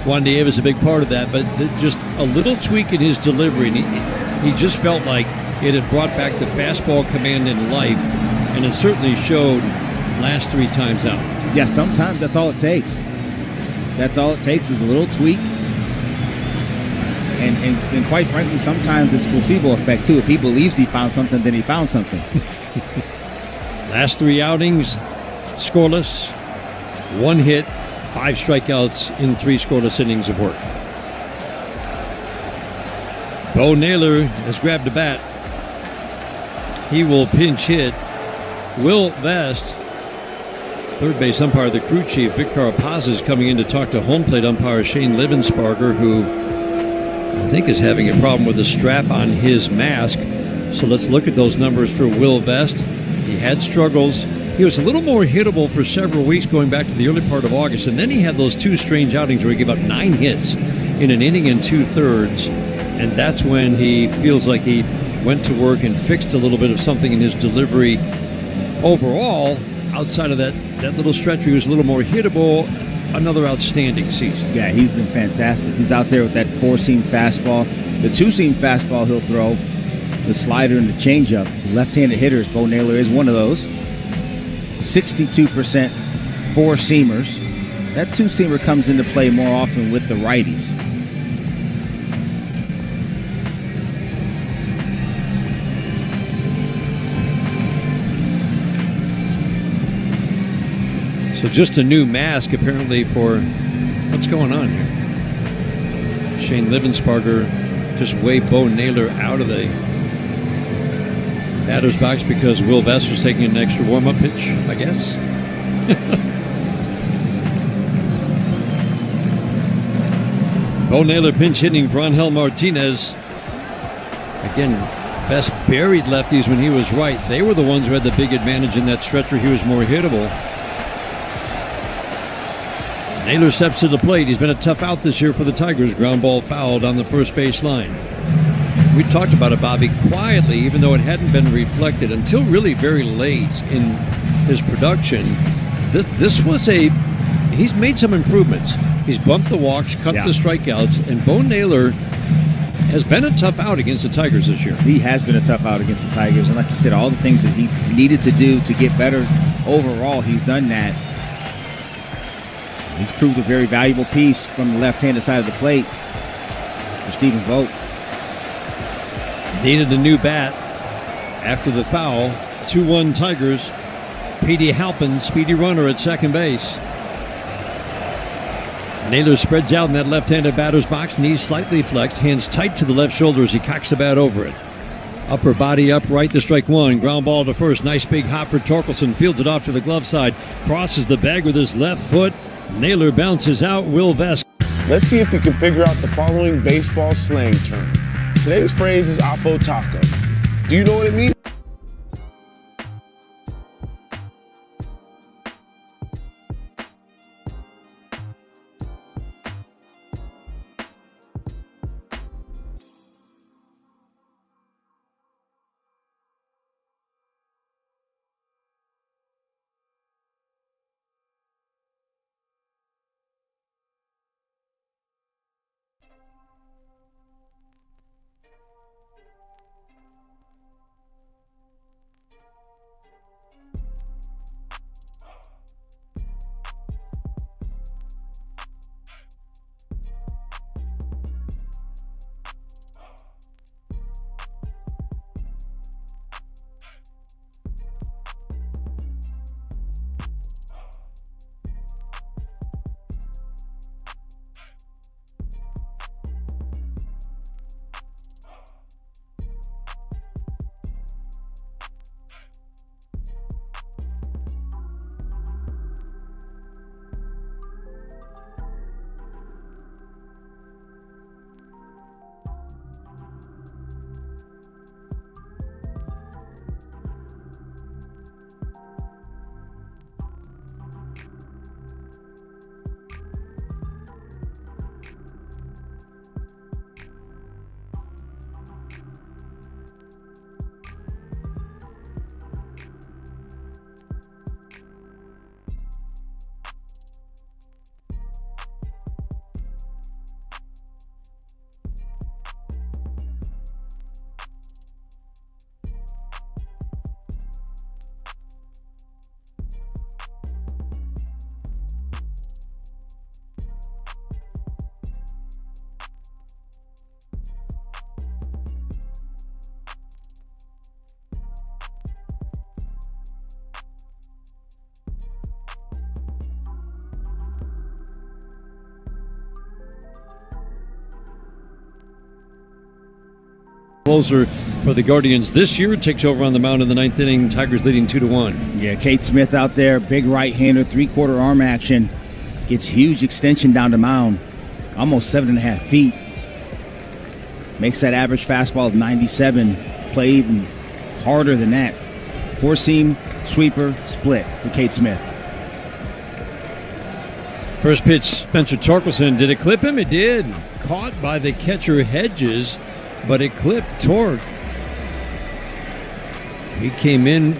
Juan Diaz a big part of that, but just a little tweak in his delivery. And he just felt like it had brought back the fastball command in life, and it certainly showed last 3 times out. Yeah, sometimes that's all it takes. That's all it takes is a little tweak. And quite frankly, sometimes it's a placebo effect, too. If he believes he found something, then he found something. Last 3 outings, scoreless, 1 hit, 5 strikeouts in 3 scoreless innings of work. Bo Naylor has grabbed a bat. He will pinch hit. Will Vest, third base umpire, the crew chief, Vic Carapaz, is coming in to talk to home plate umpire Shane Livensparger, who I think is having a problem with the strap on his mask. So let's look at those numbers for Will Vest. He had struggles. He was a little more hittable for several weeks going back to the early part of August, and then he had those 2 strange outings where he gave up 9 hits in an inning and 2/3, and that's when he feels like he went to work and fixed a little bit of something in his delivery. Overall, outside of that little stretch, he was a little more hittable. Another outstanding season. Yeah, he's been fantastic. He's out there with that 4-seam fastball. The 2-seam fastball he'll throw, the slider and the changeup. The left-handed hitters, Bo Naylor is one of those. 62% 4-seamers. That 2-seamer comes into play more often with the righties. So just a new mask apparently for what's going on here. Shane Livensparger just waved Bo Naylor out of the batter's box because Will Vest was taking an extra warm-up pitch, I guess. Bo Naylor pinch hitting for Angel Martinez. Again, Vest buried lefties when he was right. They were the ones who had the big advantage in that stretch where he was more hittable. Naylor steps to the plate. He's been a tough out this year for the Tigers. Ground ball fouled on the first base line. We talked about it, Bobby, quietly, even though it hadn't been reflected until really very late in his production. This was he's made some improvements. He's bumped the walks, cut the strikeouts, and Bo Naylor has been a tough out against the Tigers this year. He has been a tough out against the Tigers. And like you said, all the things that he needed to do to get better overall, he's done that. He's proved a very valuable piece from the left-handed side of the plate for Stephen Vogt. Needed a new bat after the foul. 2-1 Tigers. Petey Halpin, speedy runner at second base. Naylor spreads out in that left-handed batter's box, knees slightly flexed, hands tight to the left shoulder as he cocks the bat over it. Upper body upright to strike 1. Ground ball to first. Nice big hop for Torkelson. Fields it off to the glove side. Crosses the bag with his left foot. Naylor bounces out. Will Vest. Let's see if we can figure out the following baseball slang term. Today's phrase is oppo taco. Do you know what it means? closer for the Guardians this year. Takes over on the mound in the ninth inning. Tigers leading 2-1. Yeah, Cade Smith out there, big right-hander, three-quarter arm action. Gets huge extension down the mound, almost 7.5 feet. Makes that average fastball of 97 play even harder than that. Four-seam, sweeper, split for Cade Smith. First pitch, Spencer Torkelson. Did it clip him? It did. Caught by the catcher Hedges, but it clipped Tork. He came in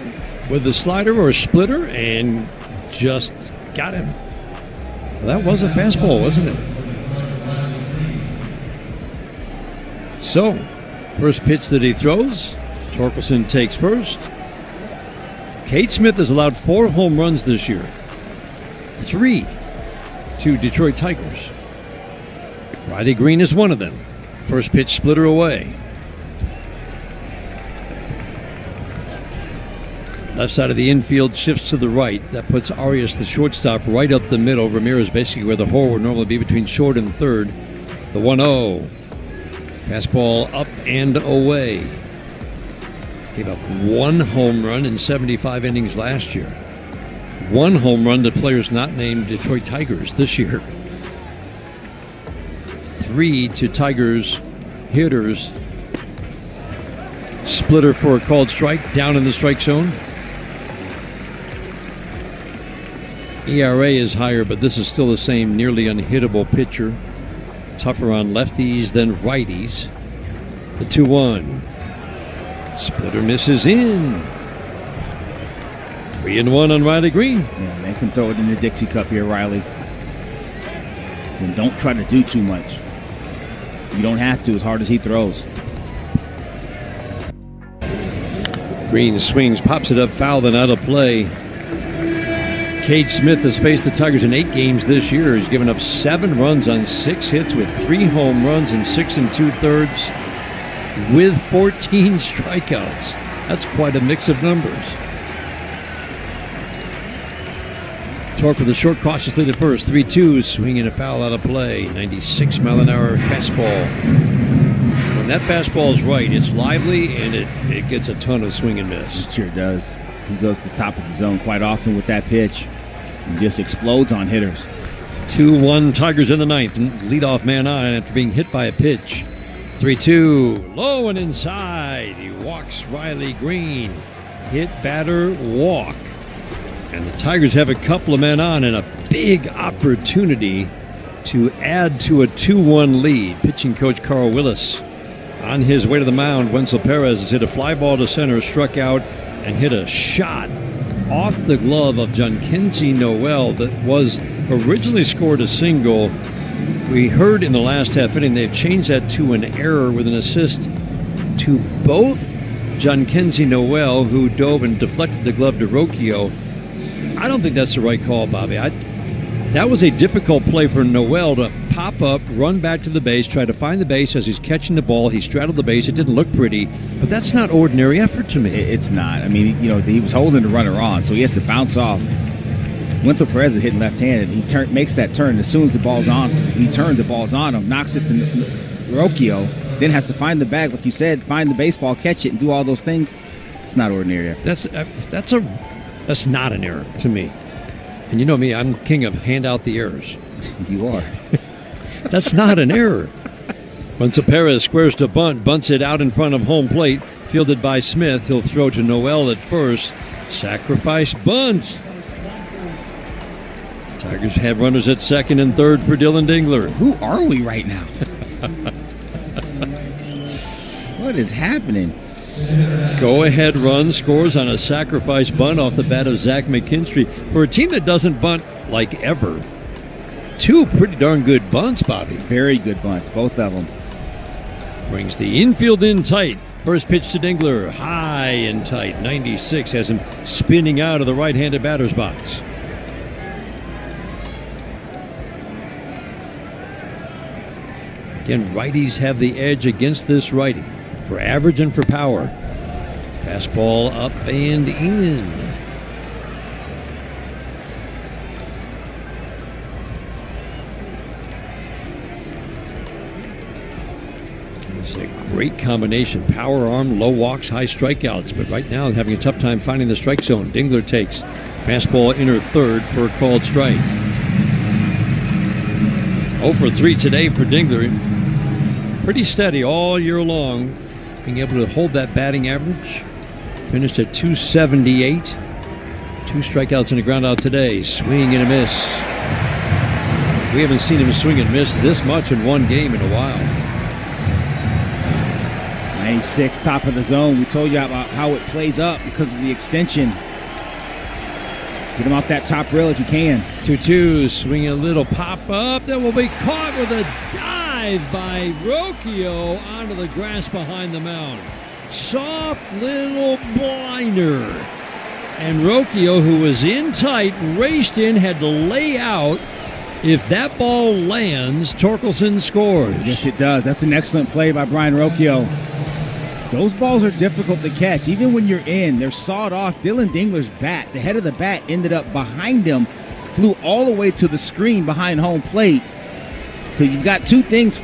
with a slider or a splitter and just got him. Well, that was a fastball, wasn't it? So, first pitch that he throws, Torkelson takes first. Cade Smith has allowed 4 home runs this year. 3 to Detroit Tigers. Riley Green is one of them. First pitch splitter away. Left side of the infield shifts to the right. That puts Arias, the shortstop, right up the middle. Ramirez basically where the hole would normally be between short and third. The 1-0. Fastball up and away. Gave up 1 home run in 75 innings last year. 1 home run to players not named Detroit Tigers this year. 3 to Tigers hitters. Splitter for a called strike, down in the strike zone. ERA is higher, but this is still the same nearly unhittable pitcher. Tougher on lefties than righties. The 2-1. Splitter misses in. 3-1 on Riley Green. Yeah, they can throw it in the Dixie Cup here, Riley. And don't try to do too much. You don't have to, as hard as he throws. Green swings, pops it up, foul, then out of play. Cade Smith has faced the Tigers in 8 games this year. He's given up 7 runs on 6 hits with 3 home runs and 6 2/3 with 14 strikeouts. That's quite a mix of numbers. Tork with a short, cautiously to first. 3-2, swinging a foul out of play. 96-mile-an-hour fastball. When that fastball is right, it's lively and it gets a ton of swing and miss. It sure does. He goes to the top of the zone quite often with that pitch and just explodes on hitters. 2-1 Tigers in the ninth. Leadoff man on after being hit by a pitch. 3-2, low and inside. He walks Riley Green. Hit, batter, walk. And the Tigers have a couple of men on and a big opportunity to add to a 2-1 lead. Pitching coach Carl Willis on his way to the mound. Wenzel Perez has hit a fly ball to center, struck out, and hit a shot off the glove of Jhonkensy Noel that was originally scored a single. We heard in the last half inning they've changed that to an error with an assist to both Jhonkensy Noel, who dove and deflected the glove to Rocchio. I don't think that's the right call, Bobby. That was a difficult play for Noel to pop up, run back to the base, try to find the base as he's catching the ball. He straddled the base. It didn't look pretty, but that's not ordinary effort to me. It's not. I mean, he was holding the runner on, so he has to bounce off. Wenzel Perez is hitting left-handed. He makes that turn. As soon as the ball's on, he turns, the ball's on him, knocks it to Rocchio, then has to find the bag, like you said, find the baseball, catch it, and do all those things. It's not ordinary effort. That's not an error to me. And you know me, I'm the king of hand out the errors. You are. That's not an error. Wenzel Perez squares to bunt, bunts it out in front of home plate, fielded by Smith. He'll throw to Noel at first. Sacrifice bunt. Tigers have runners at second and third for Dylan Dingler. Who are we right now? What is happening? Go-ahead run scores on a sacrifice bunt off the bat of Zach McKinstry. For a team that doesn't bunt like ever, 2 pretty darn good bunts, Bobby. Very good bunts, both of them. Brings the infield in tight. First pitch to Dingler, high and tight. 96 has him spinning out of the right-handed batter's box. Again, righties have the edge against this righty. For average and for power. Fastball up and in. It's a great combination. Power arm, low walks, high strikeouts. But right now, having a tough time finding the strike zone. Dingler takes fastball inner third for a called strike. 0 for 3 today for Dingler. Pretty steady all year long. Being able to hold that batting average. Finished at 278. 2 strikeouts and a ground out today. Swing and a miss. We haven't seen him swing and miss this much in one game in a while. 96, top of the zone. We told you about how it plays up because of the extension. Get him off that top rail if you can. 2-2, swinging a little pop up. That will be caught with a dive by Rocchio onto the grass behind the mound. Soft little blinder. And Rocchio, who was in tight, raced in, had to lay out. If that ball lands, Torkelson scores. Yes, it does. That's an excellent play by Brian Rocchio. Those balls are difficult to catch. Even when you're in, they're sawed off. Dylan Dingler's bat, the head of the bat, ended up behind him, flew all the way to the screen behind home plate. So you've got two things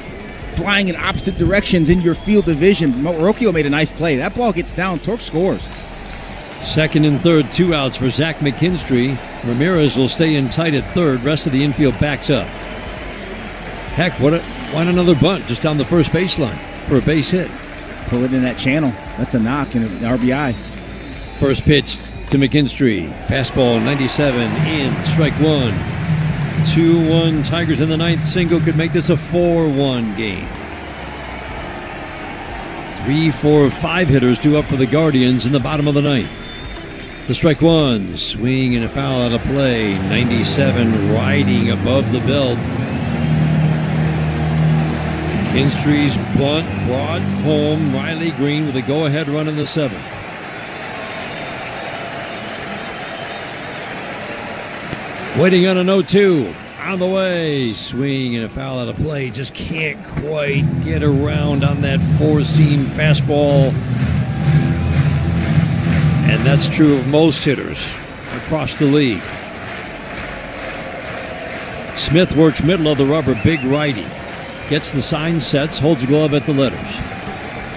flying in opposite directions in your field division. Rocchio made a nice play. That ball gets down. Torque scores. Second and third, 2 outs for Zach McKinstry. Ramirez will stay in tight at third. Rest of the infield backs up. Heck, why not another bunt just down the first baseline for a base hit? Pull it in that channel. That's a knock and an RBI. First pitch to McKinstry. Fastball 97 in, strike one. 2-1 Tigers in the ninth. Single could make this a 4-1 game. 3, 4, 5 hitters due up for the Guardians in the bottom of the ninth. The strike one. Swing and a foul out of play. 97 riding above the belt. McKinstry's bunt brought home Riley Green with a go-ahead run in the seventh. Waiting on an 0-2. On the way. Swing and a foul out of play. Just can't quite get around on that four-seam fastball. And that's true of most hitters across the league. Smith works middle of the rubber, big righty. Gets the sign, sets, holds the glove at the letters.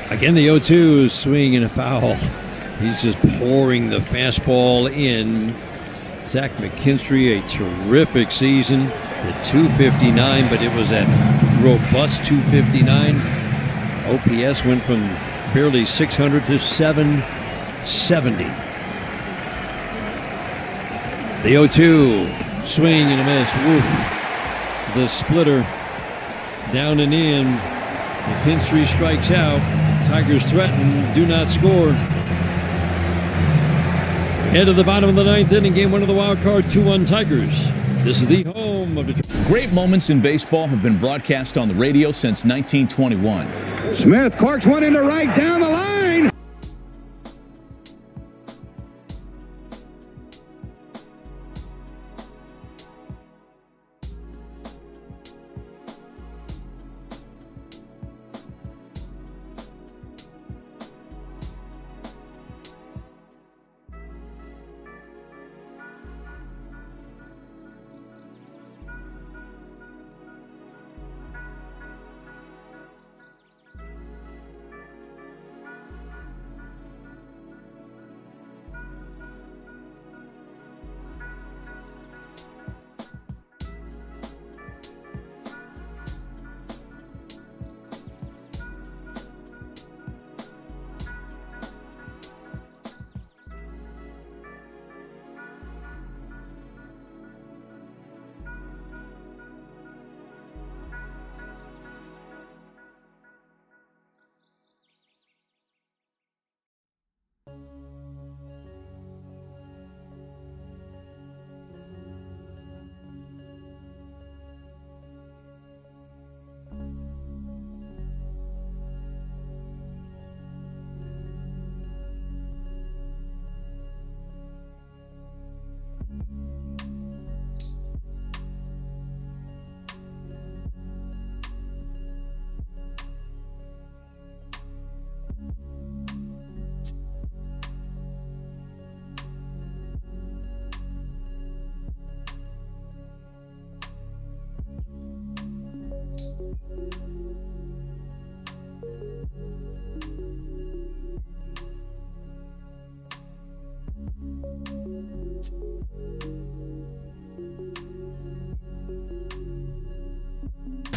Again, the 0-2, swing and a foul. He's just pouring the fastball in. Zach McKinstry, a terrific season at 259, but it was at robust 259. OPS went from barely 600 to 770. The 0-2, swing and a miss. Woof. The splitter. Down and in. McKinstry strikes out. Tigers threaten. Do not score. Head to the bottom of the ninth inning. Game one of the Wild Card. 2-1 Tigers. This is the home of Detroit. Great moments in baseball have been broadcast on the radio since 1921. Smith corks one into right down the line.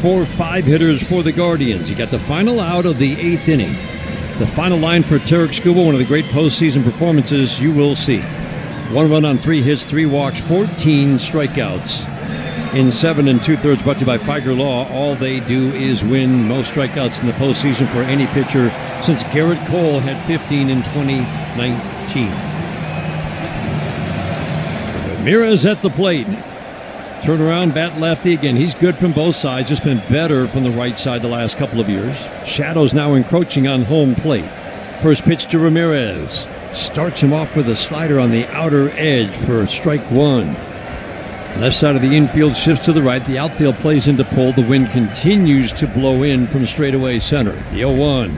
4-5 hitters for the Guardians. He got the final out of the 8th inning. The final line for Tarek Skubal, one of the great postseason performances you will see. 1 run on 3 hits, 3 walks, 14 strikeouts. In 7 2/3, brought to you by Figer Law. All they do is win. Most strikeouts in the postseason for any pitcher since Garrett Cole had 15 in 2019. Ramirez at the plate. Turn around, bat lefty again. He's good from both sides, just been better from the right side the last couple of years. Shadows now encroaching on home plate. First pitch to Ramirez. Starts him off with a slider on the outer edge for strike 1. Left side of the infield shifts to the right. The outfield plays into pull. The wind continues to blow in from straightaway center. The 0-1.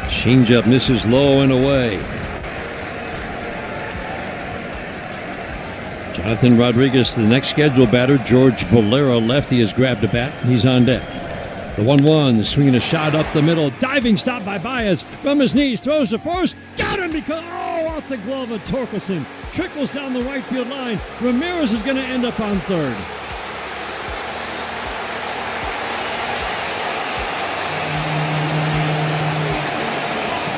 Changeup misses low and away. Jonathan Rodriguez, the next scheduled batter. George Valera, lefty, has grabbed a bat. He's on deck. The 1-1, swinging a shot up the middle. Diving stop by Baez. From his knees, throws to first. Got him because, off the glove of Torkelson. Trickles down the right field line. Ramirez is going to end up on third.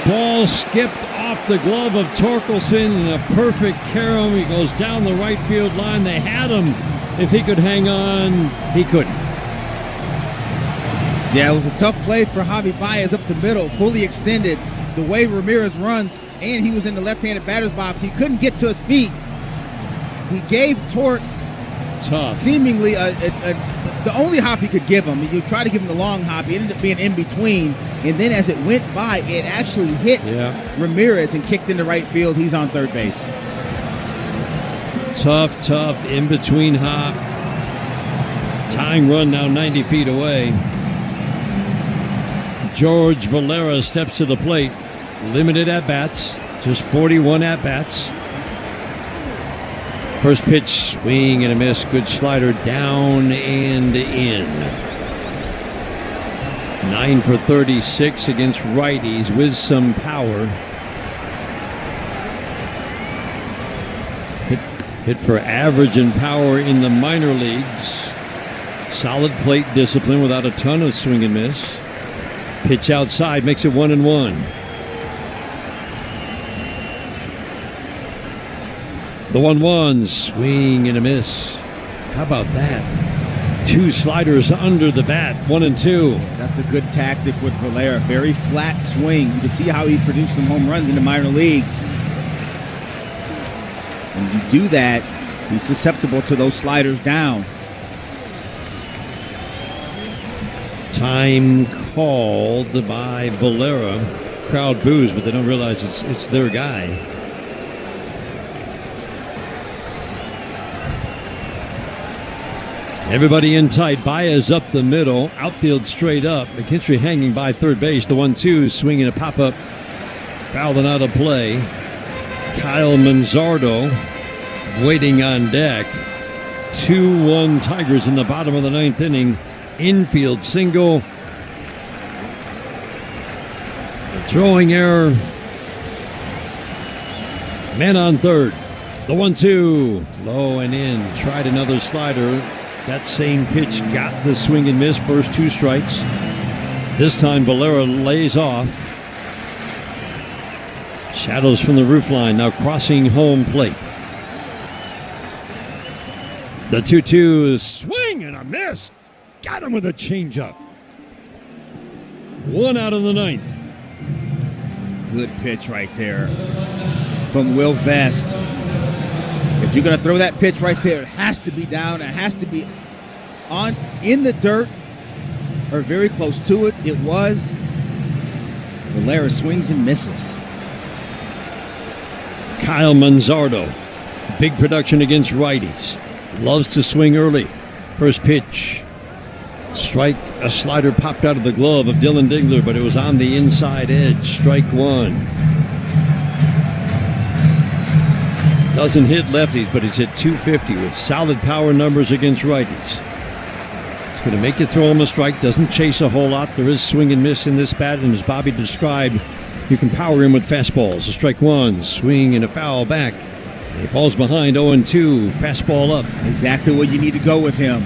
Ball skipped off the glove of Torkelson in a perfect carom. He goes down the right field line. They had him. If he could hang on, he couldn't. Yeah, it was a tough play for Javi Baez up the middle, fully extended. The way Ramirez runs, and he was in the left-handed batter's box, he couldn't get to his feet. He gave Tork seemingly the only hop he could give him. You try to give him the long hop. He ended up being in between. And then as it went by, it actually hit Ramirez and kicked into right field. He's on third base. Tough in-between hop. Tying run now 90 feet away. George Valera steps to the plate. Limited at-bats. Just 41 at-bats. First pitch, swing and a miss. Good slider down and in. 9 for 36 against righties with some power. Hit for average and power in the minor leagues. Solid plate discipline without a ton of swing and miss. Pitch outside makes it 1-1. The 1-1, swing and a miss. How about that? 2 sliders under the bat, 1-2. That's a good tactic with Valera. Very flat swing. You can see how he produced some home runs in the minor leagues. When you do that, he's susceptible to those sliders down. Time called by Valera. Crowd boos, but they don't realize it's their guy. Everybody in tight. Baez up the middle. Outfield straight up. McKinstry hanging by third base. The 1-2, swinging a pop-up. Fouled and out of play. Kyle Manzardo waiting on deck. 2-1 Tigers in the bottom of the 9th inning. Infield single. Throwing error. Man on third. The 1-2. Low and in. Tried another slider. That same pitch got the swing and miss. First 2 strikes. This time Valera lays off. Shadows from the roof line now crossing home plate. The 2-2, swing and a miss. Got him with a changeup. 1 out of the 9th. Good pitch right there from Will Vest. If you're going to throw that pitch right there, it has to be down. It has to be in the dirt or very close to it. It was. Valera swings and misses. Kyle Manzardo, big production against righties. Loves to swing early. First pitch. Strike, a slider popped out of the glove of Dylan Digler, but it was on the inside edge. Strike 1. Doesn't hit lefties, but he's hit 250 with solid power numbers against righties. It's going to make you throw him a strike. Doesn't chase a whole lot. There is swing and miss in this bat, and as Bobby described, you can power him with fastballs. A strike 1, swing and a foul back. He falls behind 0-2, fastball up. Exactly where you need to go with him.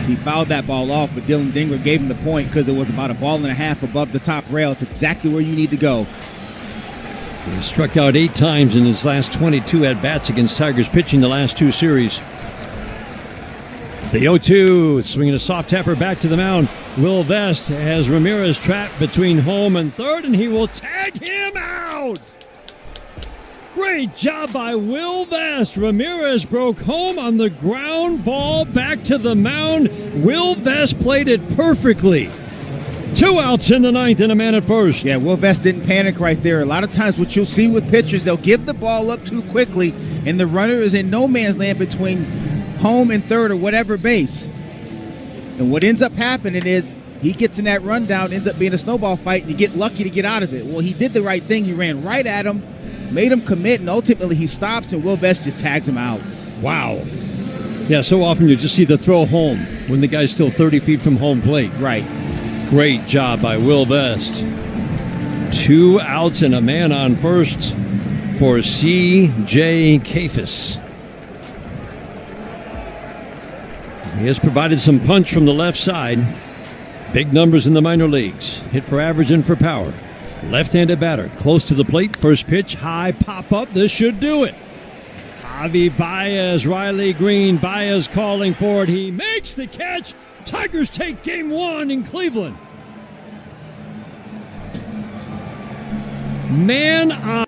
He fouled that ball off, but Dylan Dingler gave him the point because it was about a ball and a half above the top rail. It's exactly where you need to go. He struck out 8 times in his last 22 at-bats against Tigers pitching the last 2 series. The 0-2, swinging a soft tapper back to the mound. Will Vest has Ramirez trapped between home and third, and he will tag him out. Great job by Will Vest. Ramirez broke home on the ground ball back to the mound. Will Vest played it perfectly. 2 outs in the 9th and a man at first. Yeah, Will Vest didn't panic right there. A lot of times what you'll see with pitchers, they'll give the ball up too quickly, and the runner is in no man's land between home and third or whatever base. And what ends up happening is he gets in that rundown, ends up being a snowball fight, and you get lucky to get out of it. Well, he did the right thing. He ran right at him, made him commit, and ultimately he stops, and Will Vest just tags him out. Wow. Yeah, so often you just see the throw home when the guy's still 30 feet from home plate. Right. Great job by Will Vest. 2 outs and a man on first for C.J. Kafis. He has provided some punch from the left side. Big numbers in the minor leagues. Hit for average and for power. Left-handed batter, close to the plate. First pitch, high pop-up. This should do it. Javi Baez, Riley Green. Baez calling for it. He makes the catch. Tigers take game 1 in Cleveland. Man